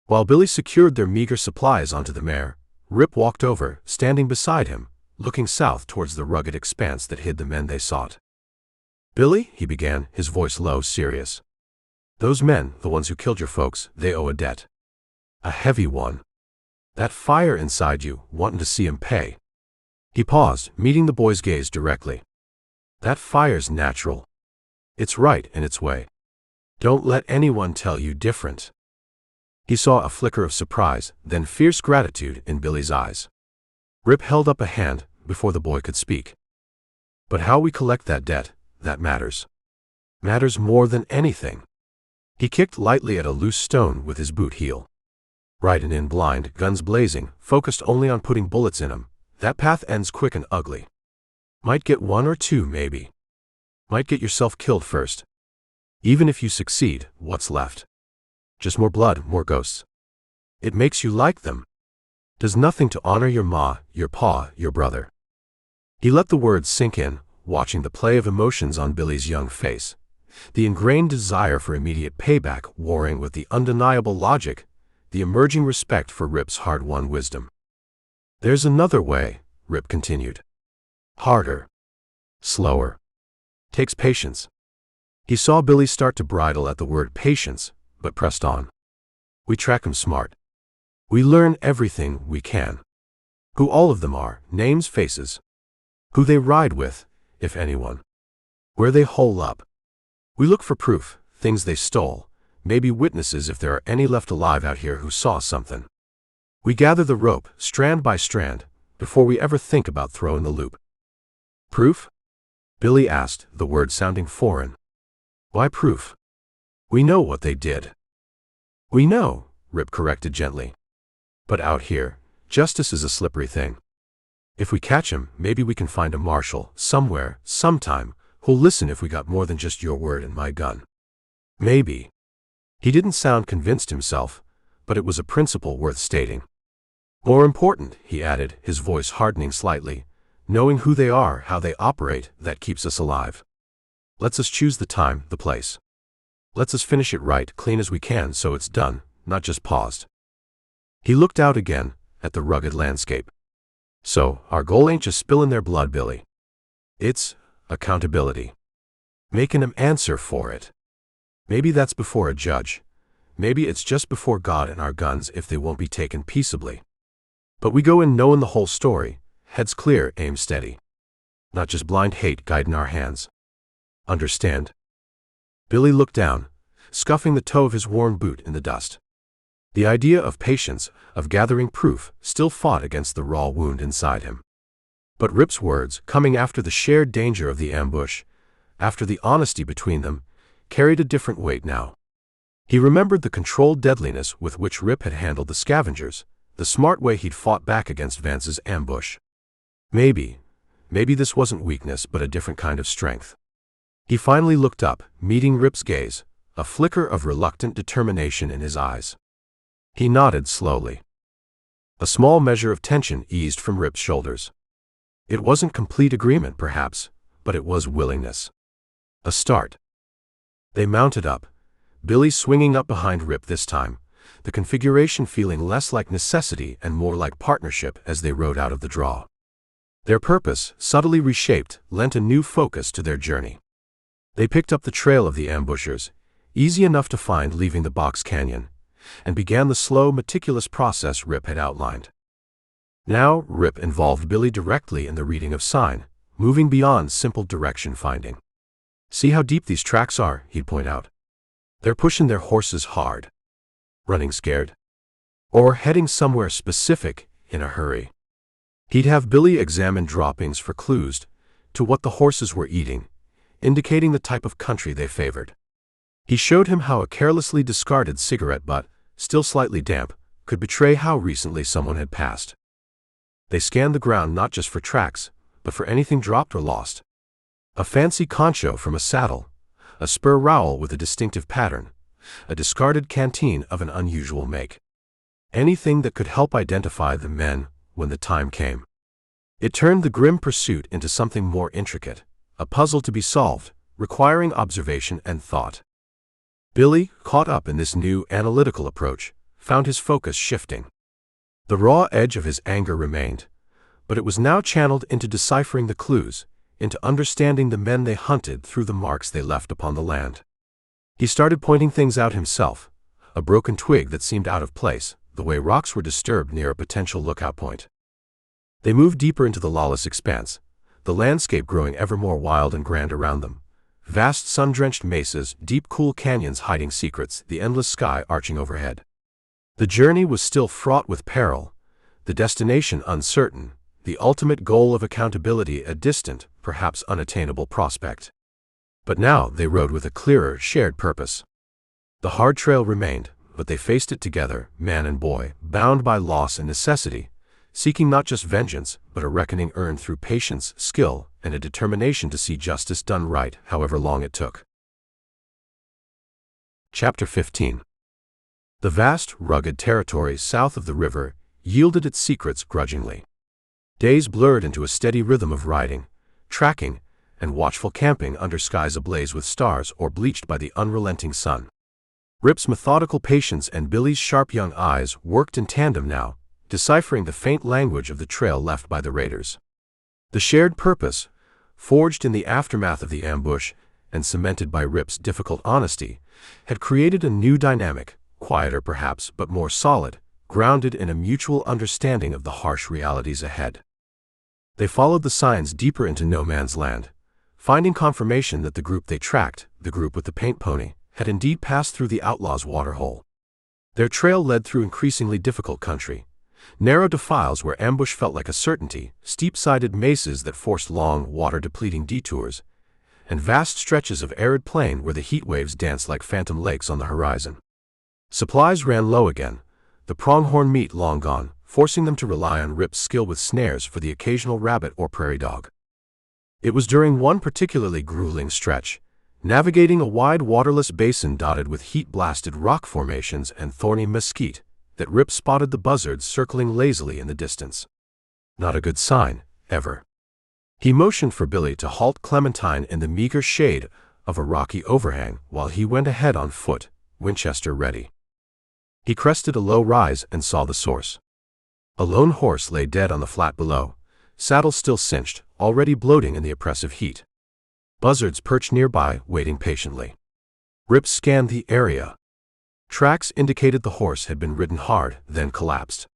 While Billy secured their meager supplies onto the mare, Rip walked over, standing beside him, looking south towards the rugged expanse that hid the men they sought. "Billy," he began, his voice low, serious. "Those men, the ones who killed your folks, they owe a debt. A heavy one. That fire inside you, wanting to see 'em pay." He paused, meeting the boy's gaze directly. "That fire's natural. It's right in its way. Don't let anyone tell you different." He saw a flicker of surprise, then fierce gratitude in Billy's eyes. Rip held up a hand before the boy could speak. "But how we collect that debt, that matters. Matters more than anything." He kicked lightly at a loose stone with his boot heel. "Riding in blind, guns blazing, focused only on putting bullets in 'em, that path ends quick and ugly. Might get one or two, maybe. Might get yourself killed first. Even if you succeed, what's left? Just more blood, more ghosts. It makes you like them. Does nothing to honor your ma, your pa, your brother." He let the words sink in, watching the play of emotions on Billy's young face, the ingrained desire for immediate payback warring with the undeniable logic, the emerging respect for Rip's hard-won wisdom. "There's another way," Rip continued. "Harder. Slower. Takes patience." He saw Billy start to bridle at the word patience, but pressed on. "We track 'em smart. We learn everything we can. Who all of them are, names, faces. Who they ride with, if anyone. Where they hole up. We look for proof, things they stole, maybe witnesses if there are any left alive out here who saw something. We gather the rope, strand by strand, before we ever think about throwing the loop." "Proof?" Billy asked, the word sounding foreign. "Why proof? We know what they did." "We know," Rip corrected gently. "But out here, justice is a slippery thing. If we catch 'em, maybe we can find a marshal, somewhere, sometime, who'll listen if we got more than just your word and my gun. Maybe." He didn't sound convinced himself, but it was a principle worth stating. "More important," he added, his voice hardening slightly, "knowing who they are, how they operate, that keeps us alive. Lets us choose the time, the place. Lets us finish it right, clean as we can so it's done, not just paused." He looked out again, at the rugged landscape. "So, our goal ain't just spilling their blood, Billy. It's accountability. Making 'em answer for it. Maybe that's before a judge. Maybe it's just before God and our guns if they won't be taken peaceably. But we go in knowing the whole story, heads clear, aim steady. Not just blind hate guiding our hands. Understand?" Billy looked down, scuffing the toe of his worn boot in the dust. The idea of patience, of gathering proof, still fought against the raw wound inside him. But Rip's words, coming after the shared danger of the ambush, after the honesty between them, carried a different weight now. He remembered the controlled deadliness with which Rip had handled the scavengers, the smart way he'd fought back against Vance's ambush. Maybe this wasn't weakness but a different kind of strength. He finally looked up, meeting Rip's gaze, a flicker of reluctant determination in his eyes. He nodded slowly. A small measure of tension eased from Rip's shoulders. It wasn't complete agreement, perhaps, but it was willingness. A start. They mounted up, Billy swinging up behind Rip this time, the configuration feeling less like necessity and more like partnership as they rode out of the draw. Their purpose, subtly reshaped, lent a new focus to their journey. They picked up the trail of the ambushers, easy enough to find leaving the box canyon, and began the slow, meticulous process Rip had outlined. Now, Rip involved Billy directly in the reading of sign, moving beyond simple direction finding. "See how deep these tracks are," he'd point out. "They're pushing their horses hard. Running scared. Or heading somewhere specific, in a hurry." He'd have Billy examine droppings for clues to what the horses were eating, indicating the type of country they favored. He showed him how a carelessly discarded cigarette butt, still slightly damp, could betray how recently someone had passed. They scanned the ground not just for tracks, but for anything dropped or lost. A fancy concho from a saddle, a spur rowel with a distinctive pattern, a discarded canteen of an unusual make. Anything that could help identify the men when the time came. It turned the grim pursuit into something more intricate, a puzzle to be solved, requiring observation and thought. Billy, caught up in this new, analytical approach, found his focus shifting. The raw edge of his anger remained, but it was now channeled into deciphering the clues, into understanding the men they hunted through the marks they left upon the land. He started pointing things out himself, a broken twig that seemed out of place, the way rocks were disturbed near a potential lookout point. They moved deeper into the lawless expanse, the landscape growing ever more wild and grand around them. Vast sun-drenched mesas, deep cool canyons hiding secrets, the endless sky arching overhead. The journey was still fraught with peril, the destination uncertain, the ultimate goal of accountability a distant, perhaps unattainable prospect. But now they rode with a clearer, shared purpose. The hard trail remained, but they faced it together, man and boy, bound by loss and necessity, seeking not just vengeance, but a reckoning earned through patience, skill, and a determination to see justice done right, however long it took. Chapter 15. The vast, rugged territory south of the river yielded its secrets grudgingly. Days blurred into a steady rhythm of riding, tracking, and watchful camping under skies ablaze with stars or bleached by the unrelenting sun. Rip's methodical patience and Billy's sharp young eyes worked in tandem now, deciphering the faint language of the trail left by the raiders. The shared purpose, forged in the aftermath of the ambush and cemented by Rip's difficult honesty, had created a new dynamic, quieter perhaps, but more solid, grounded in a mutual understanding of the harsh realities ahead. They followed the signs deeper into no man's land, finding confirmation that the group they tracked, the group with the paint pony, had indeed passed through the outlaws' waterhole. Their trail led through increasingly difficult country, narrow defiles where ambush felt like a certainty, steep-sided mesas that forced long, water-depleting detours, and vast stretches of arid plain where the heat waves danced like phantom lakes on the horizon. Supplies ran low again, the pronghorn meat long gone, forcing them to rely on Rip's skill with snares for the occasional rabbit or prairie dog. It was during one particularly grueling stretch, navigating a wide waterless basin dotted with heat-blasted rock formations and thorny mesquite, that Rip spotted the buzzards circling lazily in the distance. Not a good sign, ever. He motioned for Billy to halt Clementine in the meager shade of a rocky overhang while he went ahead on foot, Winchester ready. He crested a low rise and saw the source. A lone horse lay dead on the flat below, saddle still cinched, already bloating in the oppressive heat. Buzzards perched nearby, waiting patiently. Rip scanned the area. Tracks indicated the horse had been ridden hard, then collapsed.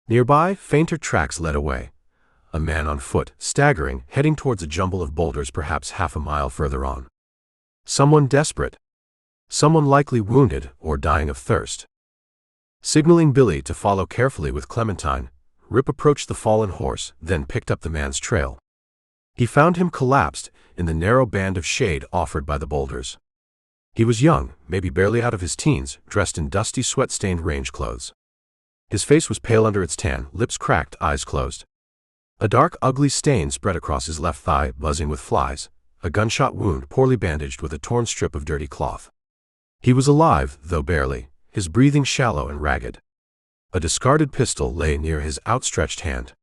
Nearby, fainter tracks led away. A man on foot, staggering, heading towards a jumble of boulders perhaps half a mile further on. Someone desperate. Someone likely wounded or dying of thirst. Signaling Billy to follow carefully with Clementine, Rip approached the fallen horse, then picked up the man's trail. He found him collapsed in the narrow band of shade offered by the boulders. He was young, maybe barely out of his teens, dressed in dusty sweat-stained range clothes. His face was pale under its tan, lips cracked, eyes closed. A dark, ugly stain spread across his left thigh, buzzing with flies, a gunshot wound poorly bandaged with a torn strip of dirty cloth. He was alive, though barely, his breathing shallow and ragged. A discarded pistol lay near his outstretched hand.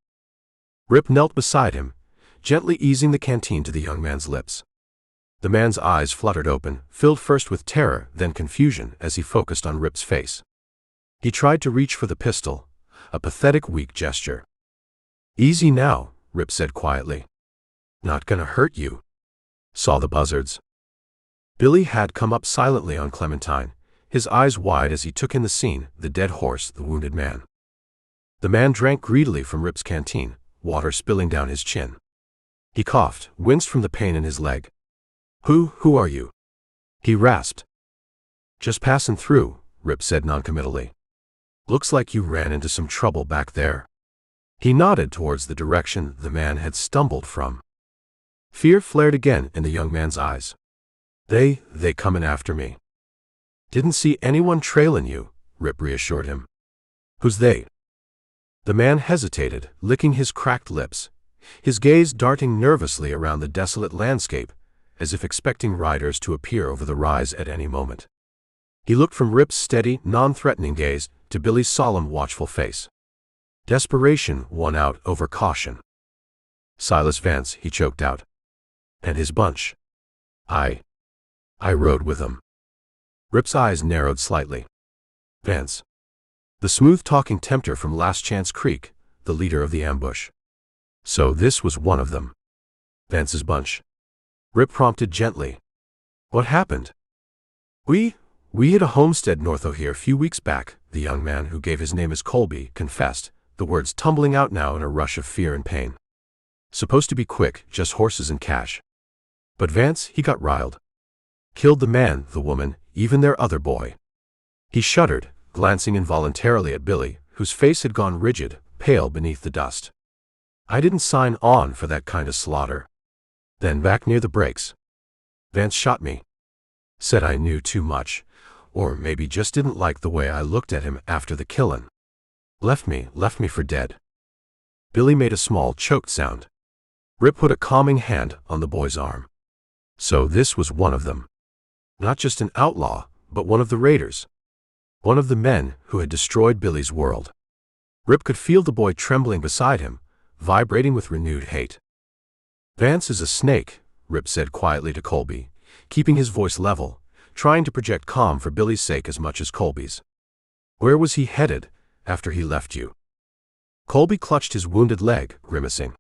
Rip knelt beside him, gently easing the canteen to the young man's lips. The man's eyes fluttered open, filled first with terror, then confusion, as he focused on Rip's face. He tried to reach for the pistol, a pathetic, weak gesture. "Easy now," Rip said quietly. "Not gonna hurt you." Saw the buzzards. Billy had come up silently on Clementine, his eyes wide as he took in the scene, the dead horse, the wounded man. The man drank greedily from Rip's canteen, water spilling down his chin. He coughed, winced from the pain in his leg. Who are you?" he rasped. "Just passing through," Rip said noncommittally. "Looks like you ran into some trouble back there." He nodded towards the direction the man had stumbled from. Fear flared again in the young man's eyes. They coming after me." "Didn't see anyone trailing you," Rip reassured him. "Who's they?" The man hesitated, licking his cracked lips, his gaze darting nervously around the desolate landscape, as if expecting riders to appear over the rise at any moment. He looked from Rip's steady, non-threatening gaze to Billy's solemn, watchful face. Desperation won out over caution. "Silas Vance," he choked out. "And his bunch. I rode with them." Rip's eyes narrowed slightly. "Vance. The smooth-talking tempter from Last Chance Creek, the leader of the ambush. So this was one of them. Vance's bunch. Rip prompted gently. What happened? We hit a homestead north of here a few weeks back, the young man, who gave his name as Colby, confessed, the words tumbling out now in a rush of fear and pain. Supposed to be quick, just horses and cash. But Vance, he got riled. Killed the man, the woman, even their other boy. He shuddered, glancing involuntarily at Billy, whose face had gone rigid, pale beneath the dust. I didn't sign on for that kind of slaughter. Then back near the breaks. Vance shot me. Said I knew too much, or maybe just didn't like the way I looked at him after the killin'. Left me for dead. Billy made a small, choked sound. Rip put a calming hand on the boy's arm. So this was one of them. Not just an outlaw, but one of the raiders. One of the men who had destroyed Billy's world. Rip could feel the boy trembling beside him, vibrating with renewed hate. Vance is a snake, Rip said quietly to Colby, keeping his voice level, trying to project calm for Billy's sake as much as Colby's. Where was he headed after he left you? Colby clutched his wounded leg, grimacing.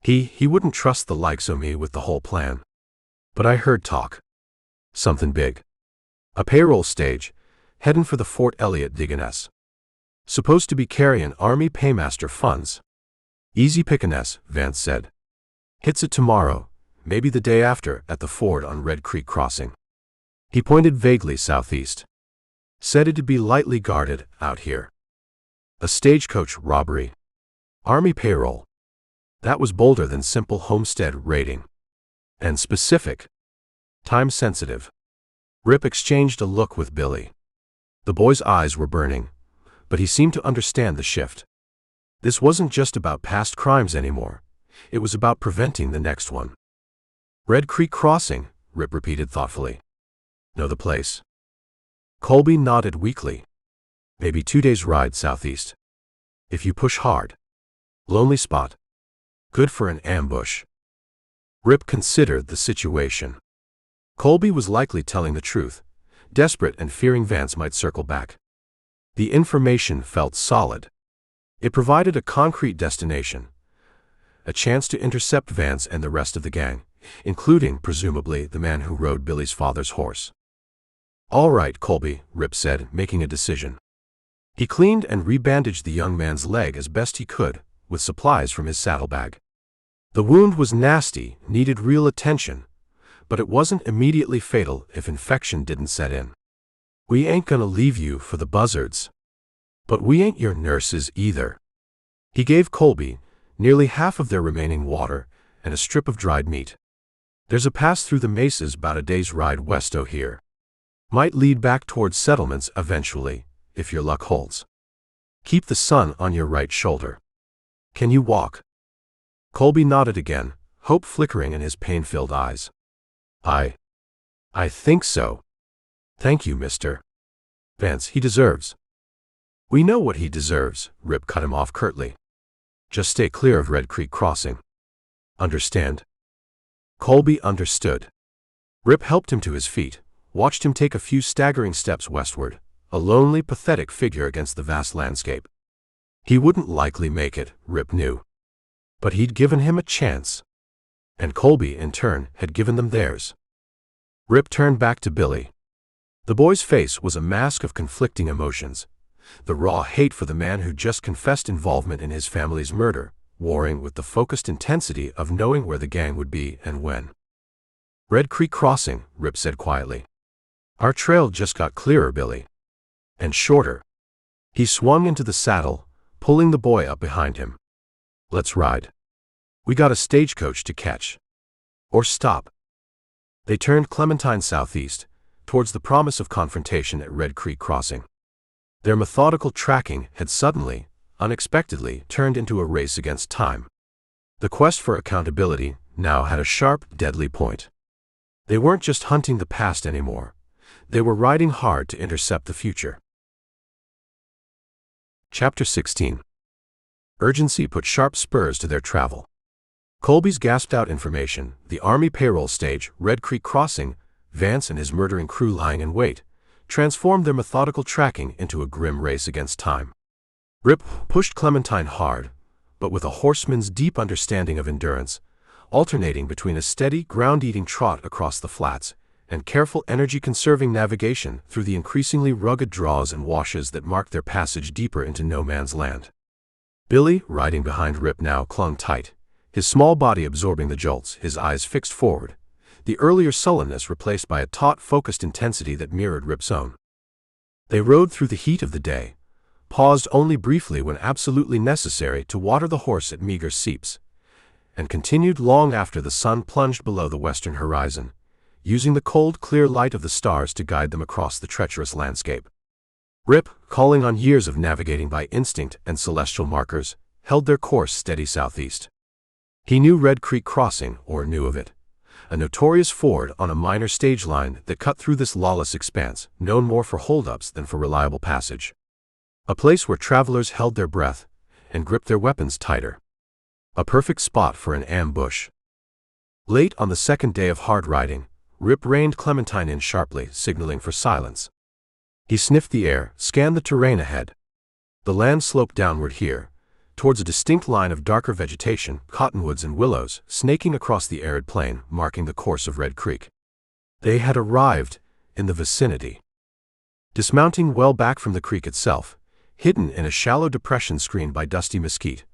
He wouldn't trust the likes of me with the whole plan. But I heard talk. Something big. A payroll stage, headin' for the Fort Elliott Diggin'. Supposed to be carryin' Army paymaster funds. Easy pickin', Vance said. Hits it tomorrow, maybe the day after, at the ford on Red Creek Crossing. He pointed vaguely southeast. Said it'd be lightly guarded out here. A stagecoach robbery. Army payroll. That was bolder than simple homestead raiding. And specific. Time-sensitive. Rip exchanged a look with Billy. The boy's eyes were burning, but he seemed to understand the shift. This wasn't just about past crimes anymore. It was about preventing the next one. Red Creek Crossing, Rip repeated thoughtfully. Know the place? Colby nodded weakly. Maybe 2 days' ride southeast. If you push hard. Lonely spot. Good for an ambush. Rip considered the situation. Colby was likely telling the truth, desperate and fearing Vance might circle back. The information felt solid. It provided a concrete destination, a chance to intercept Vance and the rest of the gang, including, presumably, the man who rode Billy's father's horse. All right, Colby, Rip said, making a decision. He cleaned and rebandaged the young man's leg as best he could, with supplies from his saddlebag. The wound was nasty, needed real attention, but it wasn't immediately fatal if infection didn't set in. We ain't gonna leave you for the buzzards. But we ain't your nurses either. He gave Colby nearly half of their remaining water and a strip of dried meat. There's a pass through the mesas about a day's ride west o' here. Might lead back towards settlements eventually, if your luck holds. Keep the sun on your right shoulder. Can you walk? Colby nodded again, hope flickering in his pain-filled eyes. I think so. Thank you, Mr. Vance, he deserves. We know what he deserves, Rip cut him off curtly. Just stay clear of Red Creek Crossing. Understand? Colby understood. Rip helped him to his feet, watched him take a few staggering steps westward, a lonely, pathetic figure against the vast landscape. He wouldn't likely make it, Rip knew. But he'd given him a chance. And Colby, in turn, had given them theirs. Rip turned back to Billy. The boy's face was a mask of conflicting emotions. The raw hate for the man who just confessed involvement in his family's murder, warring with the focused intensity of knowing where the gang would be and when. Red Creek Crossing, Rip said quietly. Our trail just got clearer, Billy. And shorter. He swung into the saddle, pulling the boy up behind him. Let's ride. We got a stagecoach to catch. Or stop. They turned Clementine southeast, towards the promise of confrontation at Red Creek Crossing. Their methodical tracking had suddenly, unexpectedly, turned into a race against time. The quest for accountability now had a sharp, deadly point. They weren't just hunting the past anymore. They were riding hard to intercept the future. Chapter 16. Urgency put sharp spurs to their travel. Colby's gasped-out information, the Army payroll stage, Red Creek Crossing, Vance and his murdering crew lying in wait, transformed their methodical tracking into a grim race against time. Rip pushed Clementine hard, but with a horseman's deep understanding of endurance, alternating between a steady, ground-eating trot across the flats and careful energy-conserving navigation through the increasingly rugged draws and washes that marked their passage deeper into no man's land. Billy, riding behind Rip, now clung tight, his small body absorbing the jolts, his eyes fixed forward, the earlier sullenness replaced by a taut, focused intensity that mirrored Rip's own. They rode through the heat of the day, paused only briefly when absolutely necessary to water the horse at meager seeps, and continued long after the sun plunged below the western horizon, using the cold, clear light of the stars to guide them across the treacherous landscape. Rip, calling on years of navigating by instinct and celestial markers, held their course steady southeast. He knew Red Creek Crossing, or knew of it, a notorious ford on a minor stage line that cut through this lawless expanse, known more for holdups than for reliable passage. A place where travelers held their breath and gripped their weapons tighter. A perfect spot for an ambush. Late on the second day of hard riding, Rip reined Clementine in sharply, signaling for silence. He sniffed the air, scanned the terrain ahead. The land sloped downward here, towards a distinct line of darker vegetation, cottonwoods and willows, snaking across the arid plain, marking the course of Red Creek. They had arrived in the vicinity. Dismounting well back from the creek itself, hidden in a shallow depression screened by dusty mesquite,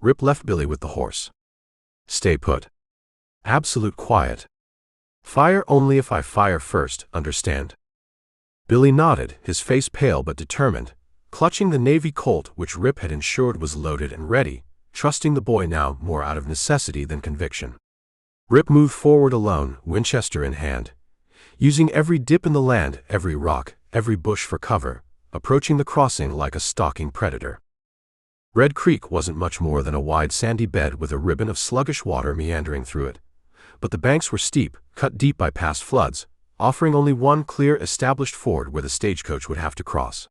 Rip left Billy with the horse. Stay put. Absolute quiet. Fire only if I fire first, understand? Billy nodded, his face pale but determined, clutching the Navy Colt which Rip had ensured was loaded and ready, trusting the boy now more out of necessity than conviction. Rip moved forward alone, Winchester in hand, using every dip in the land, every rock, every bush for cover, approaching the crossing like a stalking predator. Red Creek wasn't much more than a wide sandy bed with a ribbon of sluggish water meandering through it, but the banks were steep, cut deep by past floods, offering only one clear, established ford where the stagecoach would have to cross.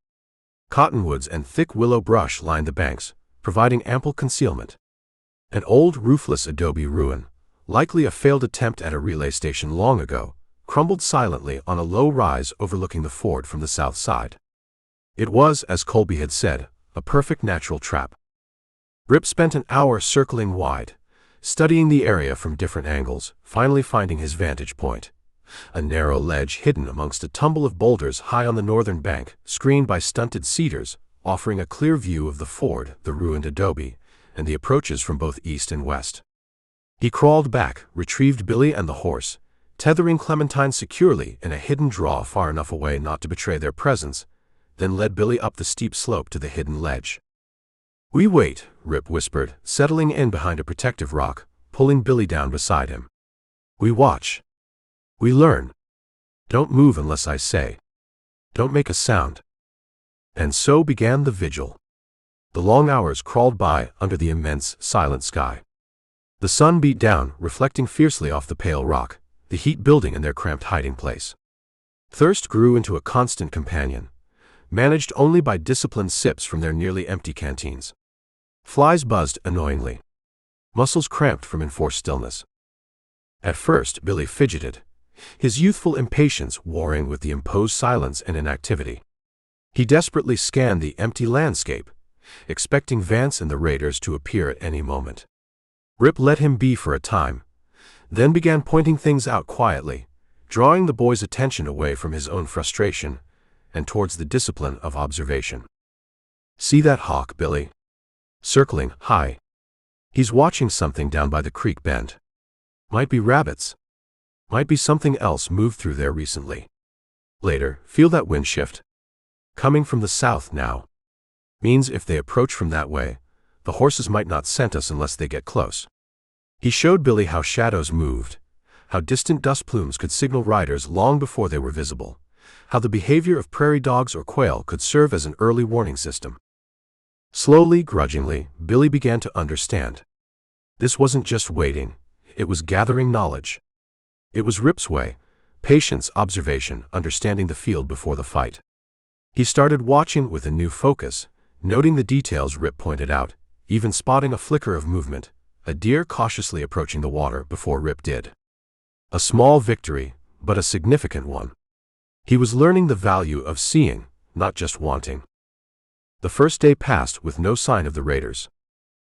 Cottonwoods and thick willow brush lined the banks, providing ample concealment. An old, roofless adobe ruin, likely a failed attempt at a relay station long ago, crumbled silently on a low rise overlooking the ford from the south side. It was, as Colby had said, a perfect natural trap. Rip spent an hour circling wide, studying the area from different angles, finally finding his vantage point. A narrow ledge hidden amongst a tumble of boulders high on the northern bank, screened by stunted cedars, offering a clear view of the ford, the ruined adobe, and the approaches from both east and west. He crawled back, retrieved Billy and the horse, tethering Clementine securely in a hidden draw far enough away not to betray their presence, then led Billy up the steep slope to the hidden ledge. "We wait," Rip whispered, settling in behind a protective rock, pulling Billy down beside him. "We watch. We learn. Don't move unless I say. Don't make a sound." And so began the vigil. The long hours crawled by under the immense, silent sky. The sun beat down, reflecting fiercely off the pale rock, the heat building in their cramped hiding place. Thirst grew into a constant companion, managed only by disciplined sips from their nearly empty canteens. Flies buzzed annoyingly. Muscles cramped from enforced stillness. At first, Billy fidgeted, his youthful impatience warring with the imposed silence and inactivity. He desperately scanned the empty landscape, expecting Vance and the raiders to appear at any moment. Rip let him be for a time, then began pointing things out quietly, drawing the boy's attention away from his own frustration and towards the discipline of observation. "See that hawk, Billy? Circling high. He's watching something down by the creek bend. Might be rabbits. Might be something else moved through there recently. Later, feel that wind shift? Coming from the south now. Means if they approach from that way, the horses might not scent us unless they get close." He showed Billy how shadows moved, how distant dust plumes could signal riders long before they were visible, how the behavior of prairie dogs or quail could serve as an early warning system. Slowly, grudgingly, Billy began to understand. This wasn't just waiting, it was gathering knowledge. It was Rip's way, patience, observation, understanding the field before the fight. He started watching with a new focus, noting the details Rip pointed out, even spotting a flicker of movement, a deer cautiously approaching the water before Rip did. A small victory, but a significant one. He was learning the value of seeing, not just wanting. The first day passed with no sign of the raiders.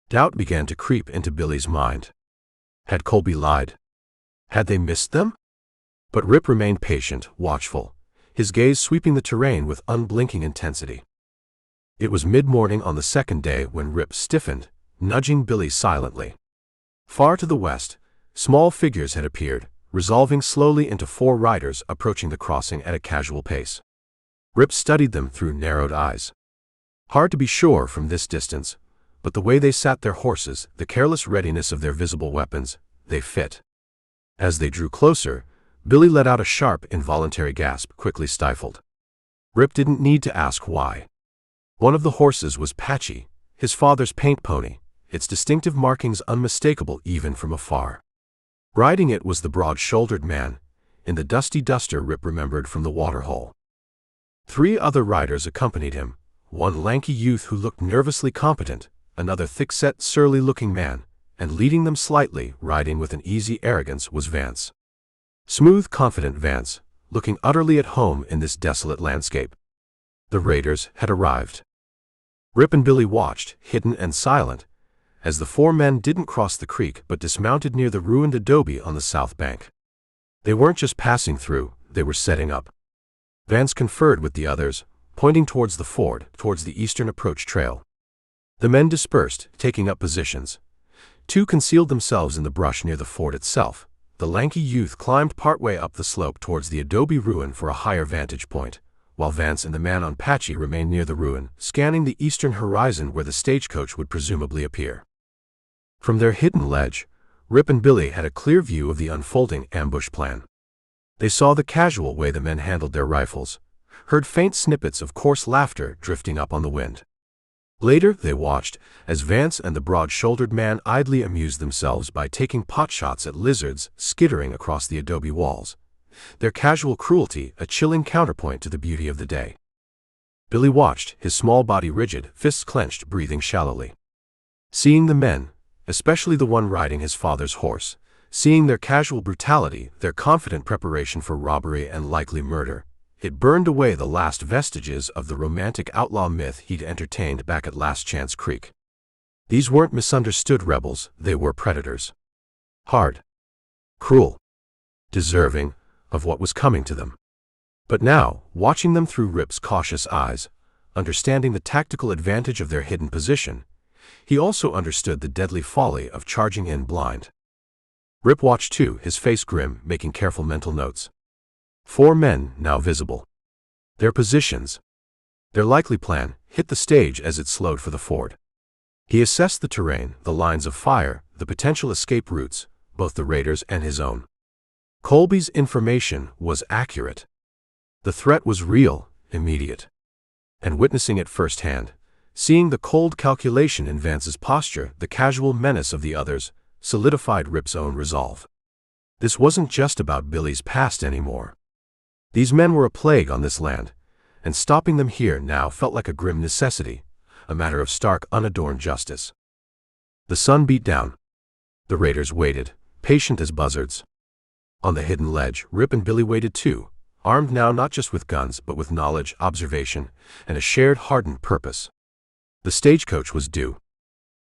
Doubt began to creep into Billy's mind. Had Colby lied? Had they missed them? But Rip remained patient, watchful, his gaze sweeping the terrain with unblinking intensity. It was mid-morning on the second day when Rip stiffened, nudging Billy silently. Far to the west, small figures had appeared, resolving slowly into 4 riders approaching the crossing at a casual pace. Rip studied them through narrowed eyes. Hard to be sure from this distance, but the way they sat their horses, the careless readiness of their visible weapons, they fit. As they drew closer, Billy let out a sharp, involuntary gasp, quickly stifled. Rip didn't need to ask why. One of the horses was Patchy, his father's paint pony, its distinctive markings unmistakable even from afar. Riding it was the broad-shouldered man, in the dusty duster Rip remembered from the waterhole. 3 other riders accompanied him, one lanky youth who looked nervously competent, another thick-set, surly-looking man, and leading them slightly, riding with an easy arrogance, was Vance. Smooth, confident Vance, looking utterly at home in this desolate landscape. The raiders had arrived. Rip and Billy watched, hidden and silent, as the 4 men didn't cross the creek but dismounted near the ruined adobe on the south bank. They weren't just passing through, they were setting up. Vance conferred with the others, pointing towards the ford, towards the eastern approach trail. The men dispersed, taking up positions. 2 concealed themselves in the brush near the ford itself. The lanky youth climbed partway up the slope towards the adobe ruin for a higher vantage point, while Vance and the man on Patchy remained near the ruin, scanning the eastern horizon where the stagecoach would presumably appear. From their hidden ledge, Rip and Billy had a clear view of the unfolding ambush plan. They saw the casual way the men handled their rifles, heard faint snippets of coarse laughter drifting up on the wind. Later, they watched as Vance and the broad-shouldered man idly amused themselves by taking potshots at lizards skittering across the adobe walls, their casual cruelty a chilling counterpoint to the beauty of the day. Billy watched, his small body rigid, fists clenched, breathing shallowly. Seeing the men, especially the one riding his father's horse, seeing their casual brutality, their confident preparation for robbery and likely murder, it burned away the last vestiges of the romantic outlaw myth he'd entertained back at Last Chance Creek. These weren't misunderstood rebels, they were predators. Hard. Cruel. Deserving of what was coming to them. But now, watching them through Rip's cautious eyes, understanding the tactical advantage of their hidden position, he also understood the deadly folly of charging in blind. Rip watched too, his face grim, making careful mental notes. 4 men now visible. Their positions, their likely plan, hit the stage as it slowed for the ford. He assessed the terrain, the lines of fire, the potential escape routes, both the raiders and his own. Colby's information was accurate. The threat was real, immediate. And witnessing it firsthand, seeing the cold calculation in Vance's posture, the casual menace of the others, solidified Rip's own resolve. This wasn't just about Billy's past anymore. These men were a plague on this land, and stopping them here now felt like a grim necessity, a matter of stark, unadorned justice. The sun beat down. The raiders waited, patient as buzzards. On the hidden ledge, Rip and Billy waited too, armed now not just with guns but with knowledge, observation, and a shared hardened purpose. The stagecoach was due.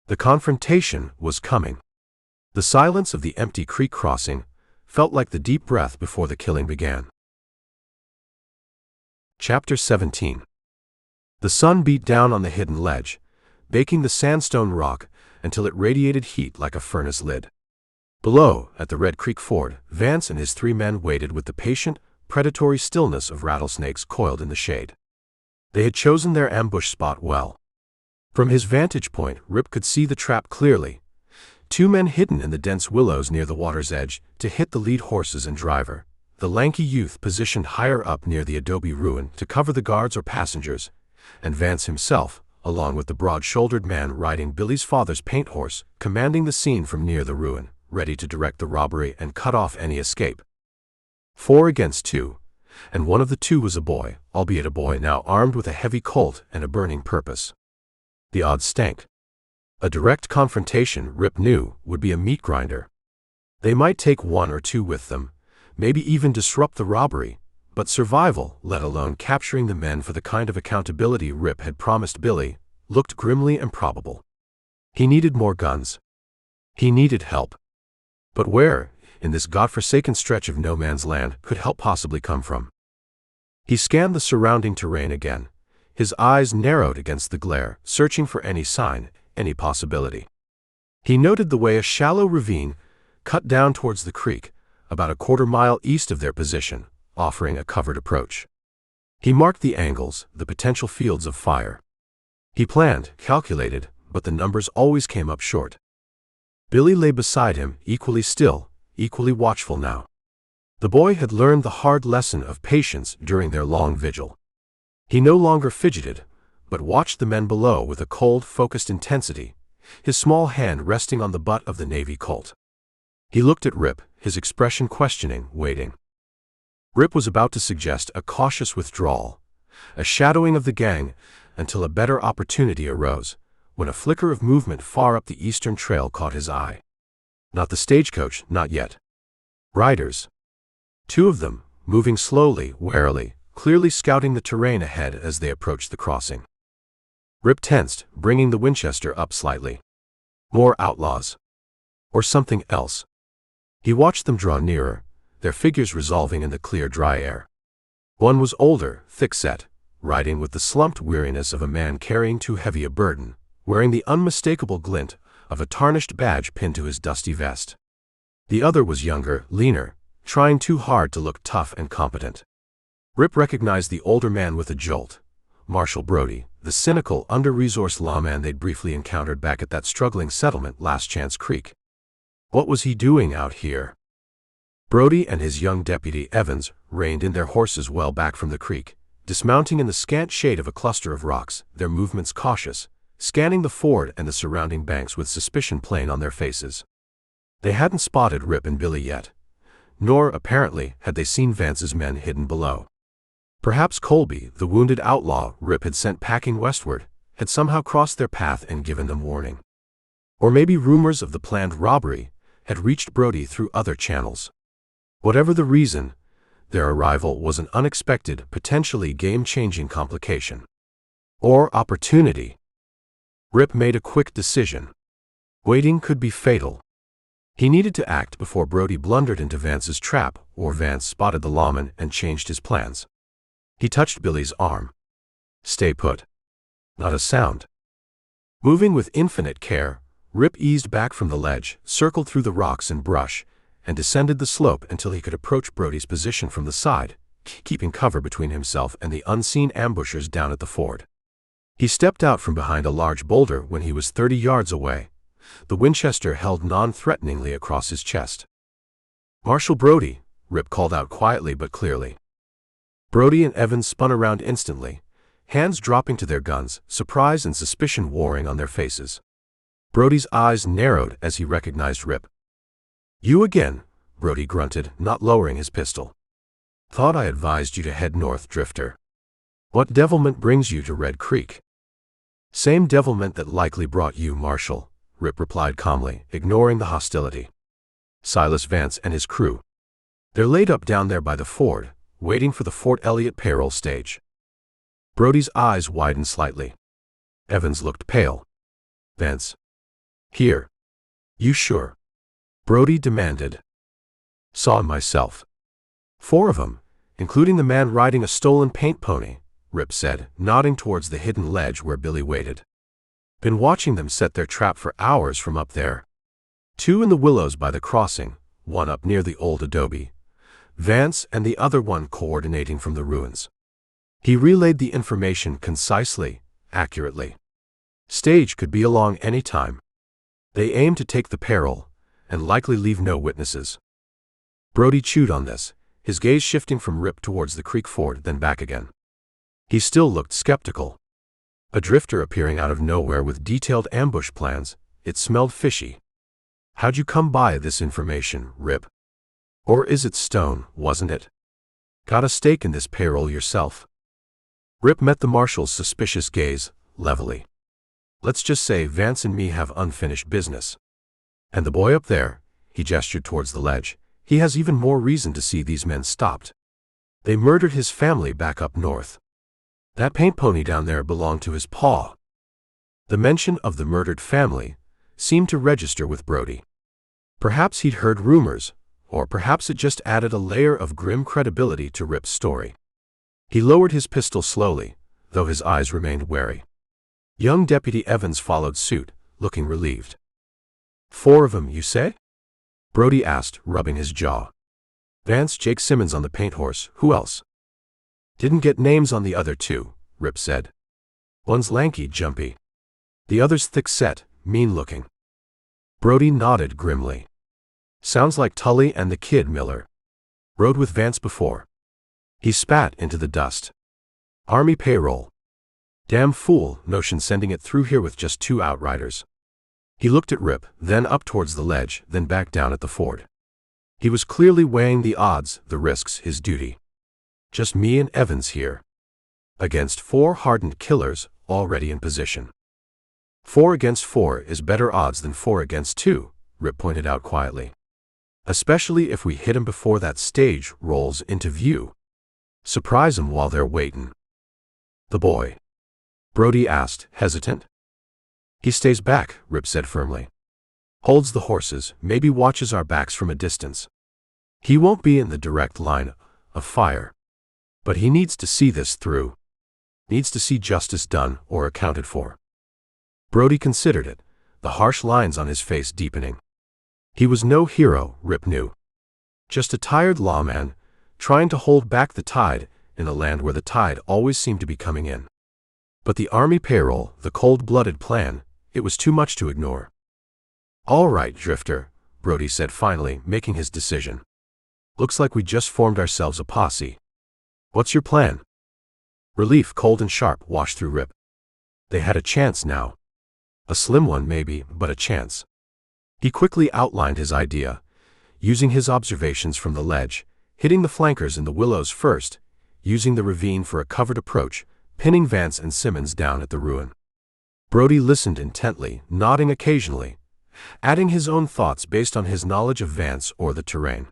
The confrontation was coming. The silence of the empty creek crossing felt like the deep breath before the killing began. Chapter 17. The sun beat down on the hidden ledge, baking the sandstone rock until it radiated heat like a furnace lid. Below, at the Red Creek Ford, Vance and his 3 men waited with the patient, predatory stillness of rattlesnakes coiled in the shade. They had chosen their ambush spot well. From his vantage point, Rip could see the trap clearly. 2 men hidden in the dense willows near the water's edge to hit the lead horses and driver. The lanky youth positioned higher up near the adobe ruin to cover the guards or passengers, and Vance himself, along with the broad-shouldered man riding Billy's father's paint horse, commanding the scene from near the ruin, ready to direct the robbery and cut off any escape. 4 against 2, and one of the 2 was a boy, albeit a boy now armed with a heavy Colt and a burning purpose. The odds stank. A direct confrontation, Rip knew, would be a meat grinder. They might take 1 or 2 with them, maybe even disrupt the robbery, But survival, let alone capturing the men for the kind of accountability Rip had promised Billy, looked grimly improbable. He needed more guns. He needed help. But where, in this godforsaken stretch of no man's land, could help possibly come from? He scanned the surrounding terrain again, his eyes narrowed against the glare, searching for any sign, any possibility. He noted the way a shallow ravine cut down towards the creek, about a quarter-mile east of their position, offering a covered approach. He marked the angles, the potential fields of fire. He planned, calculated, but the numbers always came up short. Billy lay beside him, equally still, equally watchful now. The boy had learned the hard lesson of patience during their long vigil. He no longer fidgeted, but watched the men below with a cold, focused intensity, his small hand resting on the butt of the Navy Colt. He looked at Rip, his expression questioning, waiting. Rip was about to suggest a cautious withdrawal, a shadowing of the gang, until a better opportunity arose, when a flicker of movement far up the eastern trail caught his eye. Not the stagecoach, not yet. Riders. Two of them, moving slowly, warily, clearly scouting the terrain ahead as they approached the crossing. Rip tensed, bringing the Winchester up slightly. More outlaws. Or something else. He watched them draw nearer, their figures resolving in the clear, dry air. One was older, thick-set, riding with the slumped weariness of a man carrying too heavy a burden, wearing the unmistakable glint of a tarnished badge pinned to his dusty vest. The other was younger, leaner, trying too hard to look tough and competent. Rip recognized the older man with a jolt. Marshal Brody, the cynical, under-resourced lawman they'd briefly encountered back at that struggling settlement Last Chance Creek. What was he doing out here? Brody and his young deputy, Evans, reined in their horses well back from the creek, dismounting in the scant shade of a cluster of rocks, their movements cautious, scanning the ford and the surrounding banks with suspicion plain on their faces. They hadn't spotted Rip and Billy yet, nor, apparently, had they seen Vance's men hidden below. Perhaps Colby, the wounded outlaw Rip had sent packing westward, had somehow crossed their path and given them warning. Or maybe rumors of the planned robbery had reached Brody through other channels. Whatever the reason, their arrival was an unexpected, potentially game-changing complication. Or opportunity. Rip made a quick decision. Waiting could be fatal. He needed to act before Brody blundered into Vance's trap, or Vance spotted the lawman and changed his plans. He touched Billy's arm. Stay put. Not a sound. Moving with infinite care, Rip eased back from the ledge, circled through the rocks and brush, and descended the slope until he could approach Brody's position from the side, keeping cover between himself and the unseen ambushers down at the ford. He stepped out from behind a large boulder when he was 30 yards away, the Winchester held non-threateningly across his chest. Marshal Brody, Rip called out quietly but clearly. Brody and Evans spun around instantly, hands dropping to their guns, surprise and suspicion warring on their faces. Brody's eyes narrowed as he recognized Rip. You again, Brody grunted, not lowering his pistol. Thought I advised you to head north, Drifter. What devilment brings you to Red Creek? Same devilment that likely brought you, Marshal, Rip replied calmly, ignoring the hostility. Silas Vance and his crew. They're laid up down there by the ford, waiting for the Fort Elliott payroll stage. Brody's eyes widened slightly. Evans looked pale. Vance. Here. You sure? Brody demanded. Saw him myself. 4 of them, including the man riding a stolen paint pony, Rip said, nodding towards the hidden ledge where Billy waited. Been watching them set their trap for hours from up there. 2 in the willows by the crossing, 1 up near the old adobe. Vance and the other one coordinating from the ruins. He relayed the information concisely, accurately. Stage could be along any time. They aim to take the peril, and likely leave no witnesses. Brody chewed on this, his gaze shifting from Rip towards the creek ford, then back again. He still looked skeptical. A drifter appearing out of nowhere with detailed ambush plans, it smelled fishy. How'd you come by this information, Rip? Or is it stone, wasn't it? Got a stake in this payroll yourself? Rip met the marshal's suspicious gaze, levelly. Let's just say Vance and me have unfinished business. And the boy up there, he gestured towards the ledge, he has even more reason to see these men stopped. They murdered his family back up north. That paint pony down there belonged to his pa. The mention of the murdered family seemed to register with Brody. Perhaps he'd heard rumors, or perhaps it just added a layer of grim credibility to Rip's story. He lowered his pistol slowly, though his eyes remained wary. Young Deputy Evans followed suit, looking relieved. 4 of 'em, you say? Brody asked, rubbing his jaw. Vance, Jake Simmons on the paint horse, who else? Didn't get names on the other 2, Rip said. One's lanky, jumpy. The other's thick-set, mean-looking. Brody nodded grimly. Sounds like Tully and the kid Miller. Rode with Vance before. He spat into the dust. Army payroll. Damn fool, notion sending it through here with just 2 outriders. He looked at Rip, then up towards the ledge, then back down at the ford. He was clearly weighing the odds, the risks, his duty. Just me and Evans here. Against 4 hardened killers, already in position. 4 against 4 is better odds than 4 against 2, Rip pointed out quietly. Especially if we hit 'em before that stage rolls into view. Surprise 'em while they're waitin'. The boy? Brody asked, hesitant. He stays back, Rip said firmly. Holds the horses, maybe watches our backs from a distance. He won't be in the direct line of fire. But he needs to see this through. Needs to see justice done or accounted for. Brody considered it, the harsh lines on his face deepening. He was no hero, Rip knew. Just a tired lawman, trying to hold back the tide in a land where the tide always seemed to be coming in. But the army payroll, the cold-blooded plan, it was too much to ignore. All right, Drifter, Brody said finally, making his decision. Looks like we just formed ourselves a posse. What's your plan? Relief, cold and sharp, washed through Rip. They had a chance now. A slim one maybe, but a chance. He quickly outlined his idea, using his observations from the ledge, hitting the flankers in the willows first, using the ravine for a covered approach, pinning Vance and Simmons down at the ruin. Brody listened intently, nodding occasionally, adding his own thoughts based on his knowledge of Vance or the terrain.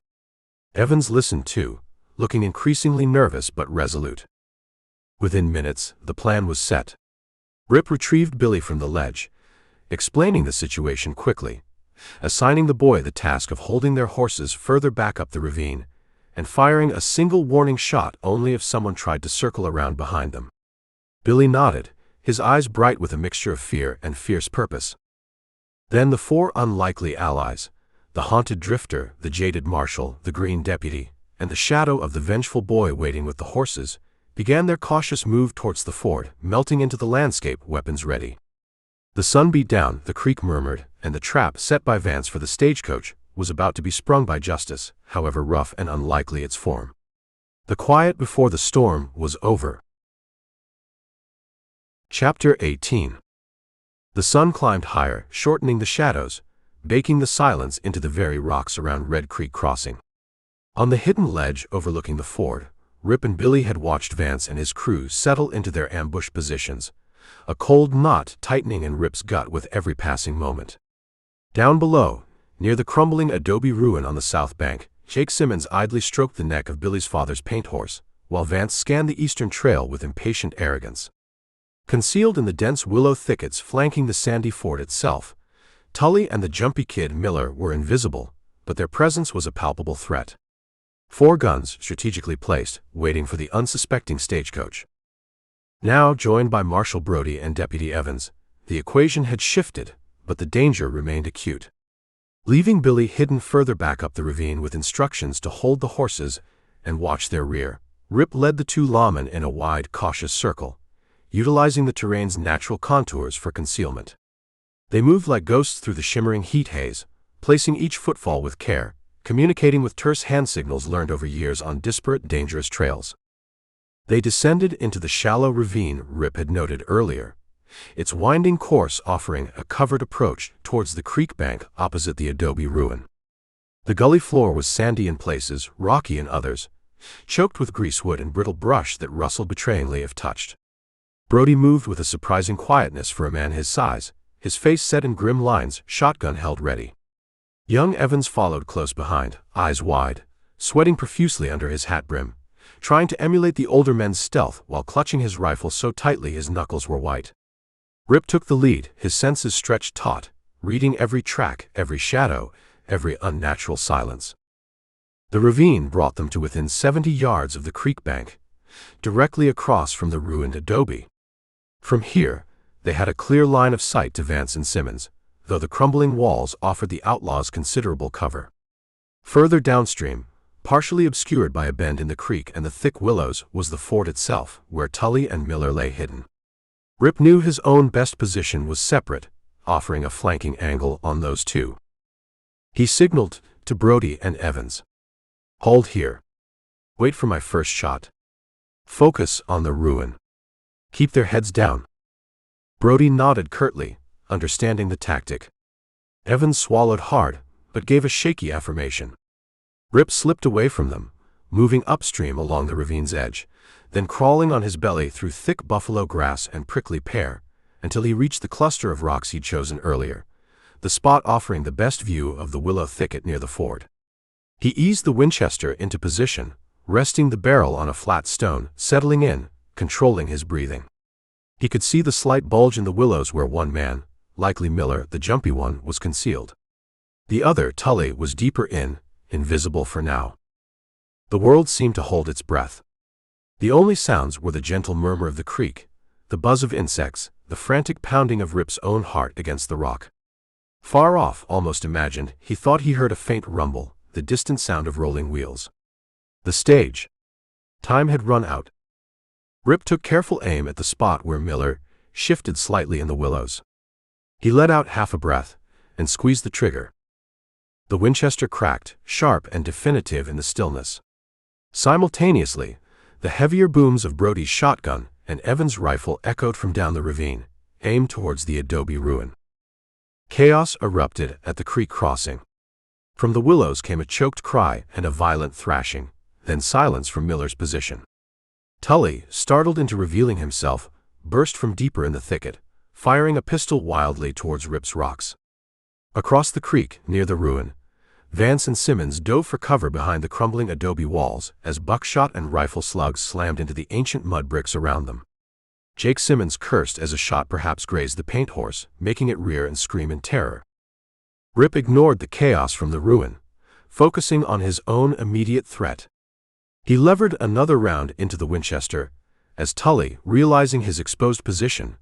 Evans listened too, looking increasingly nervous but resolute. Within minutes, the plan was set. Rip retrieved Billy from the ledge, explaining the situation quickly, assigning the boy the task of holding their horses further back up the ravine, and firing a single warning shot only if someone tried to circle around behind them. Billy nodded, his eyes bright with a mixture of fear and fierce purpose. Then the 4 unlikely allies, the haunted drifter, the jaded marshal, the green deputy, and the shadow of the vengeful boy waiting with the horses, began their cautious move towards the ford, melting into the landscape, weapons ready. The sun beat down, the creek murmured, and the trap set by Vance for the stagecoach was about to be sprung by justice, however rough and unlikely its form. The quiet before the storm was over. Chapter 18. The sun climbed higher, shortening the shadows, baking the silence into the very rocks around Red Creek Crossing. On the hidden ledge overlooking the ford, Rip and Billy had watched Vance and his crew settle into their ambush positions, a cold knot tightening in Rip's gut with every passing moment. Down below, near the crumbling adobe ruin on the south bank, Jake Simmons idly stroked the neck of Billy's father's paint horse, while Vance scanned the eastern trail with impatient arrogance. Concealed in the dense willow thickets flanking the sandy ford itself, Tully and the jumpy kid Miller were invisible, but their presence was a palpable threat. 4 guns, strategically placed, waiting for the unsuspecting stagecoach. Now, joined by Marshal Brody and Deputy Evans, the equation had shifted, but the danger remained acute. Leaving Billy hidden further back up the ravine with instructions to hold the horses and watch their rear, Rip led the 2 lawmen in a wide, cautious circle, utilizing the terrain's natural contours for concealment. They moved like ghosts through the shimmering heat haze, placing each footfall with care, communicating with terse hand signals learned over years on disparate, dangerous trails. They descended into the shallow ravine Rip had noted earlier, its winding course offering a covered approach towards the creek bank opposite the adobe ruin. The gully floor was sandy in places, rocky in others, choked with greasewood and brittle brush that rustled betrayingly if touched. Brody moved with a surprising quietness for a man his size, his face set in grim lines, shotgun held ready. Young Evans followed close behind, eyes wide, sweating profusely under his hat brim, trying to emulate the older men's stealth while clutching his rifle so tightly his knuckles were white. Rip took the lead, his senses stretched taut, reading every track, every shadow, every unnatural silence. The ravine brought them to within 70 yards of the creek bank, directly across from the ruined adobe. From here, they had a clear line of sight to Vance and Simmons, though the crumbling walls offered the outlaws considerable cover. Further downstream, partially obscured by a bend in the creek and the thick willows, was the fort itself, where Tully and Miller lay hidden. Rip knew his own best position was separate, offering a flanking angle on those two. He signaled to Brody and Evans. "Hold here. Wait for my first shot. Focus on the ruin. Keep their heads down." Brody nodded curtly, understanding the tactic. Evans swallowed hard, but gave a shaky affirmation. Rip slipped away from them, moving upstream along the ravine's edge, then crawling on his belly through thick buffalo grass and prickly pear, until he reached the cluster of rocks he'd chosen earlier, the spot offering the best view of the willow thicket near the ford. He eased the Winchester into position, resting the barrel on a flat stone, settling in, controlling his breathing. He could see the slight bulge in the willows where one man, likely Miller, the jumpy one, was concealed. The other, Tully, was deeper in, invisible for now. The world seemed to hold its breath. The only sounds were the gentle murmur of the creek, the buzz of insects, the frantic pounding of Rip's own heart against the rock. Far off, almost imagined, he thought he heard a faint rumble, the distant sound of rolling wheels. The stage. Time had run out. Rip took careful aim at the spot where Miller shifted slightly in the willows. He let out half a breath and squeezed the trigger. The Winchester cracked, sharp and definitive in the stillness. Simultaneously, the heavier booms of Brody's shotgun and Evans' rifle echoed from down the ravine, aimed towards the adobe ruin. Chaos erupted at the creek crossing. From the willows came a choked cry and a violent thrashing, then silence from Miller's position. Tully, startled into revealing himself, burst from deeper in the thicket, firing a pistol wildly towards Rip's rocks. Across the creek, near the ruin, Vance and Simmons dove for cover behind the crumbling adobe walls as buckshot and rifle slugs slammed into the ancient mud bricks around them. Jake Simmons cursed as a shot perhaps grazed the paint horse, making it rear and scream in terror. Rip ignored the chaos from the ruin, focusing on his own immediate threat. He levered another round into the Winchester, as Tully, realizing his exposed position,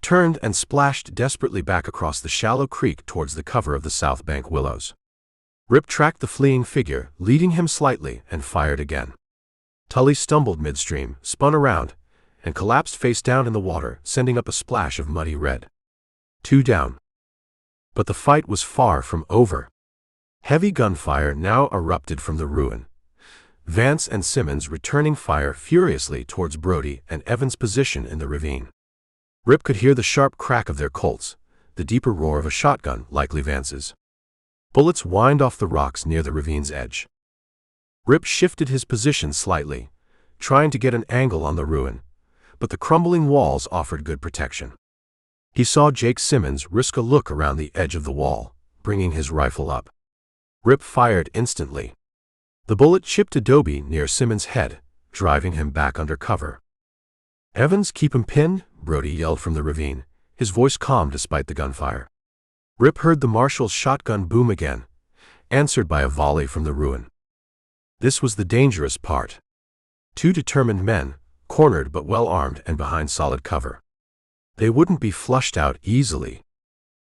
turned and splashed desperately back across the shallow creek towards the cover of the south bank willows. Rip tracked the fleeing figure, leading him slightly, and fired again. Tully stumbled midstream, spun around, and collapsed face down in the water, sending up a splash of muddy red. 2 down. But the fight was far from over. Heavy gunfire now erupted from the ruin, Vance and Simmons returning fire furiously towards Brody and Evans' position in the ravine. Rip could hear the sharp crack of their Colts, the deeper roar of a shotgun, likely Vance's. Bullets whined off the rocks near the ravine's edge. Rip shifted his position slightly, trying to get an angle on the ruin, but the crumbling walls offered good protection. He saw Jake Simmons risk a look around the edge of the wall, bringing his rifle up. Rip fired instantly. The bullet chipped adobe near Simmons' head, driving him back under cover. "Evans, keep him pinned," Brody yelled from the ravine, his voice calm despite the gunfire. Rip heard the marshal's shotgun boom again, answered by a volley from the ruin. This was the dangerous part. 2 determined men, cornered but well-armed and behind solid cover. They wouldn't be flushed out easily.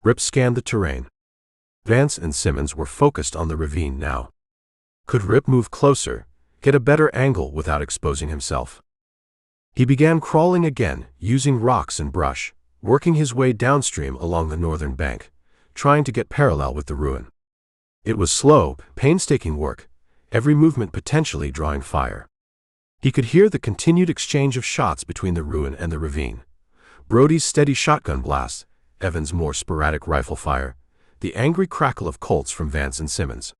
Rip scanned the terrain. Vance and Simmons were focused on the ravine now. Could Rip move closer, get a better angle without exposing himself? He began crawling again, using rocks and brush, working his way downstream along the northern bank, trying to get parallel with the ruin. It was slow, painstaking work, every movement potentially drawing fire. He could hear the continued exchange of shots between the ruin and the ravine. Brody's steady shotgun blasts, Evans' more sporadic rifle fire, the angry crackle of Colts from Vance and Simmons.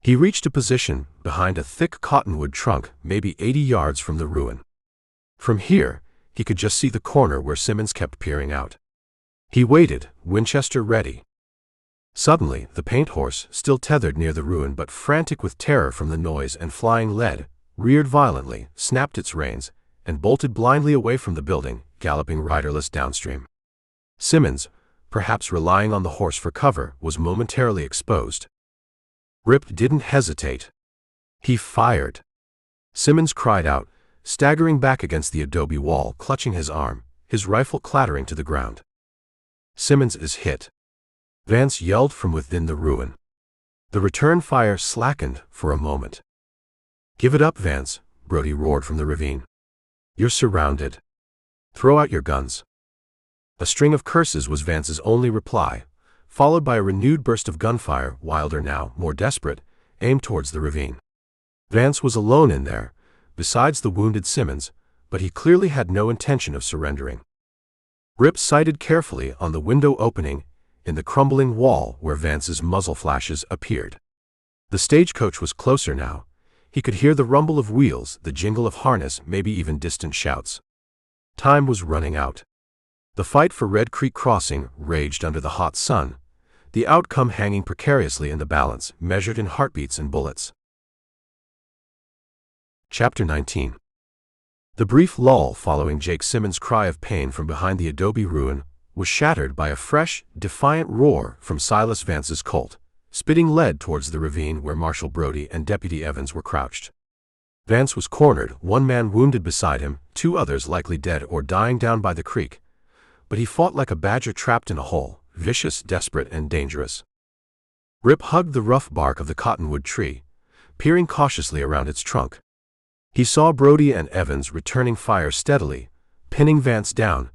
He reached a position behind a thick cottonwood trunk, maybe 80 yards from the ruin. From here, he could just see the corner where Simmons kept peering out. He waited, Winchester ready. Suddenly, the paint horse, still tethered near the ruin but frantic with terror from the noise and flying lead, reared violently, snapped its reins, and bolted blindly away from the building, galloping riderless downstream. Simmons, perhaps relying on the horse for cover, was momentarily exposed. Rip didn't hesitate. He fired. Simmons cried out, staggering back against the adobe wall, clutching his arm, his rifle clattering to the ground. Simmons is hit. Vance yelled from within the ruin. The return fire slackened for a moment. "Give it up, Vance," Brody roared from the ravine. "You're surrounded. Throw out your guns." A string of curses was Vance's only reply, followed by a renewed burst of gunfire, wilder now, more desperate, aimed towards the ravine. Vance was alone in there, besides the wounded Simmons, but he clearly had no intention of surrendering. Rip sighted carefully on the window opening in the crumbling wall where Vance's muzzle flashes appeared. The stagecoach was closer now. He could hear the rumble of wheels, the jingle of harness, maybe even distant shouts. Time was running out. The fight for Red Creek Crossing raged under the hot sun, the outcome hanging precariously in the balance, measured in heartbeats and bullets. Chapter 19. The brief lull following Jake Simmons' cry of pain from behind the adobe ruin was shattered by a fresh, defiant roar from Silas Vance's Colt, spitting lead towards the ravine where Marshal Brody and Deputy Evans were crouched. Vance was cornered, one man wounded beside him, two others likely dead or dying down by the creek, but he fought like a badger trapped in a hole, vicious, desperate, and dangerous. Rip hugged the rough bark of the cottonwood tree, peering cautiously around its trunk. He saw Brody and Evans returning fire steadily, pinning Vance down,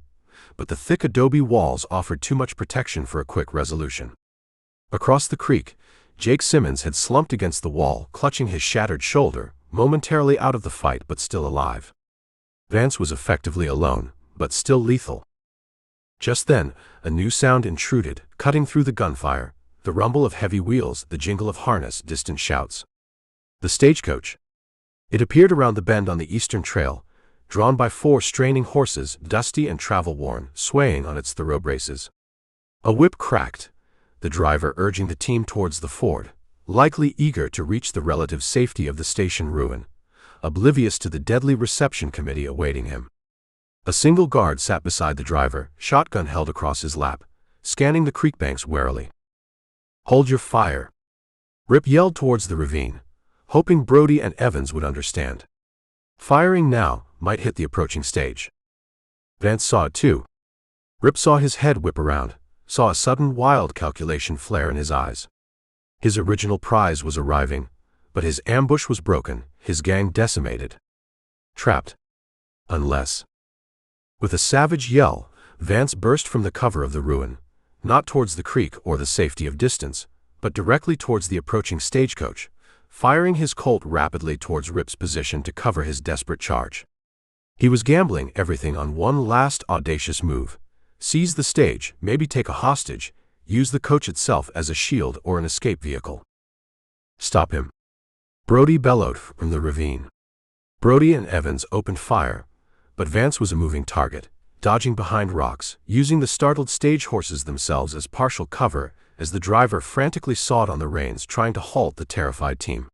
but the thick adobe walls offered too much protection for a quick resolution. Across the creek, Jake Simmons had slumped against the wall, clutching his shattered shoulder, momentarily out of the fight but still alive. Vance was effectively alone, but still lethal. Just then, a new sound intruded, cutting through the gunfire, the rumble of heavy wheels, the jingle of harness, distant shouts. The stagecoach. It appeared around the bend on the eastern trail, drawn by 4 straining horses, dusty and travel-worn, swaying on its thoroughbraces. A whip cracked, the driver urging the team towards the ford, likely eager to reach the relative safety of the station ruin, oblivious to the deadly reception committee awaiting him. A single guard sat beside the driver, shotgun held across his lap, scanning the creek banks warily. "Hold your fire," Rip yelled towards the ravine, hoping Brody and Evans would understand. Firing now might hit the approaching stage. Vance saw it too. Rip saw his head whip around, saw a sudden wild calculation flare in his eyes. His original prize was arriving, but his ambush was broken, his gang decimated. Trapped. Unless. With a savage yell, Vance burst from the cover of the ruin, not towards the creek or the safety of distance, but directly towards the approaching stagecoach, firing his Colt rapidly towards Rip's position to cover his desperate charge. He was gambling everything on one last audacious move: seize the stage, maybe take a hostage, use the coach itself as a shield or an escape vehicle. "Stop him!" Brody bellowed from the ravine. Brody and Evans opened fire, but Vance was a moving target, dodging behind rocks, using the startled stage horses themselves as partial cover as the driver frantically sawed on the reins trying to halt the terrified team.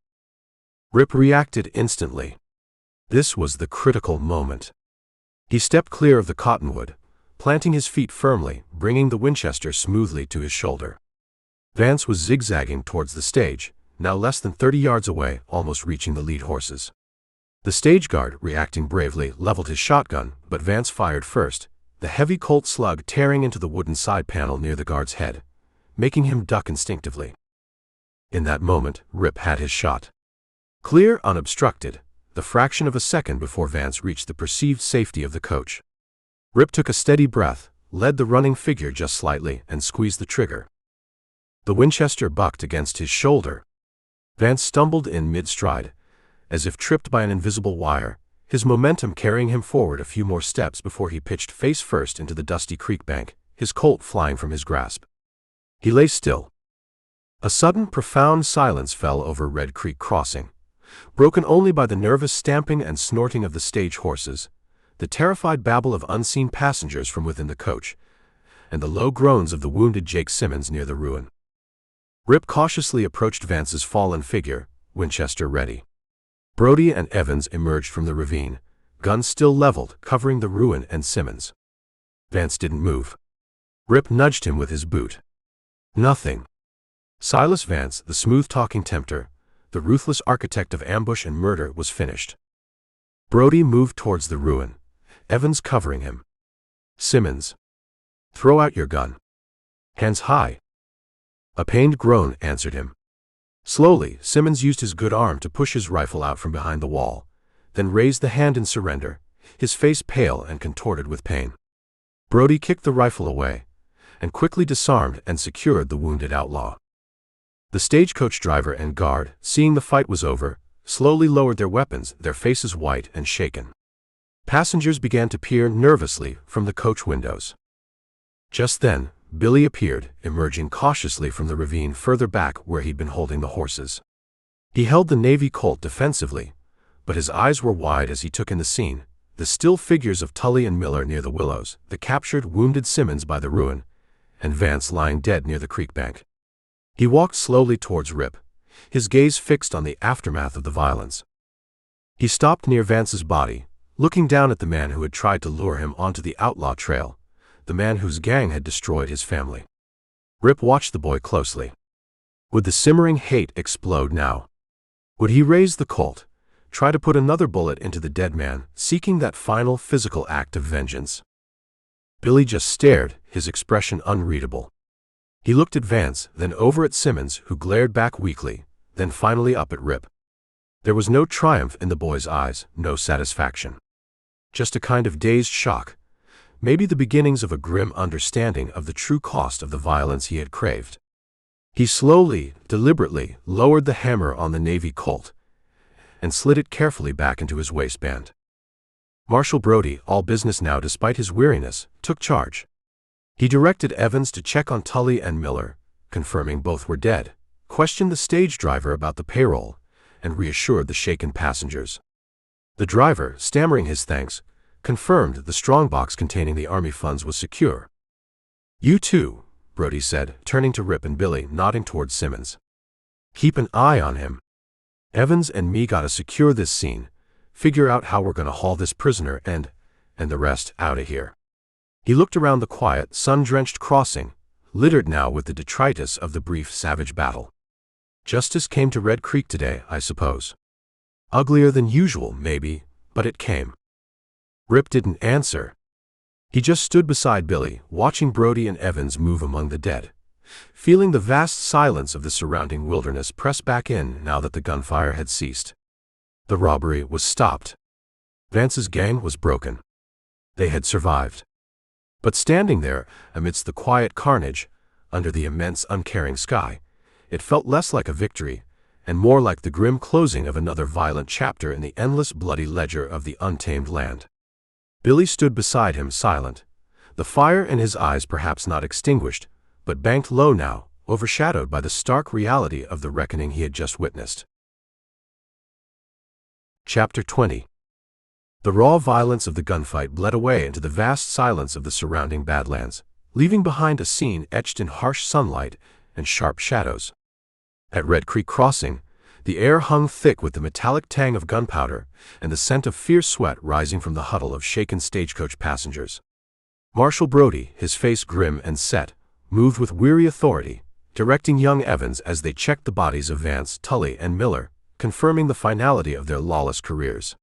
Rip reacted instantly. This was the critical moment. He stepped clear of the cottonwood, planting his feet firmly, bringing the Winchester smoothly to his shoulder. Vance was zigzagging towards the stage, now less than 30 yards away, almost reaching the lead horses. The stage guard, reacting bravely, leveled his shotgun, but Vance fired first, the heavy Colt slug tearing into the wooden side panel near the guard's head, making him duck instinctively. In that moment, Rip had his shot. Clear, unobstructed, the fraction of a second before Vance reached the perceived safety of the coach. Rip took a steady breath, led the running figure just slightly, and squeezed the trigger. The Winchester bucked against his shoulder. Vance stumbled in mid-stride, as if tripped by an invisible wire, his momentum carrying him forward a few more steps before he pitched face first into the dusty creek bank, his Colt flying from his grasp. He lay still. A sudden, profound silence fell over Red Creek Crossing, broken only by the nervous stamping and snorting of the stage horses, the terrified babble of unseen passengers from within the coach, and the low groans of the wounded Jake Simmons near the ruin. Rip cautiously approached Vance's fallen figure, Winchester ready. Brody and Evans emerged from the ravine, guns still leveled, covering the ruin and Simmons. Vance didn't move. Rip nudged him with his boot. Nothing. Silas Vance, the smooth-talking tempter, the ruthless architect of ambush and murder, was finished. Brody moved towards the ruin, Evans covering him. Simmons. Throw out your gun. Hands high. A pained groan answered him. Slowly, Simmons used his good arm to push his rifle out from behind the wall, then raised the hand in surrender, his face pale and contorted with pain. Brody kicked the rifle away, and quickly disarmed and secured the wounded outlaw. The stagecoach driver and guard, seeing the fight was over, slowly lowered their weapons, their faces white and shaken. Passengers began to peer nervously from the coach windows. Just then, Billy appeared, emerging cautiously from the ravine further back where he'd been holding the horses. He held the Navy Colt defensively, but his eyes were wide as he took in the scene, the still figures of Tully and Miller near the willows, the captured, wounded Simmons by the ruin, and Vance lying dead near the creek bank. He walked slowly towards Rip, his gaze fixed on the aftermath of the violence. He stopped near Vance's body, looking down at the man who had tried to lure him onto the outlaw trail, the man whose gang had destroyed his family. Rip watched the boy closely. Would the simmering hate explode now? Would he raise the Colt, try to put another bullet into the dead man, seeking that final physical act of vengeance? Billy just stared, his expression unreadable. He looked at Vance, then over at Simmons, who glared back weakly, then finally up at Rip. There was no triumph in the boy's eyes, no satisfaction. Just a kind of dazed shock, maybe the beginnings of a grim understanding of the true cost of the violence he had craved. He slowly, deliberately, lowered the hammer on the Navy Colt and slid it carefully back into his waistband. Marshal Brody, all business now despite his weariness, took charge. He directed Evans to check on Tully and Miller, confirming both were dead, questioned the stage driver about the payroll, and reassured the shaken passengers. The driver, stammering his thanks, confirmed the strongbox containing the army funds was secure. You too, Brody said, turning to Rip and Billy, nodding towards Simmons. Keep an eye on him. Evans and me gotta secure this scene, figure out how we're gonna haul this prisoner and the rest outta here. He looked around the quiet, sun-drenched crossing, littered now with the detritus of the brief, savage battle. Justice came to Red Creek today, I suppose. Uglier than usual, maybe, but it came. Rip didn't answer. He just stood beside Billy, watching Brody and Evans move among the dead, feeling the vast silence of the surrounding wilderness press back in now that the gunfire had ceased. The robbery was stopped. Vance's gang was broken. They had survived. But standing there, amidst the quiet carnage, under the immense uncaring sky, it felt less like a victory, and more like the grim closing of another violent chapter in the endless bloody ledger of the untamed land. Billy stood beside him silent, the fire in his eyes perhaps not extinguished, but banked low now, overshadowed by the stark reality of the reckoning he had just witnessed. Chapter 20. The raw violence of the gunfight bled away into the vast silence of the surrounding badlands, leaving behind a scene etched in harsh sunlight and sharp shadows. At Red Creek Crossing, the air hung thick with the metallic tang of gunpowder and the scent of fierce sweat rising from the huddle of shaken stagecoach passengers. Marshal Brody, his face grim and set, moved with weary authority, directing young Evans as they checked the bodies of Vance, Tully, and Miller, confirming the finality of their lawless careers.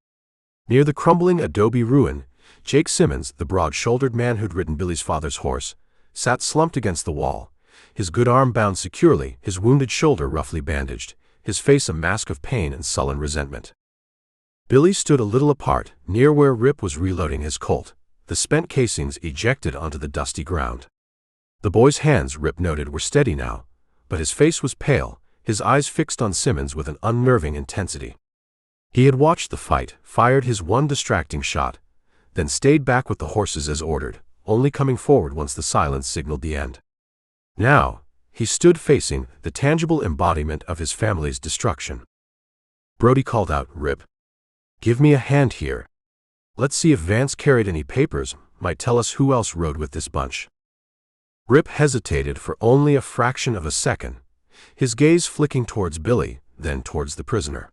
Near the crumbling adobe ruin, Jake Simmons, the broad-shouldered man who'd ridden Billy's father's horse, sat slumped against the wall, his good arm bound securely, his wounded shoulder roughly bandaged, his face a mask of pain and sullen resentment. Billy stood a little apart, near where Rip was reloading his Colt, the spent casings ejected onto the dusty ground. The boy's hands, Rip noted, were steady now, but his face was pale, his eyes fixed on Simmons with an unnerving intensity. He had watched the fight, fired his one distracting shot, then stayed back with the horses as ordered, only coming forward once the silence signaled the end. Now, he stood facing the tangible embodiment of his family's destruction. Brody called out, Rip, give me a hand here. Let's see if Vance carried any papers, might tell us who else rode with this bunch. Rip hesitated for only a fraction of a second, his gaze flicking towards Billy, then towards the prisoner.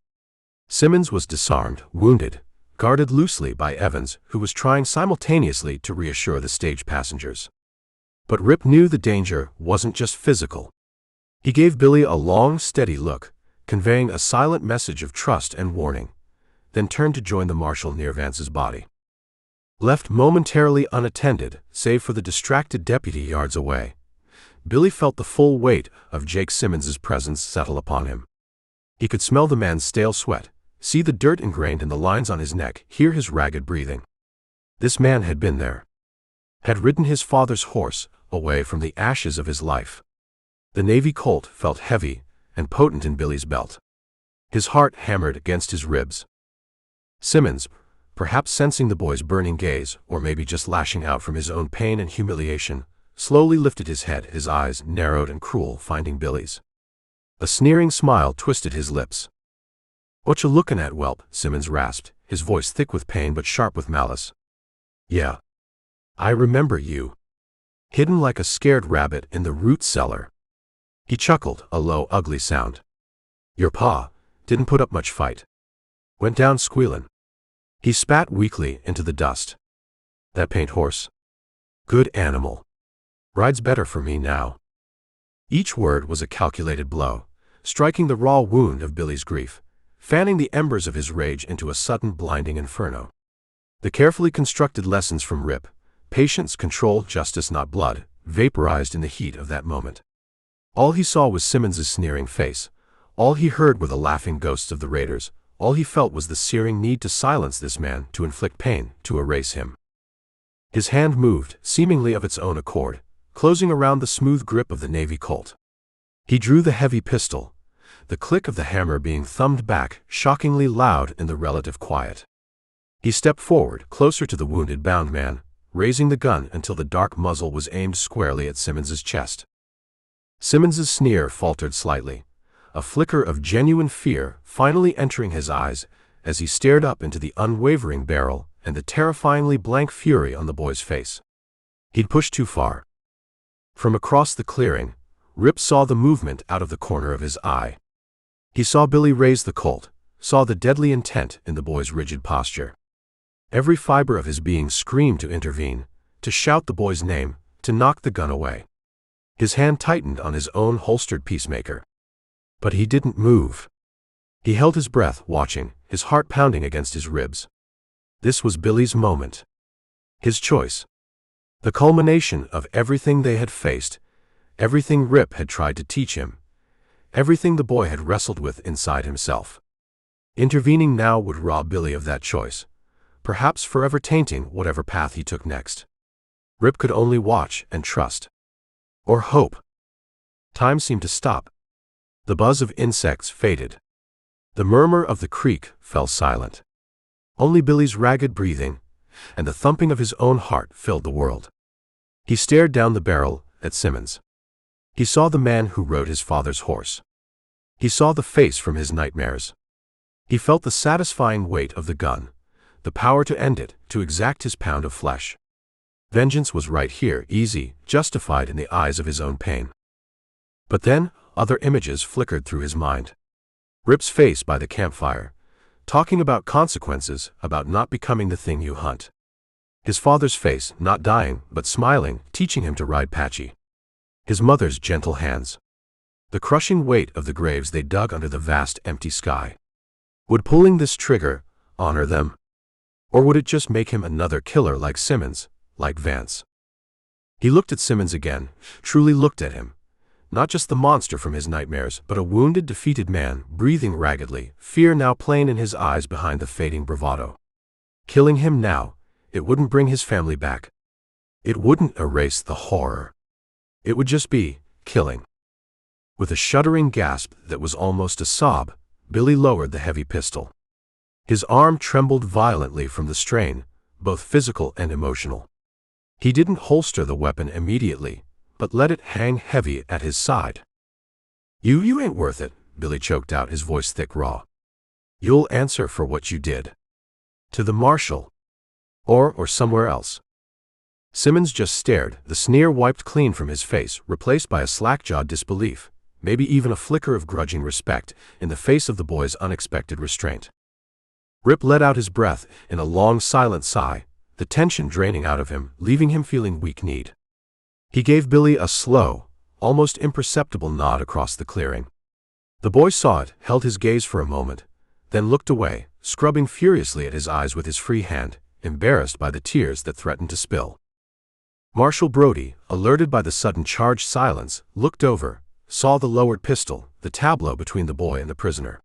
Simmons was disarmed, wounded, guarded loosely by Evans, who was trying simultaneously to reassure the stage passengers. But Rip knew the danger wasn't just physical. He gave Billy a long, steady look, conveying a silent message of trust and warning, then turned to join the marshal near Vance's body. Left momentarily unattended, save for the distracted deputy yards away, Billy felt the full weight of Jake Simmons's presence settle upon him. He could smell the man's stale sweat, see the dirt ingrained in the lines on his neck, hear his ragged breathing. This man had been there. Had ridden his father's horse away from the ashes of his life. The Navy Colt felt heavy and potent in Billy's belt. His heart hammered against his ribs. Simmons, perhaps sensing the boy's burning gaze, or maybe just lashing out from his own pain and humiliation, slowly lifted his head, his eyes narrowed and cruel, finding Billy's. A sneering smile twisted his lips. "What you lookin' at, whelp?" Simmons rasped, his voice thick with pain but sharp with malice. "Yeah. I remember you. Hidden like a scared rabbit in the root cellar." He chuckled, a low, ugly sound. "Your pa didn't put up much fight. Went down squealin'." He spat weakly into the dust. "That paint horse. Good animal. Rides better for me now." Each word was a calculated blow, striking the raw wound of Billy's grief, fanning the embers of his rage into a sudden blinding inferno. The carefully constructed lessons from Rip, patience, control, justice, not blood, vaporized in the heat of that moment. All he saw was Simmons's sneering face. All he heard were the laughing ghosts of the raiders. All he felt was the searing need to silence this man, to inflict pain, to erase him. His hand moved, seemingly of its own accord, closing around the smooth grip of the Navy Colt. He drew the heavy pistol, the click of the hammer being thumbed back, shockingly loud in the relative quiet. He stepped forward, closer to the wounded, bound man, raising the gun until the dark muzzle was aimed squarely at Simmons's chest. Simmons's sneer faltered slightly, a flicker of genuine fear finally entering his eyes as he stared up into the unwavering barrel and the terrifyingly blank fury on the boy's face. He'd pushed too far. From across the clearing, Rip saw the movement out of the corner of his eye. He saw Billy raise the Colt, saw the deadly intent in the boy's rigid posture. Every fiber of his being screamed to intervene, to shout the boy's name, to knock the gun away. His hand tightened on his own holstered peacemaker. But he didn't move. He held his breath, watching, his heart pounding against his ribs. This was Billy's moment. His choice. The culmination of everything they had faced, everything Rip had tried to teach him, everything the boy had wrestled with inside himself. Intervening now would rob Billy of that choice, perhaps forever tainting whatever path he took next. Rip could only watch and trust. Or hope. Time seemed to stop. The buzz of insects faded. The murmur of the creek fell silent. Only Billy's ragged breathing and the thumping of his own heart filled the world. He stared down the barrel at Simmons. He saw the man who rode his father's horse. He saw the face from his nightmares. He felt the satisfying weight of the gun, the power to end it, to exact his pound of flesh. Vengeance was right here, easy, justified in the eyes of his own pain. But then, other images flickered through his mind. Rip's face by the campfire, talking about consequences, about not becoming the thing you hunt. His father's face, not dying, but smiling, teaching him to ride Patchy. His mother's gentle hands. The crushing weight of the graves they dug under the vast empty sky. Would pulling this trigger honor them? Or would it just make him another killer like Simmons, like Vance? He looked at Simmons again, truly looked at him. Not just the monster from his nightmares, but a wounded, defeated man, breathing raggedly, fear now plain in his eyes behind the fading bravado. Killing him now, it wouldn't bring his family back. It wouldn't erase the horror. It would just be killing. With a shuddering gasp that was almost a sob, Billy lowered the heavy pistol. His arm trembled violently from the strain, both physical and emotional. He didn't holster the weapon immediately, but let it hang heavy at his side. You ain't worth it," Billy choked out, his voice thick, raw. "You'll answer for what you did. To the marshal. Or somewhere else." Simmons just stared, the sneer wiped clean from his face, replaced by a slack-jawed disbelief, maybe even a flicker of grudging respect, in the face of the boy's unexpected restraint. Rip let out his breath in a long silent sigh, the tension draining out of him, leaving him feeling weak-kneed. He gave Billy a slow, almost imperceptible nod across the clearing. The boy saw it, held his gaze for a moment, then looked away, scrubbing furiously at his eyes with his free hand, embarrassed by the tears that threatened to spill. Marshal Brody, alerted by the sudden charged silence, looked over, saw the lowered pistol, the tableau between the boy and the prisoner.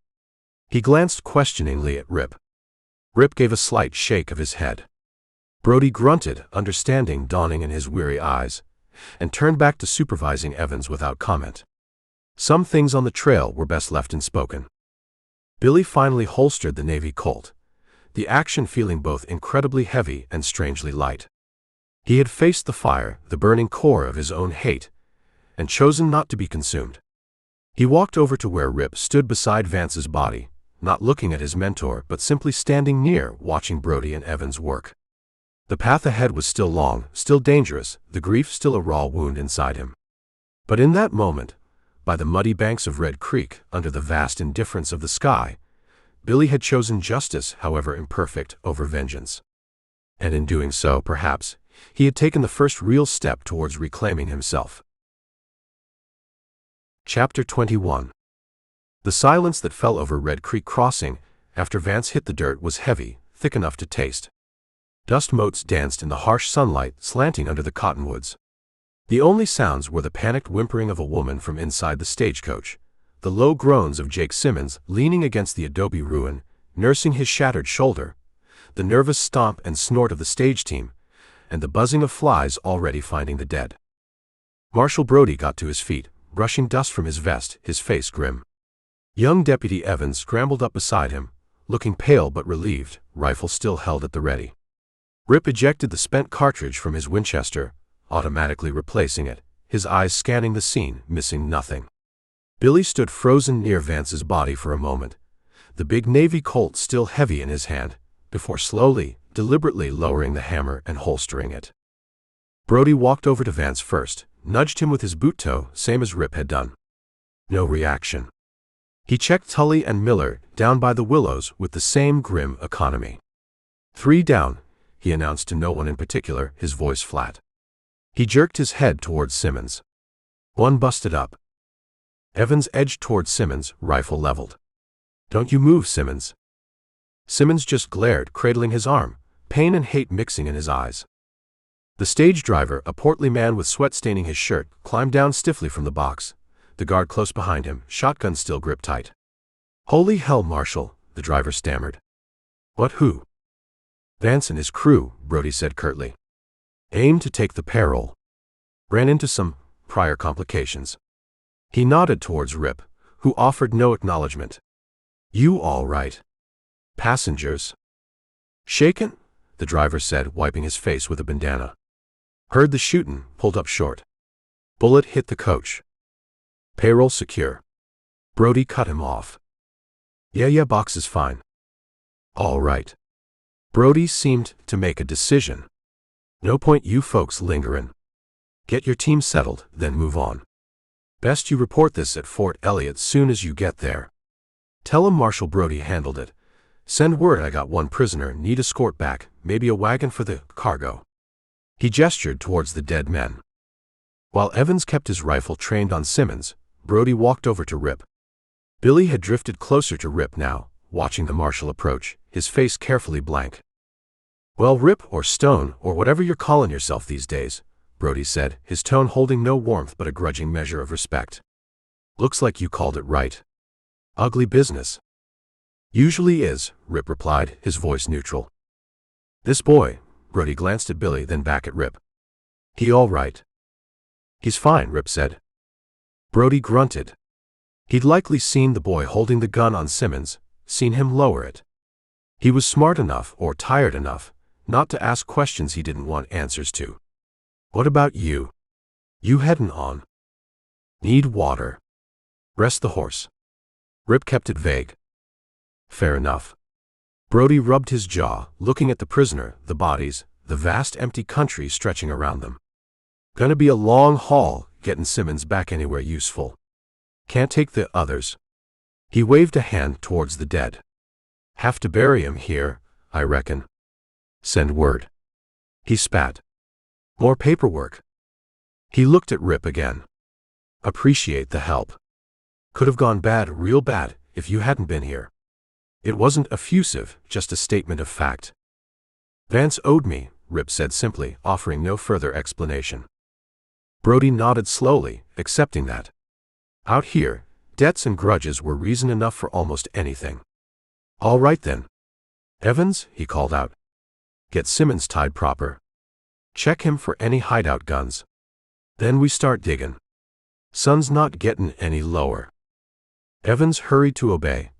He glanced questioningly at Rip. Rip gave a slight shake of his head. Brody grunted, understanding dawning in his weary eyes, and turned back to supervising Evans without comment. Some things on the trail were best left unspoken. Billy finally holstered the Navy Colt, the action feeling both incredibly heavy and strangely light. He had faced the fire, the burning core of his own hate, and chosen not to be consumed. He walked over to where Rip stood beside Vance's body, not looking at his mentor but simply standing near, watching Brody and Evans work. The path ahead was still long, still dangerous, the grief still a raw wound inside him. But in that moment, by the muddy banks of Red Creek, under the vast indifference of the sky, Billy had chosen justice, however imperfect, over vengeance. And in doing so, perhaps, he had taken the first real step towards reclaiming himself. Chapter 21. The silence that fell over Red Creek Crossing after Vance hit the dirt was heavy, thick enough to taste. Dust motes danced in the harsh sunlight slanting under the cottonwoods. The only sounds were the panicked whimpering of a woman from inside the stagecoach, the low groans of Jake Simmons leaning against the adobe ruin, nursing his shattered shoulder, the nervous stomp and snort of the stage team, and the buzzing of flies already finding the dead. Marshal Brody got to his feet, brushing dust from his vest, his face grim. Young Deputy Evans scrambled up beside him, looking pale but relieved, rifle still held at the ready. Rip ejected the spent cartridge from his Winchester, automatically replacing it, his eyes scanning the scene, missing nothing. Billy stood frozen near Vance's body for a moment, the big Navy Colt still heavy in his hand, before slowly, deliberately lowering the hammer and holstering it. Brody walked over to Vance first, nudged him with his boot toe, same as Rip had done. No reaction. He checked Tully and Miller, down by the willows, with the same grim economy. 3 down, he announced to no one in particular, his voice flat. He jerked his head towards Simmons. 1 busted up. Evans edged towards Simmons, rifle leveled. Don't you move, Simmons. Simmons just glared, cradling his arm, pain and hate mixing in his eyes. The stage driver, a portly man with sweat staining his shirt, climbed down stiffly from the box, the guard close behind him, shotgun still gripped tight. Holy hell, Marshal, the driver stammered. What, who? Vance and his crew, Brody said curtly. Aimed to take the parole. Ran into some prior complications. He nodded towards Rip, who offered no acknowledgement. You all right? Passengers? Shaken? The driver said, wiping his face with a bandana. Heard the shootin', pulled up short. Bullet hit the coach. Payroll secure. Brody cut him off. Yeah, box is fine. All right. Brody seemed to make a decision. No point you folks lingerin'. Get your team settled, then move on. Best you report this at Fort Elliott soon as you get there. Tell 'em Marshal Brody handled it. Send word I got 1 prisoner, need escort back, maybe a wagon for the cargo. He gestured towards the dead men. While Evans kept his rifle trained on Simmons, Brody walked over to Rip. Billy had drifted closer to Rip now, watching the marshal approach, his face carefully blank. Well, Rip or Stone or whatever you're calling yourself these days, Brody said, his tone holding no warmth but a grudging measure of respect. Looks like you called it right. Ugly business. Usually is, Rip replied, his voice neutral. This boy, Brody glanced at Billy then back at Rip. He all right? He's fine, Rip said. Brody grunted. He'd likely seen the boy holding the gun on Simmons, seen him lower it. He was smart enough, or tired enough, not to ask questions he didn't want answers to. What about you? You headin' on? Need water. Rest the horse. Rip kept it vague. Fair enough. Brody rubbed his jaw, looking at the prisoner, the bodies, the vast empty country stretching around them. Gonna be a long haul, gettin' Simmons back anywhere useful. Can't take the others. He waved a hand towards the dead. Have to bury him here, I reckon. Send word. He spat. More paperwork. He looked at Rip again. Appreciate the help. Could have gone bad, real bad, if you hadn't been here. It wasn't effusive, just a statement of fact. Vance owed me, Rip said simply, offering no further explanation. Brody nodded slowly, accepting that. Out here, debts and grudges were reason enough for almost anything. All right then. Evans, he called out. Get Simmons tied proper. Check him for any hideout guns. Then we start digging. Sun's not gettin' any lower. Evans hurried to obey,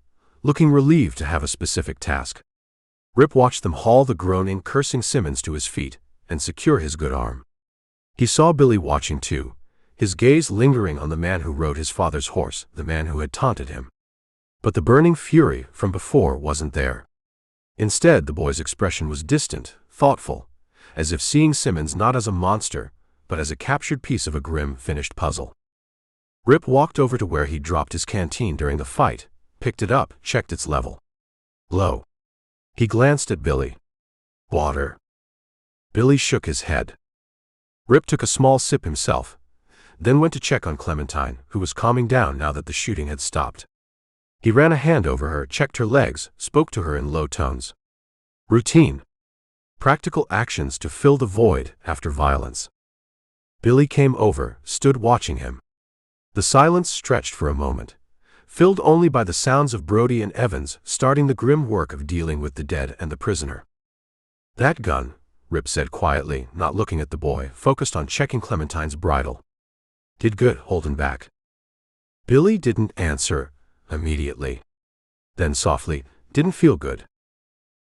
looking relieved to have a specific task. Rip watched them haul the groaning, cursing Simmons to his feet and secure his good arm. He saw Billy watching too, his gaze lingering on the man who rode his father's horse, the man who had taunted him. But the burning fury from before wasn't there. Instead, the boy's expression was distant, thoughtful, as if seeing Simmons not as a monster, but as a captured piece of a grim, finished puzzle. Rip walked over to where he'd dropped his canteen during the fight, picked it up, checked its level. Low. He glanced at Billy. Water. Billy shook his head. Rip took a small sip himself, then went to check on Clementine, who was calming down now that the shooting had stopped. He ran a hand over her, checked her legs, spoke to her in low tones. Routine. Practical actions to fill the void after violence. Billy came over, stood watching him. The silence stretched for a moment, filled only by the sounds of Brody and Evans starting the grim work of dealing with the dead and the prisoner. That gun, Rip said quietly, not looking at the boy, focused on checking Clementine's bridle. Did good holding back. Billy didn't answer immediately. Then softly, didn't feel good.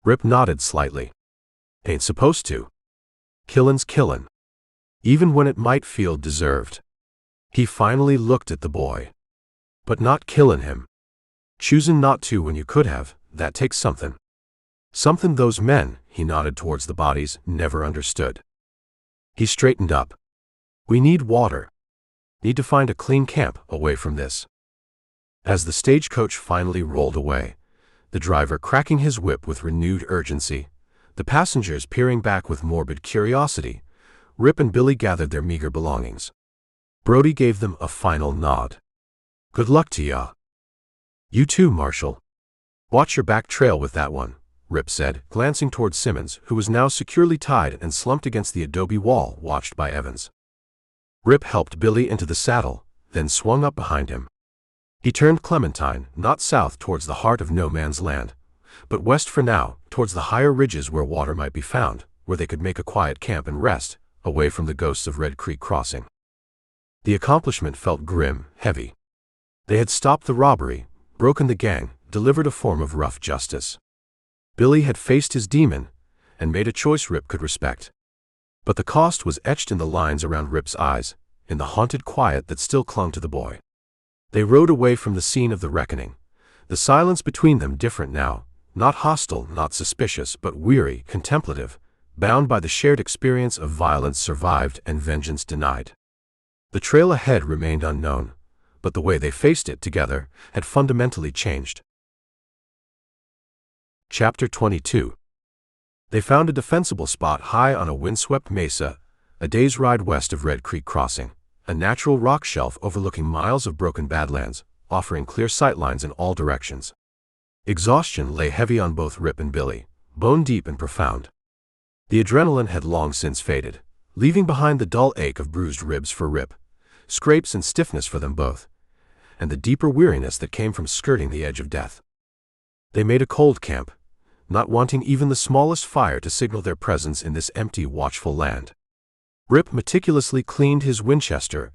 Rip nodded slightly. Ain't supposed to. Killin's killin'. Even when it might feel deserved. He finally looked at the boy. But not killin' him. Choosing not to when you could have, that takes something. Something those men, he nodded towards the bodies, never understood. He straightened up. We need water. Need to find a clean camp away from this. As the stagecoach finally rolled away, the driver cracking his whip with renewed urgency, the passengers peering back with morbid curiosity, Rip and Billy gathered their meager belongings. Brody gave them a final nod. Good luck to ya. You too, Marshal. Watch your back trail with that one, Rip said, glancing toward Simmons, who was now securely tied and slumped against the adobe wall, watched by Evans. Rip helped Billy into the saddle, then swung up behind him. He turned Clementine, not south towards the heart of no man's land, but west for now, towards the higher ridges where water might be found, where they could make a quiet camp and rest, away from the ghosts of Red Creek Crossing. The accomplishment felt grim, heavy. They had stopped the robbery, broken the gang, delivered a form of rough justice. Billy had faced his demon, and made a choice Rip could respect. But the cost was etched in the lines around Rip's eyes, in the haunted quiet that still clung to the boy. They rode away from the scene of the reckoning, the silence between them different now, not hostile, not suspicious, but weary, contemplative, bound by the shared experience of violence survived and vengeance denied. The trail ahead remained unknown, but the way they faced it together had fundamentally changed. Chapter 22. They found a defensible spot high on a windswept mesa, a day's ride west of Red Creek Crossing, a natural rock shelf overlooking miles of broken badlands, offering clear sightlines in all directions. Exhaustion lay heavy on both Rip and Billy, bone deep and profound. The adrenaline had long since faded, leaving behind the dull ache of bruised ribs for Rip, scrapes and stiffness for them both, and the deeper weariness that came from skirting the edge of death. They made a cold camp, not wanting even the smallest fire to signal their presence in this empty, watchful land. Rip meticulously cleaned his Winchester,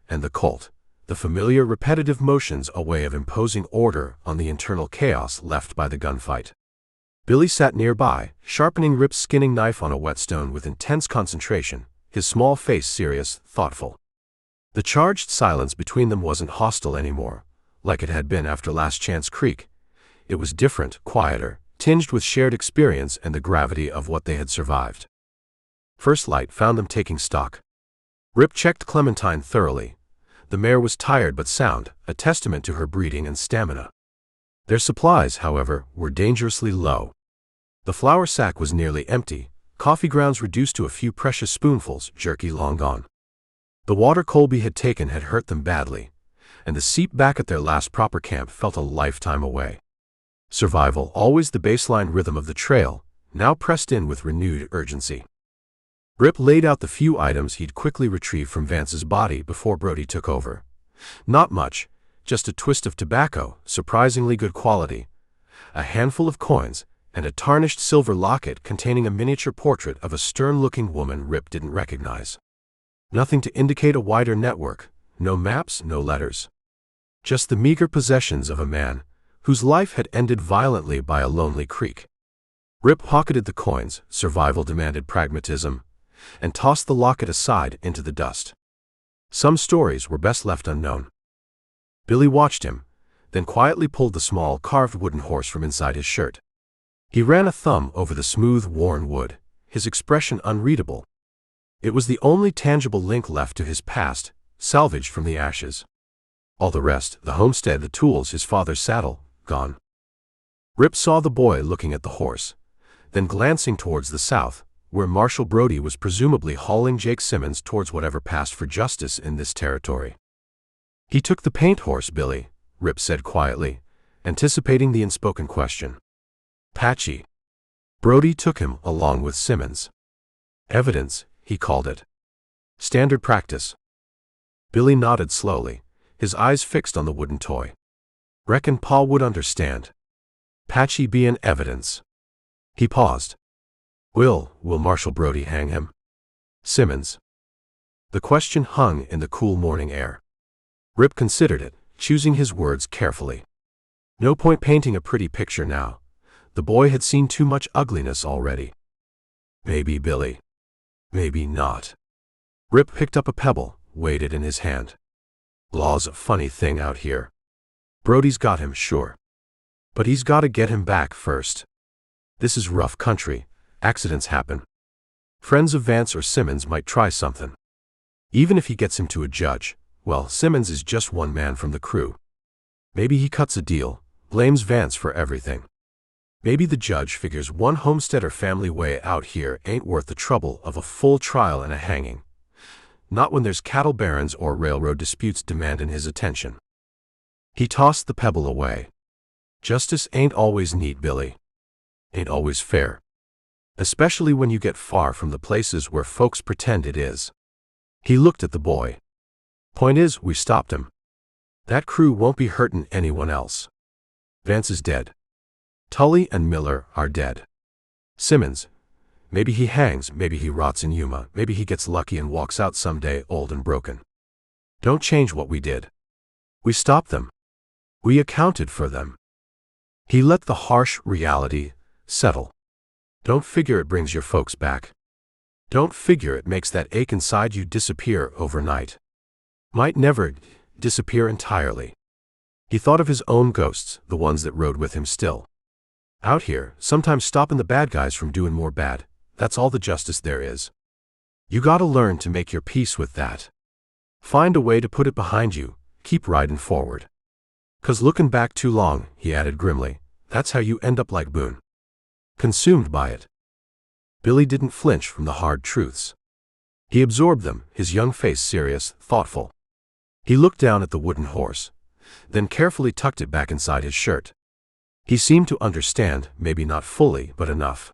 and the Colt, the familiar repetitive motions a way of imposing order on the internal chaos left by the gunfight. Billy sat nearby, sharpening Rip's skinning knife on a whetstone with intense concentration, his small face serious, thoughtful. The charged silence between them wasn't hostile anymore, like it had been after Last Chance Creek. It was different, quieter, tinged with shared experience and the gravity of what they had survived. First light found them taking stock. Rip checked Clementine thoroughly. The mare was tired but sound, a testament to her breeding and stamina. Their supplies, however, were dangerously low. The flour sack was nearly empty, coffee grounds reduced to a few precious spoonfuls, jerky long gone. The water Colby had taken had hurt them badly, and the seat back at their last proper camp felt a lifetime away. Survival, always the baseline rhythm of the trail, now pressed in with renewed urgency. Rip laid out the few items he'd quickly retrieved from Vance's body before Brody took over. Not much, just a twist of tobacco, surprisingly good quality, a handful of coins, and a tarnished silver locket containing a miniature portrait of a stern-looking woman Rip didn't recognize. Nothing to indicate a wider network, no maps, no letters. Just the meager possessions of a man whose life had ended violently by a lonely creek. Rip pocketed the coins, survival demanded pragmatism, and tossed the locket aside into the dust. Some stories were best left unknown. Billy watched him, then quietly pulled the small, carved wooden horse from inside his shirt. He ran a thumb over the smooth, worn wood, his expression unreadable. It was the only tangible link left to his past, salvaged from the ashes. All the rest, the homestead, the tools, his father's saddle, gone. Rip saw the boy looking at the horse, then glancing towards the south, where Marshal Brody was presumably hauling Jake Simmons towards whatever passed for justice in this territory. "He took the paint horse, Billy," Rip said quietly, anticipating the unspoken question. "Patchy." "Brody took him along with Simmons. Evidence, he called it. Standard practice." Billy nodded slowly, his eyes fixed on the wooden toy. "Reckon Pa would understand. Patchy bein' evidence." He paused. Will Marshal Brody hang him? Simmons. The question hung in the cool morning air. Rip considered it, choosing his words carefully. No point painting a pretty picture now. The boy had seen too much ugliness already. Maybe Billy. Maybe not. Rip picked up a pebble, weighed it in his hand. Law's a funny thing out here. Brody's got him, sure. But he's gotta get him back first. This is rough country. Accidents happen. Friends of Vance or Simmons might try something. Even if he gets him to a judge, well, Simmons is just one man from the crew. Maybe he cuts a deal, blames Vance for everything. Maybe the judge figures one homesteader family way out here ain't worth the trouble of a full trial and a hanging. Not when there's cattle barons or railroad disputes demanding his attention. He tossed the pebble away. Justice ain't always neat, Billy. Ain't always fair. Especially when you get far from the places where folks pretend it is. He looked at the boy. Point is, we stopped him. That crew won't be hurtin' anyone else. Vance is dead. Tully and Miller are dead. Simmons, maybe he hangs, maybe he rots in Yuma, maybe he gets lucky and walks out someday old and broken. Don't change what we did. We stopped them. We accounted for them. He let the harsh reality settle. Don't figure it brings your folks back. Don't figure it makes that ache inside you disappear overnight. Might never disappear entirely. He thought of his own ghosts, the ones that rode with him still. Out here, sometimes stopping the bad guys from doing more bad, that's all the justice there is. You gotta learn to make your peace with that. Find a way to put it behind you, keep riding forward. 'Cause looking back too long, he added grimly, that's how you end up like Boone. Consumed by it. Billy didn't flinch from the hard truths. He absorbed them, his young face serious, thoughtful. He looked down at the wooden horse, then carefully tucked it back inside his shirt. He seemed to understand, maybe not fully, but enough.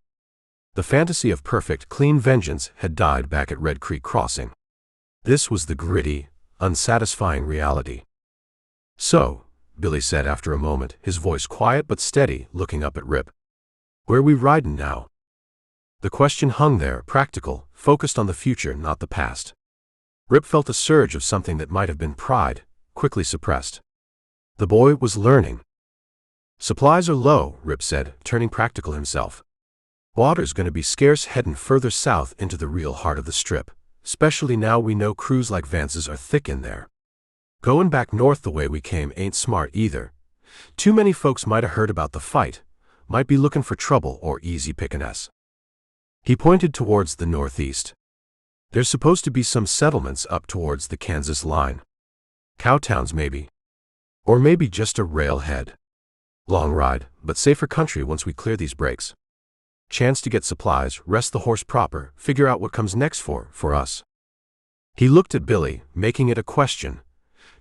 The fantasy of perfect, clean vengeance had died back at Red Creek Crossing. This was the gritty, unsatisfying reality. So, Billy said after a moment, his voice quiet but steady, looking up at Rip. Where we ridin' now? The question hung there, practical, focused on the future, not the past. Rip felt a surge of something that might have been pride, quickly suppressed. The boy was learning. Supplies are low, Rip said, turning practical himself. Water's gonna be scarce headin' further south into the real heart of the Strip, especially now we know crews like Vance's are thick in there. Goin' back north the way we came ain't smart either. Too many folks might have heard about the fight, might be looking for trouble or easy pickiness. He pointed towards the northeast. There's supposed to be some settlements up towards the Kansas line. Cowtowns maybe. Or maybe just a railhead. Long ride, but safer country once we clear these breaks. Chance to get supplies, rest the horse proper, figure out what comes next for us. He looked at Billy, making it a question,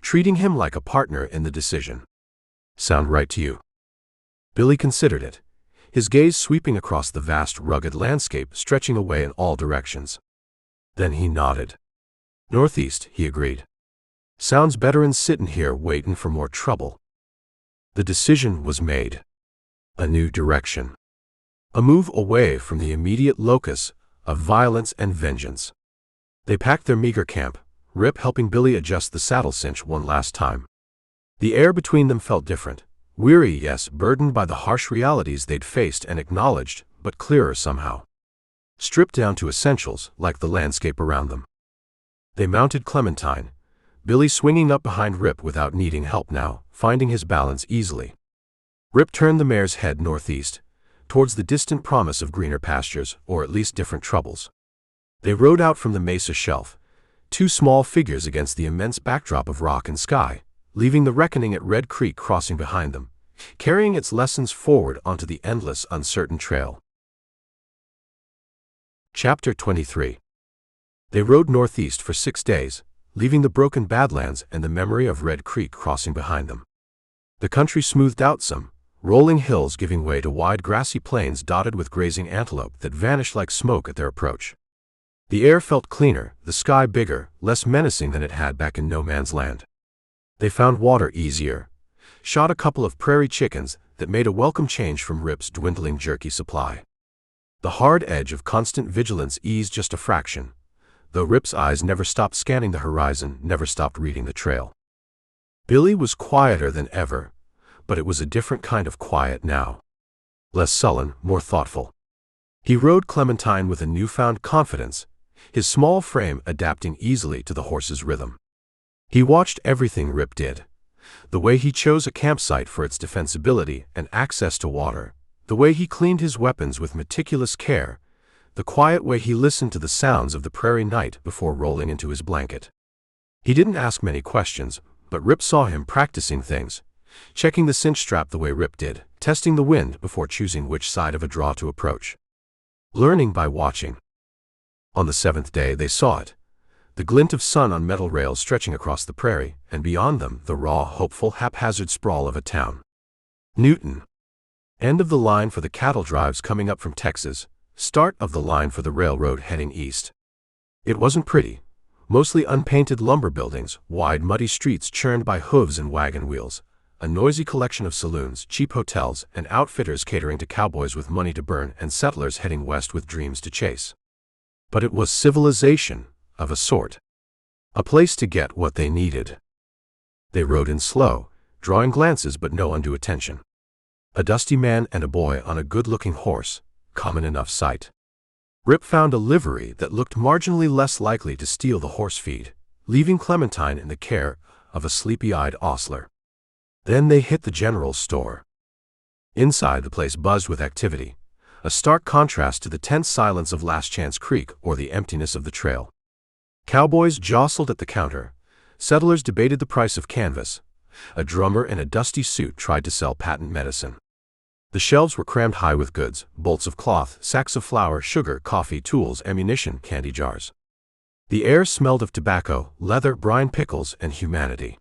treating him like a partner in the decision. Sound right to you? Billy considered it, his gaze sweeping across the vast, rugged landscape stretching away in all directions. Then he nodded. Northeast, he agreed. Sounds better'n sittin' here waitin' for more trouble. The decision was made. A new direction. A move away from the immediate locus of violence and vengeance. They packed their meager camp, Rip helping Billy adjust the saddle cinch one last time. The air between them felt different. Weary, yes, burdened by the harsh realities they'd faced and acknowledged, but clearer somehow. Stripped down to essentials, like the landscape around them. They mounted Clementine, Billy swinging up behind Rip without needing help now, finding his balance easily. Rip turned the mare's head northeast, towards the distant promise of greener pastures, or at least different troubles. They rode out from the mesa shelf, two small figures against the immense backdrop of rock and sky, leaving the reckoning at Red Creek crossing behind them, carrying its lessons forward onto the endless, uncertain trail. Chapter 23. They rode northeast for 6 days, leaving the broken Badlands and the memory of Red Creek crossing behind them. The country smoothed out some, rolling hills giving way to wide grassy plains dotted with grazing antelope that vanished like smoke at their approach. The air felt cleaner, the sky bigger, less menacing than it had back in no man's land. They found water easier, shot a couple of prairie chickens that made a welcome change from Rip's dwindling jerky supply. The hard edge of constant vigilance eased just a fraction, though Rip's eyes never stopped scanning the horizon, never stopped reading the trail. Billy was quieter than ever, but it was a different kind of quiet now. Less sullen, more thoughtful. He rode Clementine with a newfound confidence, his small frame adapting easily to the horse's rhythm. He watched everything Rip did. The way he chose a campsite for its defensibility and access to water, the way he cleaned his weapons with meticulous care, the quiet way he listened to the sounds of the prairie night before rolling into his blanket. He didn't ask many questions, but Rip saw him practicing things, checking the cinch strap the way Rip did, testing the wind before choosing which side of a draw to approach. Learning by watching. On the 7th day they saw it, the glint of sun on metal rails stretching across the prairie, and beyond them the raw, hopeful, haphazard sprawl of a town. Newton. End of the line for the cattle drives coming up from Texas, start of the line for the railroad heading east. It wasn't pretty. Mostly unpainted lumber buildings, wide muddy streets churned by hooves and wagon wheels, a noisy collection of saloons, cheap hotels, and outfitters catering to cowboys with money to burn and settlers heading west with dreams to chase. But it was civilization, of a sort. A place to get what they needed. They rode in slow, drawing glances but no undue attention. A dusty man and a boy on a good-looking horse, common enough sight. Rip found a livery that looked marginally less likely to steal the horse feed, leaving Clementine in the care of a sleepy-eyed ostler. Then they hit the general store. Inside, the place buzzed with activity, a stark contrast to the tense silence of Last Chance Creek or the emptiness of the trail. Cowboys jostled at the counter, settlers debated the price of canvas, a drummer in a dusty suit tried to sell patent medicine. The shelves were crammed high with goods, bolts of cloth, sacks of flour, sugar, coffee, tools, ammunition, candy jars. The air smelled of tobacco, leather, brine pickles, and humanity.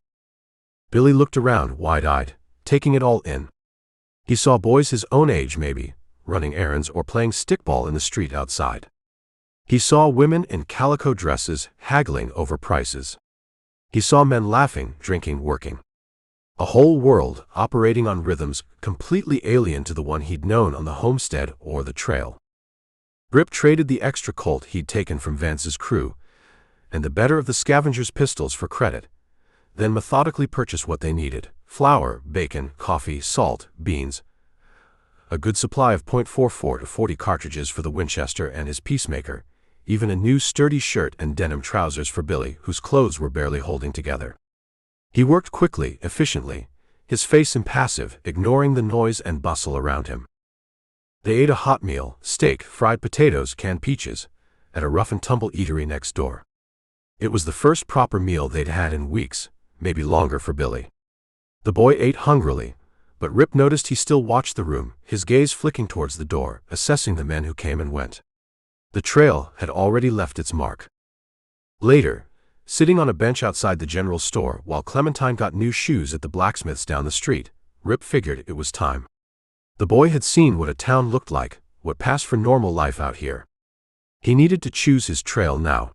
Billy looked around, wide-eyed, taking it all in. He saw boys his own age maybe, running errands or playing stickball in the street outside. He saw women in calico dresses haggling over prices. He saw men laughing, drinking, working. A whole world operating on rhythms completely alien to the one he'd known on the homestead or the trail. Rip traded the extra Colt he'd taken from Vance's crew and the better of the scavengers' pistols for credit, then methodically purchased what they needed: flour, bacon, coffee, salt, beans, a good supply of .44 to 40 cartridges for the Winchester and his peacemaker, even a new sturdy shirt and denim trousers for Billy, whose clothes were barely holding together. He worked quickly, efficiently, his face impassive, ignoring the noise and bustle around him. They ate a hot meal, steak, fried potatoes, canned peaches, at a rough-and-tumble eatery next door. It was the first proper meal they'd had in weeks, maybe longer for Billy. The boy ate hungrily, But Rip noticed he still watched the room, his gaze flicking towards the door, assessing the men who came and went. The trail had already left its mark. Later, sitting on a bench outside the general store while Clementine got new shoes at the blacksmith's down the street, Rip figured it was time. The boy had seen what a town looked like, what passed for normal life out here. He needed to choose his trail now.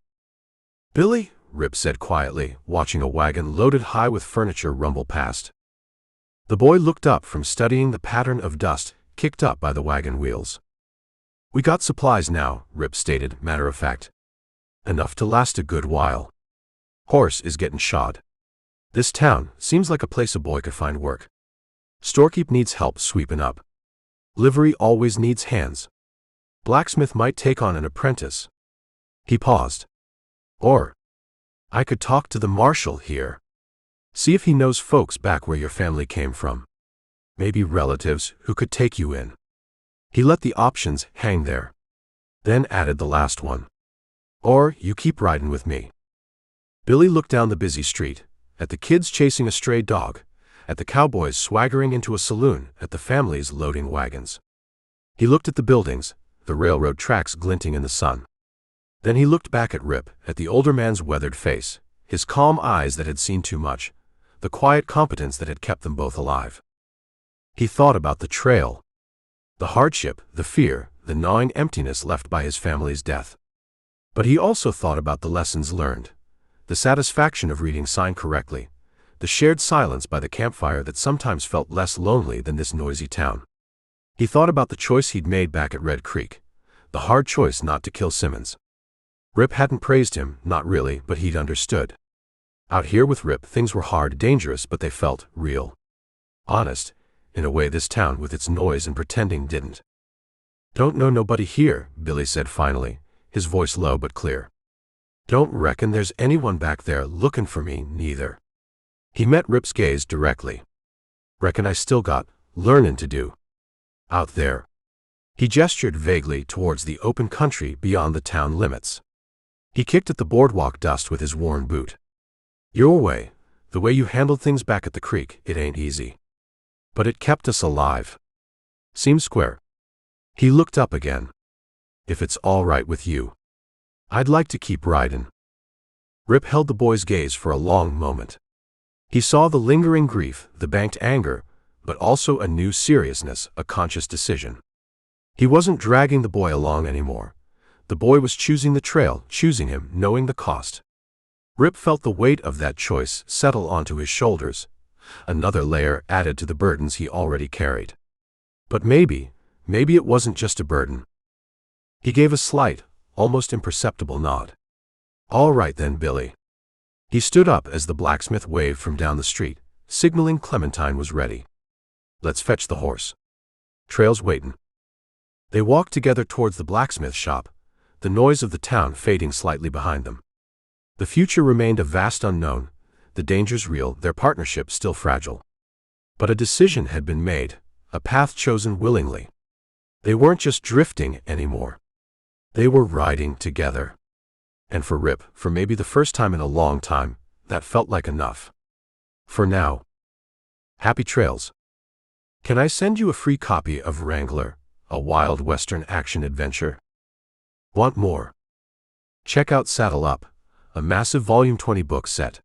"Billy," Rip said quietly, watching a wagon loaded high with furniture rumble past. The boy looked up from studying the pattern of dust kicked up by the wagon wheels. "We got supplies now," Rip stated, matter of fact. "Enough to last a good while. Horse is getting shod. This town seems like a place a boy could find work. Storekeep needs help sweeping up. Livery always needs hands. Blacksmith might take on an apprentice." He paused. "Or I could talk to the marshal here. See if he knows folks back where your family came from. Maybe relatives who could take you in." He let the options hang there. Then added the last one. "Or you keep riding with me." Billy looked down the busy street, at the kids chasing a stray dog, at the cowboys swaggering into a saloon, at the families loading wagons. He looked at the buildings, the railroad tracks glinting in the sun. Then he looked back at Rip, at the older man's weathered face, his calm eyes that had seen too much, the quiet competence that had kept them both alive. He thought about the trail. The hardship, the fear, the gnawing emptiness left by his family's death. But he also thought about the lessons learned, the satisfaction of reading sign correctly, the shared silence by the campfire that sometimes felt less lonely than this noisy town. He thought about the choice he'd made back at Red Creek, the hard choice not to kill Simmons. Rip hadn't praised him, not really, but he'd understood. Out here with Rip, things were hard, dangerous, but they felt real. Honest, in a way this town with its noise and pretending didn't. "Don't know nobody here," Billy said finally, his voice low but clear. "Don't reckon there's anyone back there looking for me, neither." He met Rip's gaze directly. "Reckon I still got learnin' to do. Out there." He gestured vaguely towards the open country beyond the town limits. He kicked at the boardwalk dust with his worn boot. "Your way, the way you handled things back at the creek, it ain't easy. But it kept us alive. Seems square." He looked up again. "If it's all right with you, I'd like to keep riding." Rip held the boy's gaze for a long moment. He saw the lingering grief, the banked anger, but also a new seriousness, a conscious decision. He wasn't dragging the boy along anymore. The boy was choosing the trail, choosing him, knowing the cost. Rip felt the weight of that choice settle onto his shoulders, another layer added to the burdens he already carried. But maybe it wasn't just a burden. He gave a slight, almost imperceptible nod. "All right then, Billy." He stood up as the blacksmith waved from down the street, signaling Clementine was ready. "Let's fetch the horse. Trail's waitin'." They walked together towards the blacksmith shop, the noise of the town fading slightly behind them. The future remained a vast unknown, the dangers real, their partnership still fragile. But a decision had been made, a path chosen willingly. They weren't just drifting anymore. They were riding together. And for Rip, for maybe the first time in a long time, that felt like enough. For now. Happy trails. Can I send you a free copy of Wrangler, a wild Western action adventure? Want more? Check out Saddle Up, a massive volume 20 book set.